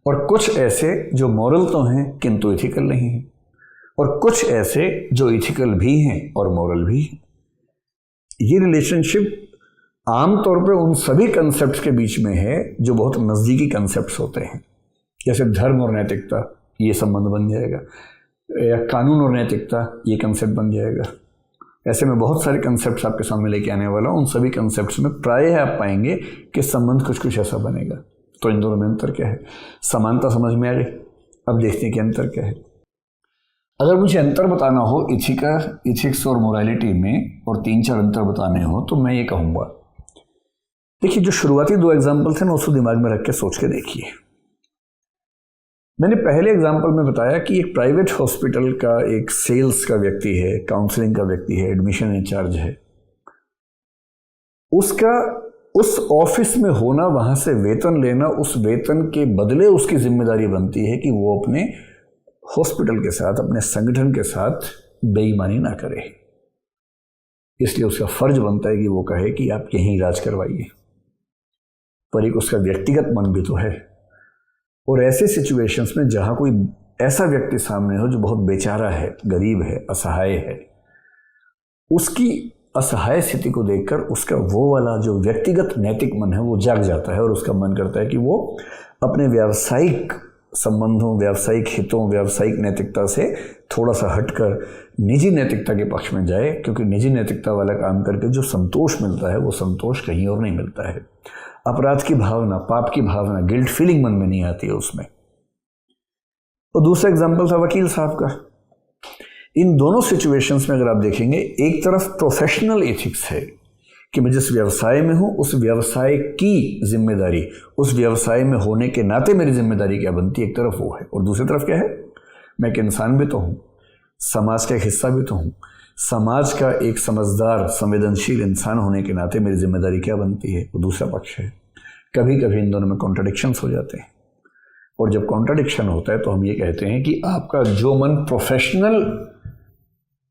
और कुछ ऐसे जो मॉरल तो हैं किंतु इथिकल नहीं हैं, और कुछ ऐसे जो इथिकल भी हैं और मॉरल भी हैं। ये रिलेशनशिप आमतौर पर उन सभी कंसेप्ट्स के बीच में है जो बहुत नज़दीकी कंसेप्ट्स होते हैं, जैसे धर्म और नैतिकता, ये संबंध बन जाएगा, या कानून और नैतिकता, ये कंसेप्ट बन जाएगा। ऐसे में बहुत सारे कंसेप्ट्स आपके सामने लेके आने वाला हूँ। उन सभी कंसेप्ट्स में प्रायः आप पाएंगे कि संबंध कुछ कुछ ऐसा बनेगा। तो इन दोनों में अंतर क्या है? समानता समझ में आ गई, अब देखते हैं कि अंतर क्या है। अगर मुझे अंतर बताना हो इथिक्स और मोरालिटी में, और 3-4 अंतर बताने हो, तो मैं ये कहूँगा, देखिए जो शुरुआती 2 एग्जाम्पल थे ना, उसको दिमाग में रख के सोच के देखिए। मैंने पहले एग्जाम्पल में बताया कि एक प्राइवेट हॉस्पिटल का एक सेल्स का व्यक्ति है, काउंसलिंग का व्यक्ति है, एडमिशन इंचार्ज है, उसका उस ऑफिस में होना, वहां से वेतन लेना, उस वेतन के बदले उसकी जिम्मेदारी बनती है कि वो अपने हॉस्पिटल के साथ, अपने संगठन के साथ बेईमानी ना करे। इसलिए उसका फर्ज बनता है कि वो कहे कि आप यहीं इलाज करवाइए, पर एक उसका व्यक्तिगत मन भी तो है। और ऐसे सिचुएशंस में जहां कोई ऐसा व्यक्ति सामने हो जो बहुत बेचारा है, गरीब है, असहाय है, उसकी असहाय स्थिति को देखकर उसका वो वाला जो व्यक्तिगत नैतिक मन है वो जाग जाता है, और उसका मन करता है कि वो अपने व्यावसायिक संबंधों, व्यावसायिक हितों, व्यावसायिक नैतिकता से थोड़ा सा हटकर निजी नैतिकता के पक्ष में जाए, क्योंकि निजी नैतिकता वाला काम करके जो संतोष मिलता है वो संतोष कहीं और नहीं मिलता है। अपराध की भावना, पाप की भावना, गिल्ट फीलिंग मन में नहीं आती है उसमें। और दूसरा एग्जाम्पल था वकील साहब का। इन दोनों सिचुएशंस में अगर आप देखेंगे, एक तरफ प्रोफेशनल एथिक्स है कि मैं जिस व्यवसाय में हूं उस व्यवसाय की जिम्मेदारी, उस व्यवसाय में होने के नाते मेरी जिम्मेदारी क्या बनती है, एक तरफ वो है। और दूसरी तरफ क्या है, मैं एक इंसान भी तो हूं, समाज का एक हिस्सा भी तो हूं। समाज का एक समझदार, संवेदनशील इंसान होने के नाते मेरी जिम्मेदारी क्या बनती है, वो दूसरा पक्ष है। कभी कभी इन दोनों में कॉन्ट्रडिक्शंस हो जाते हैं, और जब कॉन्ट्रडिक्शन होता है तो हम ये कहते हैं कि आपका जो मन प्रोफेशनल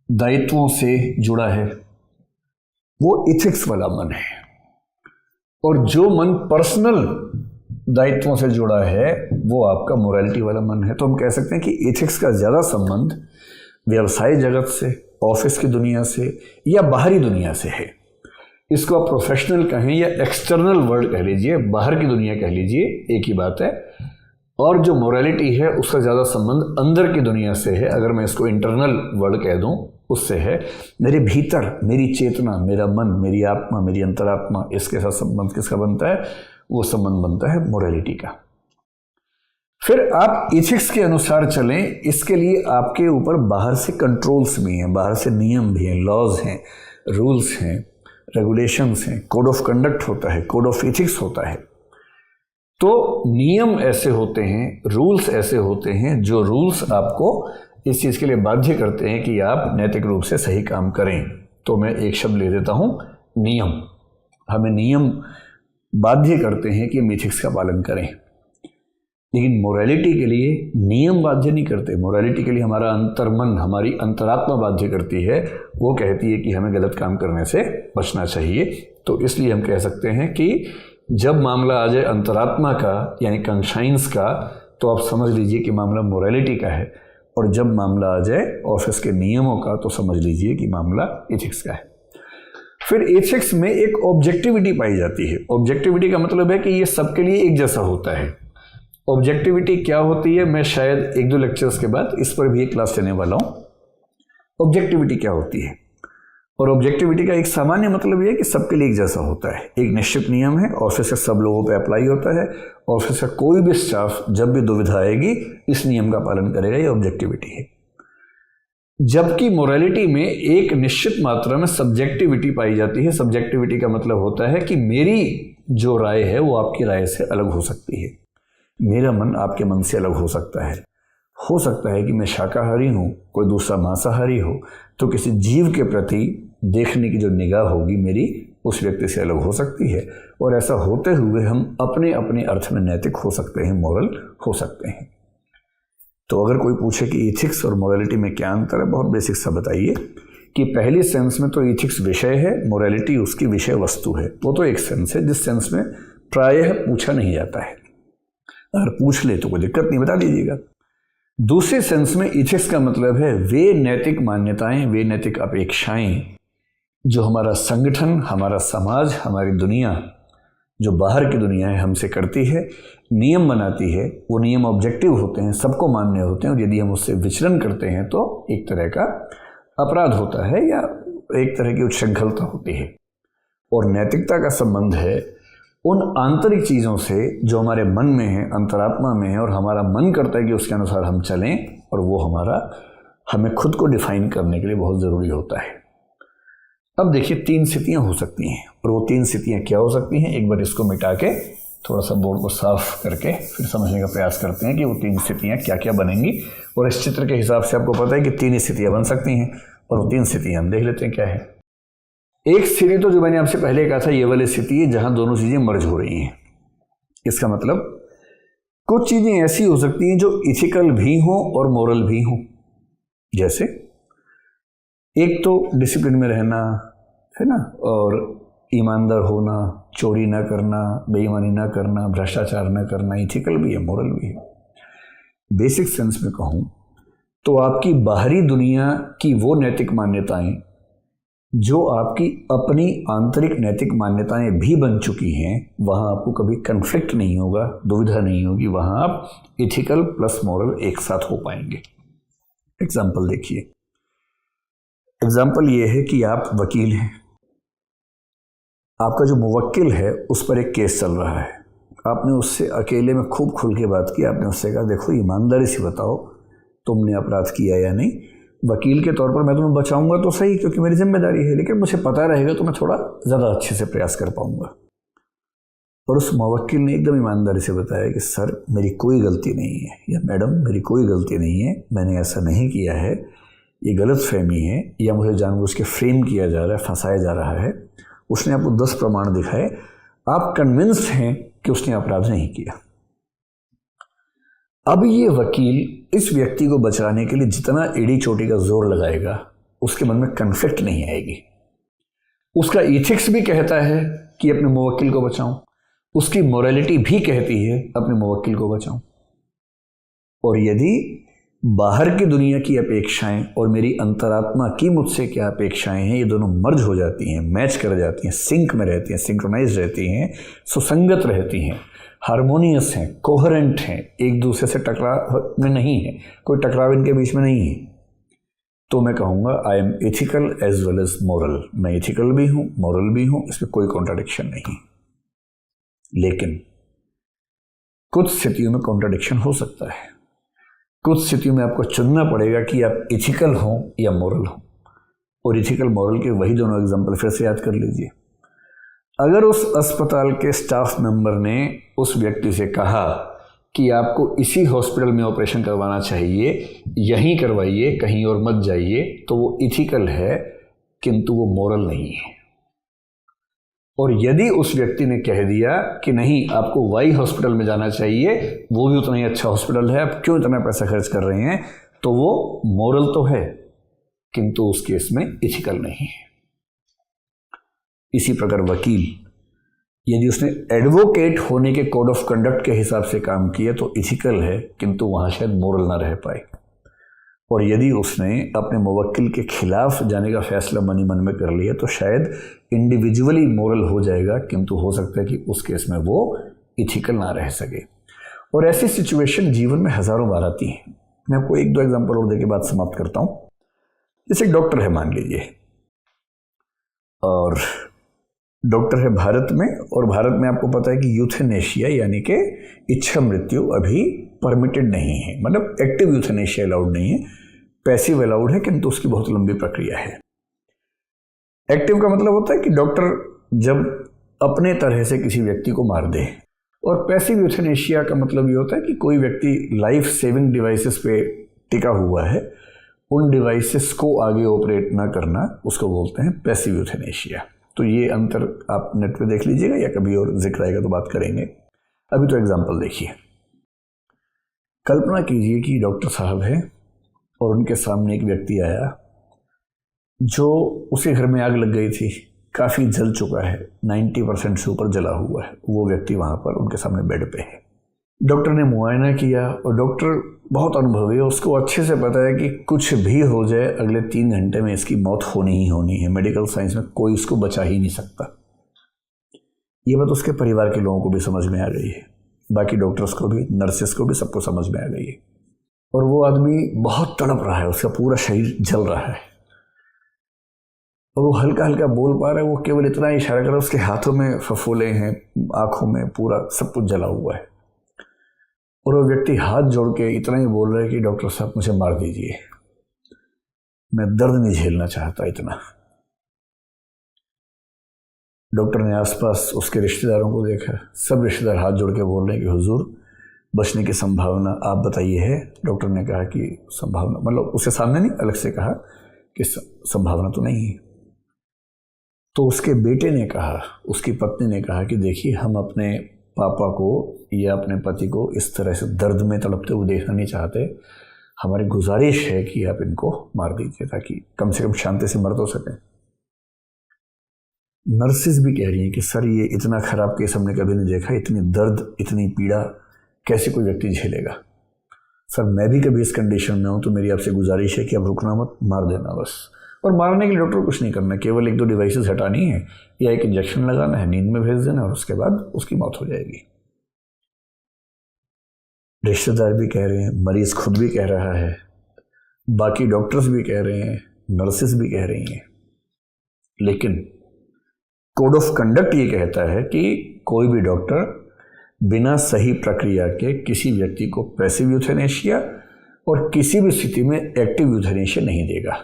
दायित्वों से जुड़ा है वो इथिक्स वाला मन है, और जो मन पर्सनल दायित्वों से जुड़ा है वो आपका मोरालिटी वाला मन है। तो हम कह सकते हैं कि इथिक्स का ज़्यादा संबंध व्यवसाय जगत से, ऑफिस की दुनिया से या बाहरी दुनिया से है। इसको आप प्रोफेशनल कहें या एक्सटर्नल वर्ल्ड कह लीजिए, बाहर की दुनिया कह लीजिए, एक ही बात है। और जो मोरालिटी है उसका ज़्यादा संबंध अंदर की दुनिया से है, अगर मैं इसको इंटरनल वर्ल्ड कह दूं, उससे है। मेरे भीतर मेरी चेतना, मेरा मन, मेरी आत्मा, मेरी अंतरात्मा, इसके साथ संबंध किसका बनता है? वो संबंध बनता है मोरालिटी का। फिर आप इथिक्स के अनुसार चलें, इसके लिए आपके ऊपर बाहर से कंट्रोल्स भी हैं, बाहर से नियम भी हैं, लॉज हैं, रूल्स हैं, रेगुलेशंस हैं, कोड ऑफ कंडक्ट होता है, कोड ऑफ इथिक्स होता है। तो नियम ऐसे होते हैं, रूल्स ऐसे होते हैं, जो रूल्स आपको इस चीज़ के लिए बाध्य करते हैं कि आप नैतिक रूप से सही काम करें। तो मैं एक शब्द ले देता हूँ, नियम। हमें नियम बाध्य करते हैं कि हम इथिक्स का पालन करें, लेकिन मोरालिटी के लिए नियम बाध्य नहीं करते। मोरालिटी के लिए हमारा अंतर्मन, हमारी अंतरात्मा बाध्य करती है। वो कहती है कि हमें गलत काम करने से बचना चाहिए। तो इसलिए हम कह सकते हैं कि जब मामला आ जाए अंतरात्मा का, यानी कॉन्शाइंस का, तो आप समझ लीजिए कि मामला मोरालिटी का है, और जब मामला आ जाए ऑफिस के नियमों का, तो समझ लीजिए कि मामला इथिक्स का है। फिर एथिक्स में एक ऑब्जेक्टिविटी पाई जाती है। ऑब्जेक्टिविटी का मतलब है कि ये सबके लिए एक जैसा होता है। ऑब्जेक्टिविटी क्या होती है, मैं शायद 1-2 लेक्चर्स के बाद इस पर भी एक क्लास लेने वाला हूं। ऑब्जेक्टिविटी क्या होती है, और ऑब्जेक्टिविटी का एक सामान्य मतलब यह है कि सबके लिए एक जैसा होता है। एक निश्चित नियम है, ऑफिस के सब लोगों पे अप्लाई होता है। ऑफिस का कोई भी स्टाफ जब भी दुविधा आएगी इस नियम का पालन करेगा, ये ऑब्जेक्टिविटी है। जबकि मोरालिटी में एक निश्चित मात्रा में सब्जेक्टिविटी पाई जाती है। सब्जेक्टिविटी का मतलब होता है कि मेरी जो राय है वो आपकी राय से अलग हो सकती है, मेरा मन आपके मन से अलग हो सकता है। हो सकता है कि मैं शाकाहारी हूँ, कोई दूसरा मांसाहारी हो, तो किसी जीव के प्रति देखने की जो निगाह होगी मेरी उस व्यक्ति से अलग हो सकती है। और ऐसा होते हुए हम अपने अपने अर्थ में नैतिक हो सकते हैं, मॉरल हो सकते हैं। तो अगर कोई पूछे कि इथिक्स और मोरालिटी में क्या अंतर है, बहुत बेसिक सा बताइए कि पहली सेंस में तो इथिक्स विषय है, मोरालिटी उसकी विषय वस्तु है। वो तो एक सेंस है जिस सेंस में प्रायः पूछा नहीं जाता है। अगर पूछ ले तो कोई दिक्कत नहीं, बता दीजिएगा। दूसरे सेंस में इथिक्स का मतलब है वे नैतिक मान्यताएं, वे नैतिक अपेक्षाएं जो हमारा संगठन, हमारा समाज, हमारी दुनिया, जो बाहर की दुनिया है हमसे करती है, नियम बनाती है। वो नियम ऑब्जेक्टिव होते हैं, सबको मान्य होते हैं, और यदि हम उससे विचलन करते हैं तो एक तरह का अपराध होता है या एक तरह की उच्छृंखलता होती है। और नैतिकता का संबंध है उन आंतरिक चीज़ों से जो हमारे मन में है, अंतरात्मा में है, और हमारा मन करता है कि उसके अनुसार हम चलें, और वो हमें खुद को डिफाइन करने के लिए बहुत ज़रूरी होता है। अब देखिए 3 स्थितियाँ हो सकती हैं, और वो 3 स्थितियाँ क्या हो सकती हैं, एक बार इसको मिटा के थोड़ा सा बोर्ड को साफ करके फिर समझने का प्रयास करते हैं कि वो 3 स्थितियाँ क्या क्या बनेंगी। और इस चित्र के हिसाब से आपको पता है कि 3 स्थितियाँ बन सकती हैं, और वो 3 स्थितियाँ हम देख लेते हैं क्या है। एक स्थिति तो जो मैंने आपसे पहले कहा था, ये वाली स्थिति है जहाँ दोनों चीज़ें मर्ज हो रही हैं। इसका मतलब कुछ चीज़ें ऐसी हो सकती हैं जो इथिकल भी हों और मोरल भी हों। जैसे एक तो डिसिप्लिन में रहना है ना, और ईमानदार होना, चोरी ना करना, बेईमानी ना करना, भ्रष्टाचार ना करना, इथिकल भी है, मोरल भी है। बेसिक सेंस में कहूँ तो आपकी बाहरी दुनिया की वो नैतिक मान्यताएं जो आपकी अपनी आंतरिक नैतिक मान्यताएं भी बन चुकी हैं, वहाँ आपको कभी कन्फ्लिक्ट नहीं होगा, दुविधा नहीं होगी। वहाँ आप इथिकल प्लस मोरल एक साथ हो पाएंगे। एग्जाम्पल देखिए। एग्जाम्पल ये है कि आप वकील हैं, आपका जो मुवक्किल है उस पर एक केस चल रहा है। आपने उससे अकेले में खूब खुल के बात की। आपने उससे कहा, देखो ईमानदारी से बताओ तुमने अपराध किया या नहीं। वकील के तौर पर मैं तुम्हें बचाऊंगा तो सही, क्योंकि मेरी जिम्मेदारी है, लेकिन मुझे पता रहेगा तो मैं थोड़ा ज़्यादा अच्छे से प्रयास कर पाऊंगा। और उस मुवक्किल ने एकदम ईमानदारी से बताया कि सर मेरी कोई गलती नहीं है, या मैडम मेरी कोई गलती नहीं है, मैंने ऐसा नहीं किया है, ये गलत फहमी है, या मुझे जानबूझ के फ्रेम किया जा रहा है, फंसाया जा रहा है। उसने आपको 10 प्रमाण दिखाए, आप कन्विंस्ड हैं कि उसने अपराध नहीं किया। अब ये वकील इस व्यक्ति को बचाने के लिए जितना एड़ी चोटी का जोर लगाएगा, उसके मन में कन्फ्लिक्ट नहीं आएगी। उसका इथिक्स भी कहता है कि अपने मुवक्किल को बचाऊं, उसकी मोरालिटी भी कहती है अपने मुवक्किल को बचाऊं। और यदि बाहर की दुनिया की अपेक्षाएं और मेरी अंतरात्मा की मुझसे क्या अपेक्षाएं हैं, ये दोनों मर्ज हो जाती हैं, मैच कर जाती हैं, सिंक में रहती हैं, सिंक्रोनाइज रहती हैं, सुसंगत रहती हैं, हार्मोनियस हैं, कोहेरेंट हैं, एक दूसरे से टकराव में नहीं है, कोई टकराव इनके बीच में नहीं है, तो मैं कहूँगा I am ethical as well as moral. मैं एथिकल भी हूँ, मोरल भी हूँ, इसमें कोई कॉन्ट्राडिक्शन नहीं। लेकिन कुछ स्थितियों में कॉन्ट्राडिक्शन हो सकता है। कुछ स्थितियों में आपको चुनना पड़ेगा कि आप इथिकल हों या मोरल हों। और इथिकल मोरल के वही दोनों एग्जाम्पल फिर से याद कर लीजिए। अगर उस अस्पताल के स्टाफ मेंबर ने उस व्यक्ति से कहा कि आपको इसी हॉस्पिटल में ऑपरेशन करवाना चाहिए, यहीं करवाइए, कहीं और मत जाइए, तो वो इथिकल है, किंतु वो मोरल नहीं है। और यदि उस व्यक्ति ने कह दिया कि नहीं आपको वाई हॉस्पिटल में जाना चाहिए, वो भी उतना ही अच्छा हॉस्पिटल है, आप क्यों इतना पैसा खर्च कर रहे हैं, तो वो मोरल तो है, किंतु उस केस में इथिकल नहीं है। इसी प्रकार वकील, यदि उसने एडवोकेट होने के कोड ऑफ कंडक्ट के हिसाब से काम किया तो इथिकल है, किंतु वहाँ शायद मोरल ना रह पाए। और यदि उसने अपने मुवक्किल के खिलाफ जाने का फैसला मनी मन में कर लिया तो शायद इंडिविजुअली मोरल हो जाएगा, किंतु हो सकता है कि उस केस में वो इथिकल ना रह सके। और ऐसी सिचुएशन जीवन में हज़ारों बार आती हैं। मैं आपको 1-2 एग्जाम्पल और देके बात समाप्त करता हूँ। जैसे एक डॉक्टर है मान लीजिए, और डॉक्टर है भारत में, और भारत में आपको पता है कि यूथेनेशिया यानी कि इच्छा मृत्यु अभी परमिटेड नहीं है, मतलब एक्टिव यूथेनेशिया अलाउड नहीं है, पैसिव अलाउड है, किंतु उसकी बहुत लंबी प्रक्रिया है। एक्टिव का मतलब होता है कि डॉक्टर जब अपने तरह से किसी व्यक्ति को मार दे, और पैसिव यूथेनेशिया का मतलब ये होता है कि कोई व्यक्ति लाइफ सेविंग डिवाइसेस पे टिका हुआ है, उन डिवाइसेस को आगे ऑपरेट ना करना, उसको बोलते हैं पैसिव यूथेनेशिया। तो ये अंतर आप नेट पे देख लीजिएगा, या कभी और जिक्र आएगा तो बात करेंगे। अभी तो एग्जाम्पल देखिए। कल्पना कीजिए कि डॉक्टर साहब हैं और उनके सामने एक व्यक्ति आया जो उसके घर में आग लग गई थी, काफ़ी जल चुका है, 90% से ऊपर जला हुआ है। वो व्यक्ति वहाँ पर उनके सामने बेड पे है। डॉक्टर ने मुआयना किया और डॉक्टर बहुत अनुभवी है, उसको अच्छे से पता है कि कुछ भी हो जाए अगले 3 घंटे में इसकी मौत होनी ही होनी है। मेडिकल साइंस में कोई इसको बचा ही नहीं सकता। ये बात उसके परिवार के लोगों को भी समझ में आ गई है, बाकी डॉक्टर्स को भी, नर्सेस को भी, सबको समझ में आ गई है। और वो आदमी बहुत तड़प रहा है, उसका पूरा शरीर जल रहा है और वो हल्का हल्का बोल पा रहा है। वो केवल इतना ही इशारा कर रहा है, उसके हाथों में फफोले हैं, आंखों में पूरा सब कुछ जला हुआ है। और वो व्यक्ति हाथ जोड़ के इतना ही बोल रहा है कि डॉक्टर साहब मुझे मार दीजिए, मैं दर्द नहीं झेलना चाहता इतना। डॉक्टर ने आसपास उसके रिश्तेदारों को देखा, सब रिश्तेदार हाथ जोड़ के बोल रहे हैं कि हुजूर बचने की संभावना आप बताइए है। डॉक्टर ने कहा कि संभावना, मतलब उसके सामने नहीं, अलग से कहा कि संभावना तो नहीं है। तो उसके बेटे ने कहा, उसकी पत्नी ने कहा कि देखिए हम अपने पापा को या अपने पति को इस तरह से दर्द में तड़पते हुए देखना नहीं चाहते, हमारी गुजारिश है कि आप इनको मार दीजिए ताकि कम से कम शांति से मर तो सकें। नर्सेस भी कह रही हैं कि सर ये इतना ख़राब केस हमने कभी नहीं देखा, इतनी दर्द इतनी पीड़ा कैसे कोई व्यक्ति झेलेगा। सर मैं भी कभी इस कंडीशन में हूँ तो मेरी आपसे गुजारिश है कि आप रुकना मत, मार देना बस। और मारने के लिए डॉक्टर कुछ नहीं करना, केवल 1-2 डिवाइसेस हटानी है या एक इंजेक्शन लगाना है, नींद में भेज देना और उसके बाद उसकी मौत हो जाएगी। रिश्तेदार भी कह रहे हैं, मरीज खुद भी कह रहा है, बाकी डॉक्टर्स भी कह रहे हैं, नर्सेस भी कह रही हैं। लेकिन कोड ऑफ कंडक्ट ये कहता है कि कोई भी डॉक्टर बिना सही प्रक्रिया के किसी व्यक्ति को पैसिव यूथेनेशिया और किसी भी स्थिति में एक्टिव यूथेनेशिया नहीं देगा।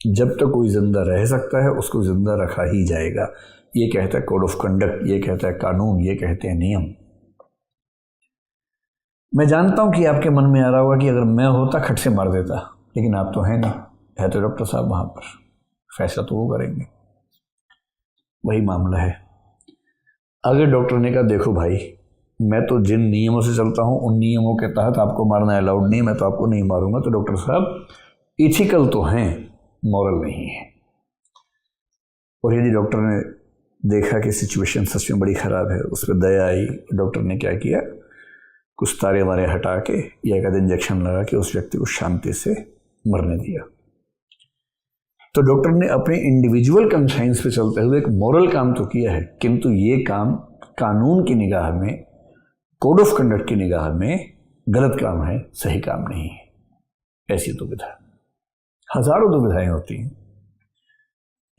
जब तक कोई जिंदा रह सकता है उसको जिंदा रखा ही जाएगा। ये कहता है कोड ऑफ कंडक्ट, ये कहता है कानून, ये कहते हैं नियम। मैं जानता हूं कि आपके मन में आ रहा होगा कि अगर मैं होता खट से मार देता, लेकिन आप तो हैं नहीं, है तो डॉक्टर साहब वहां पर, फैसला तो वो करेंगे। वही मामला है। अगर डॉक्टर ने कहा देखो भाई मैं तो जिन नियमों से चलता हूं उन नियमों के तहत आपको मारना अलाउड नहीं, मैं तो आपको नहीं मारूंगा, तो डॉक्टर साहब इथिकल तो हैं, मॉरल नहीं है। और यदि डॉक्टर ने देखा कि सिचुएशन सच में बड़ी ख़राब है, उस पर दया आई, डॉक्टर ने क्या किया, कुछ तारे वारे हटा के या एक आध इंजेक्शन लगा के उस व्यक्ति को शांति से मरने दिया। तो डॉक्टर ने अपने इंडिविजुअल कंसाइंस पे चलते हुए एक मॉरल काम तो किया है, किंतु ये काम कानून की निगाह में, कोड ऑफ कंडक्ट की निगाह में गलत काम है, सही काम नहीं है। ऐसी दुविधा, हजारों दुविधाएं होती हैं।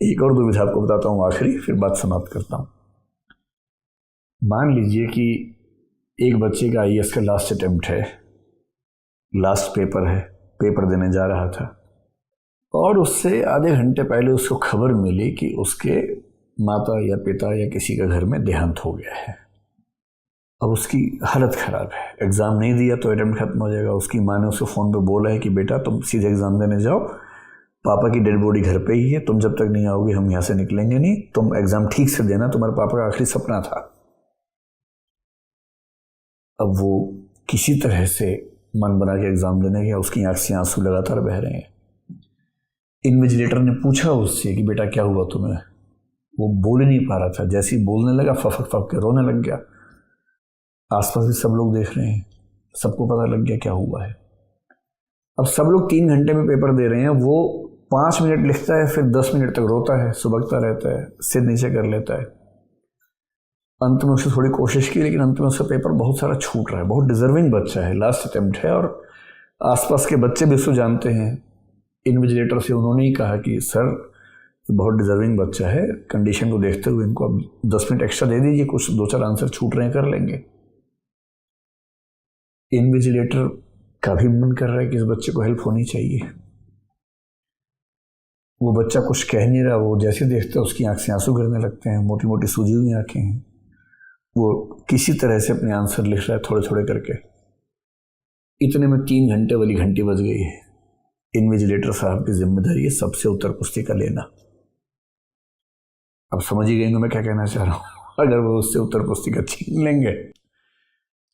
एक और दुविधा आपको बताता हूँ आखिरी, फिर बात समाप्त करता हूँ। मान लीजिए कि एक बच्चे का IAS का लास्ट अटेम्प्ट है, लास्ट पेपर है, पेपर देने जा रहा था और उससे आधे घंटे पहले उसको खबर मिली कि उसके माता या पिता या किसी का घर में देहांत हो गया है। अब उसकी हालत ख़राब है, एग्ज़ाम नहीं दिया तो अटेम्प्ट खत्म हो जाएगा। उसकी माँ ने उसको फ़ोन पे बोला है कि बेटा तुम सीधे एग्ज़ाम देने जाओ, पापा की डेड बॉडी घर पे ही है, तुम जब तक नहीं आओगे हम यहाँ से निकलेंगे नहीं, तुम एग्ज़ाम ठीक से देना, तुम्हारे पापा का आखिरी सपना था। अब वो किसी तरह से मन बना के एग्ज़ाम देने गया, उसकी आँख से आंसू लगातार बह रहे हैं। इन्विजिलेटर ने पूछा उससे कि बेटा क्या हुआ तुम्हें, वो बोल ही नहीं पा रहा था। जैसे ही बोलने लगा फक फक के रोने लग गया। आसपास भी सब लोग देख रहे हैं, सबको पता लग गया क्या हुआ है। अब सब लोग 3 घंटे में पेपर दे रहे हैं, वो 5 मिनट लिखता है, फिर 10 मिनट तक रोता है, सुबकता रहता है, सिर नीचे कर लेता है। अंत में उसने थोड़ी कोशिश की, लेकिन अंत में उसका पेपर बहुत सारा छूट रहा है। बहुत डिजर्विंग बच्चा है, लास्ट अटेम्प्ट है और आसपास के बच्चे भी उसको जानते हैं। इन्विजिलेटर से उन्होंने ही कहा कि सर बहुत डिजर्विंग बच्चा है, कंडीशन को देखते हुए इनको अब 10 मिनट एक्स्ट्रा दे दीजिए, कुछ 2-4 आंसर छूट रहे हैं, कर लेंगे। इन्विजिलेटर का भी मन कर रहा है कि इस बच्चे को हेल्प होनी चाहिए। वो बच्चा कुछ कह नहीं रहा, वो जैसे देखता है उसकी आंख से आंसू गिरने लगते हैं, मोटी मोटी सूजी हुई आंखें हैं। वो किसी तरह से अपने आंसर लिख रहा है थोड़े थोड़े करके। इतने में 3 घंटे वाली घंटी बज गई है। इन्विजिलेटर साहब की जिम्मेदारी है सबसे उत्तर पुस्तिका लेना। अब समझ ही गए मैं क्या कहना चाह रहा हूँ। अगर वो उससे उत्तर पुस्तिका छीन लेंगे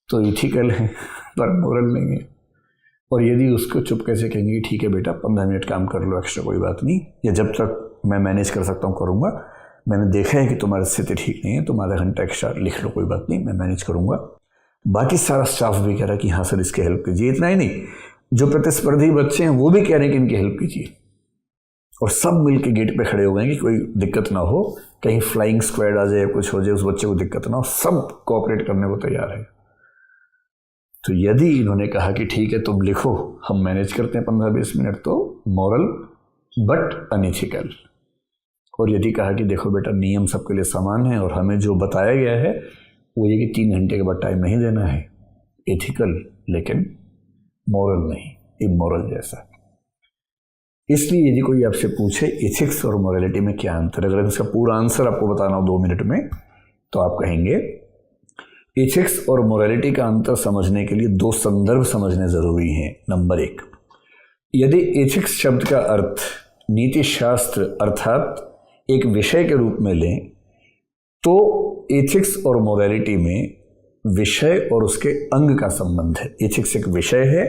तो इथिकल है पर मोरल नहीं है। और यदि उसको चुप कैसे कहेंगे ठीक है बेटा 15 मिनट काम कर लो एक्स्ट्रा, कोई बात नहीं, या जब तक मैं मैनेज कर सकता हूँ करूँगा, मैंने देखा है कि तुम्हारी स्थिति ठीक नहीं है, तुम आधा घंटा एक्स्ट्रा लिख लो, कोई बात नहीं, मैं मैनेज करूँगा, बाकी सारा स्टाफ भी कह रहा है कि हाँ सर इसकी हेल्प कीजिए। इतना ही नहीं, जो प्रतिस्पर्धी बच्चे हैं वो भी कह रहे हैं कि इनकी हेल्प कीजिए, और सब मिल के गेट पे खड़े हो गए कि कोई दिक्कत ना हो, कहीं फ्लाइंग स्क्वाड आ जाए, कुछ हो जाए, उस बच्चे को दिक्कत ना हो, सब कोऑपरेट करने को तैयार है। तो यदि इन्होंने कहा कि ठीक है तुम लिखो, हम मैनेज करते हैं 15-20 मिनट, तो मॉरल बट अनएथिकल। और यदि कहा कि देखो बेटा नियम सबके लिए समान है और हमें जो बताया गया है वो ये कि 3 घंटे के बाद टाइम नहीं देना है, एथिकल लेकिन मॉरल नहीं, इमोरल जैसा। इसलिए यदि कोई आपसे पूछे एथिक्स और मॉरलिटी में क्या अंतर है, अगर इसका पूरा आंसर आपको बताना हो 2 मिनट में, तो आप कहेंगे एथिक्स और मोरालिटी का अंतर समझने के लिए 2 संदर्भ समझने जरूरी हैं। नंबर 1, यदि एथिक्स शब्द का अर्थ नीति शास्त्र अर्थात एक विषय के रूप में लें, तो एथिक्स और मोरालिटी में विषय और उसके अंग का संबंध है। एथिक्स एक विषय है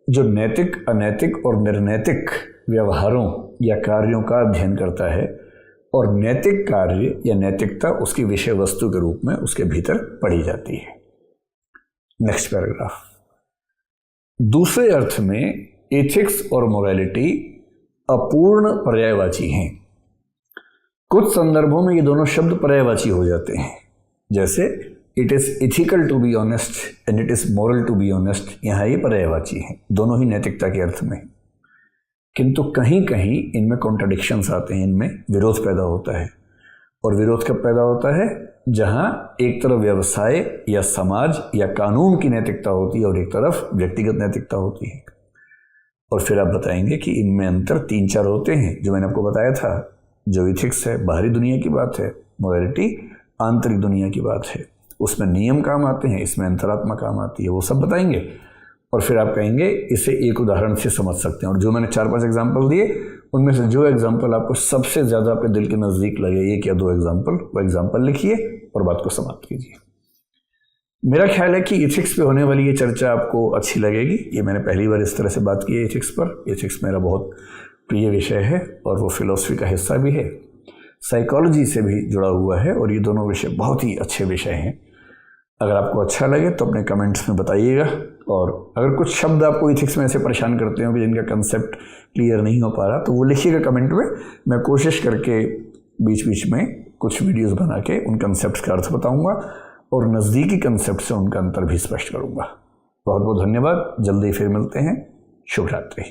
जो नैतिक, अनैतिक और निर्नैतिक व्यवहारों या कार्यों का अध्ययन करता है, और नैतिक कार्य या नैतिकता उसकी विषय वस्तु के रूप में उसके भीतर पढ़ी जाती है। Next paragraph. दूसरे अर्थ में एथिक्स और मोरालिटी अपूर्ण पर्यायवाची हैं। कुछ संदर्भों में ये दोनों शब्द पर्यायवाची हो जाते हैं, जैसे it is ethical to be honest and it is moral to be honest. यहाँ ये पर्यायवाची हैं, दोनों ही नैतिकता के अर्थ में। किंतु कहीं कहीं इनमें कॉन्ट्राडिक्शंस आते हैं, इनमें विरोध पैदा होता है। और विरोध कब पैदा होता है? जहां एक तरफ व्यवसाय या समाज या कानून की नैतिकता होती है और एक तरफ व्यक्तिगत नैतिकता होती है। और फिर आप बताएंगे कि इनमें अंतर 3-4 होते हैं, जो मैंने आपको बताया था। जो इथिक्स है बाहरी दुनिया की बात है, मोरालिटी आंतरिक दुनिया की बात है। उसमें नियम काम आते हैं, इसमें अंतरात्मा काम आती है, वो सब बताएंगे। और फिर आप कहेंगे इसे एक उदाहरण से समझ सकते हैं। और जो मैंने 4-5 एग्जाम्पल दिए, उनमें से जो एग्जाम्पल आपको सबसे ज़्यादा अपने दिल के नज़दीक लगे, 1 या 2 एग्जाम्पल, वो एग्जाम्पल लिखिए और बात को समाप्त कीजिए। मेरा ख्याल है कि एथिक्स पे होने वाली ये चर्चा आपको अच्छी लगेगी। ये मैंने पहली बार इस तरह से बात की है एथिक्स पर। एथिक्स मेरा बहुत प्रिय विषय है और वो फिलॉसफी का हिस्सा भी है, साइकोलॉजी से भी जुड़ा हुआ है, और ये दोनों विषय बहुत ही अच्छे विषय हैं। अगर आपको अच्छा लगे तो अपने कमेंट्स में बताइएगा। और अगर कुछ शब्द आपको इथिक्स में ऐसे परेशान करते हो कि जिनका कंसेप्ट क्लियर नहीं हो पा रहा, तो वो लिखिएगा कमेंट में। मैं कोशिश करके बीच बीच में कुछ वीडियोस बना के उन कंसेप्ट्स का अर्थ बताऊंगा और नज़दीकी कंसेप्ट से उनका अंतर भी स्पष्ट करूंगा। बहुत बहुत धन्यवाद। जल्दी फिर मिलते हैं। शुभ रात्रि।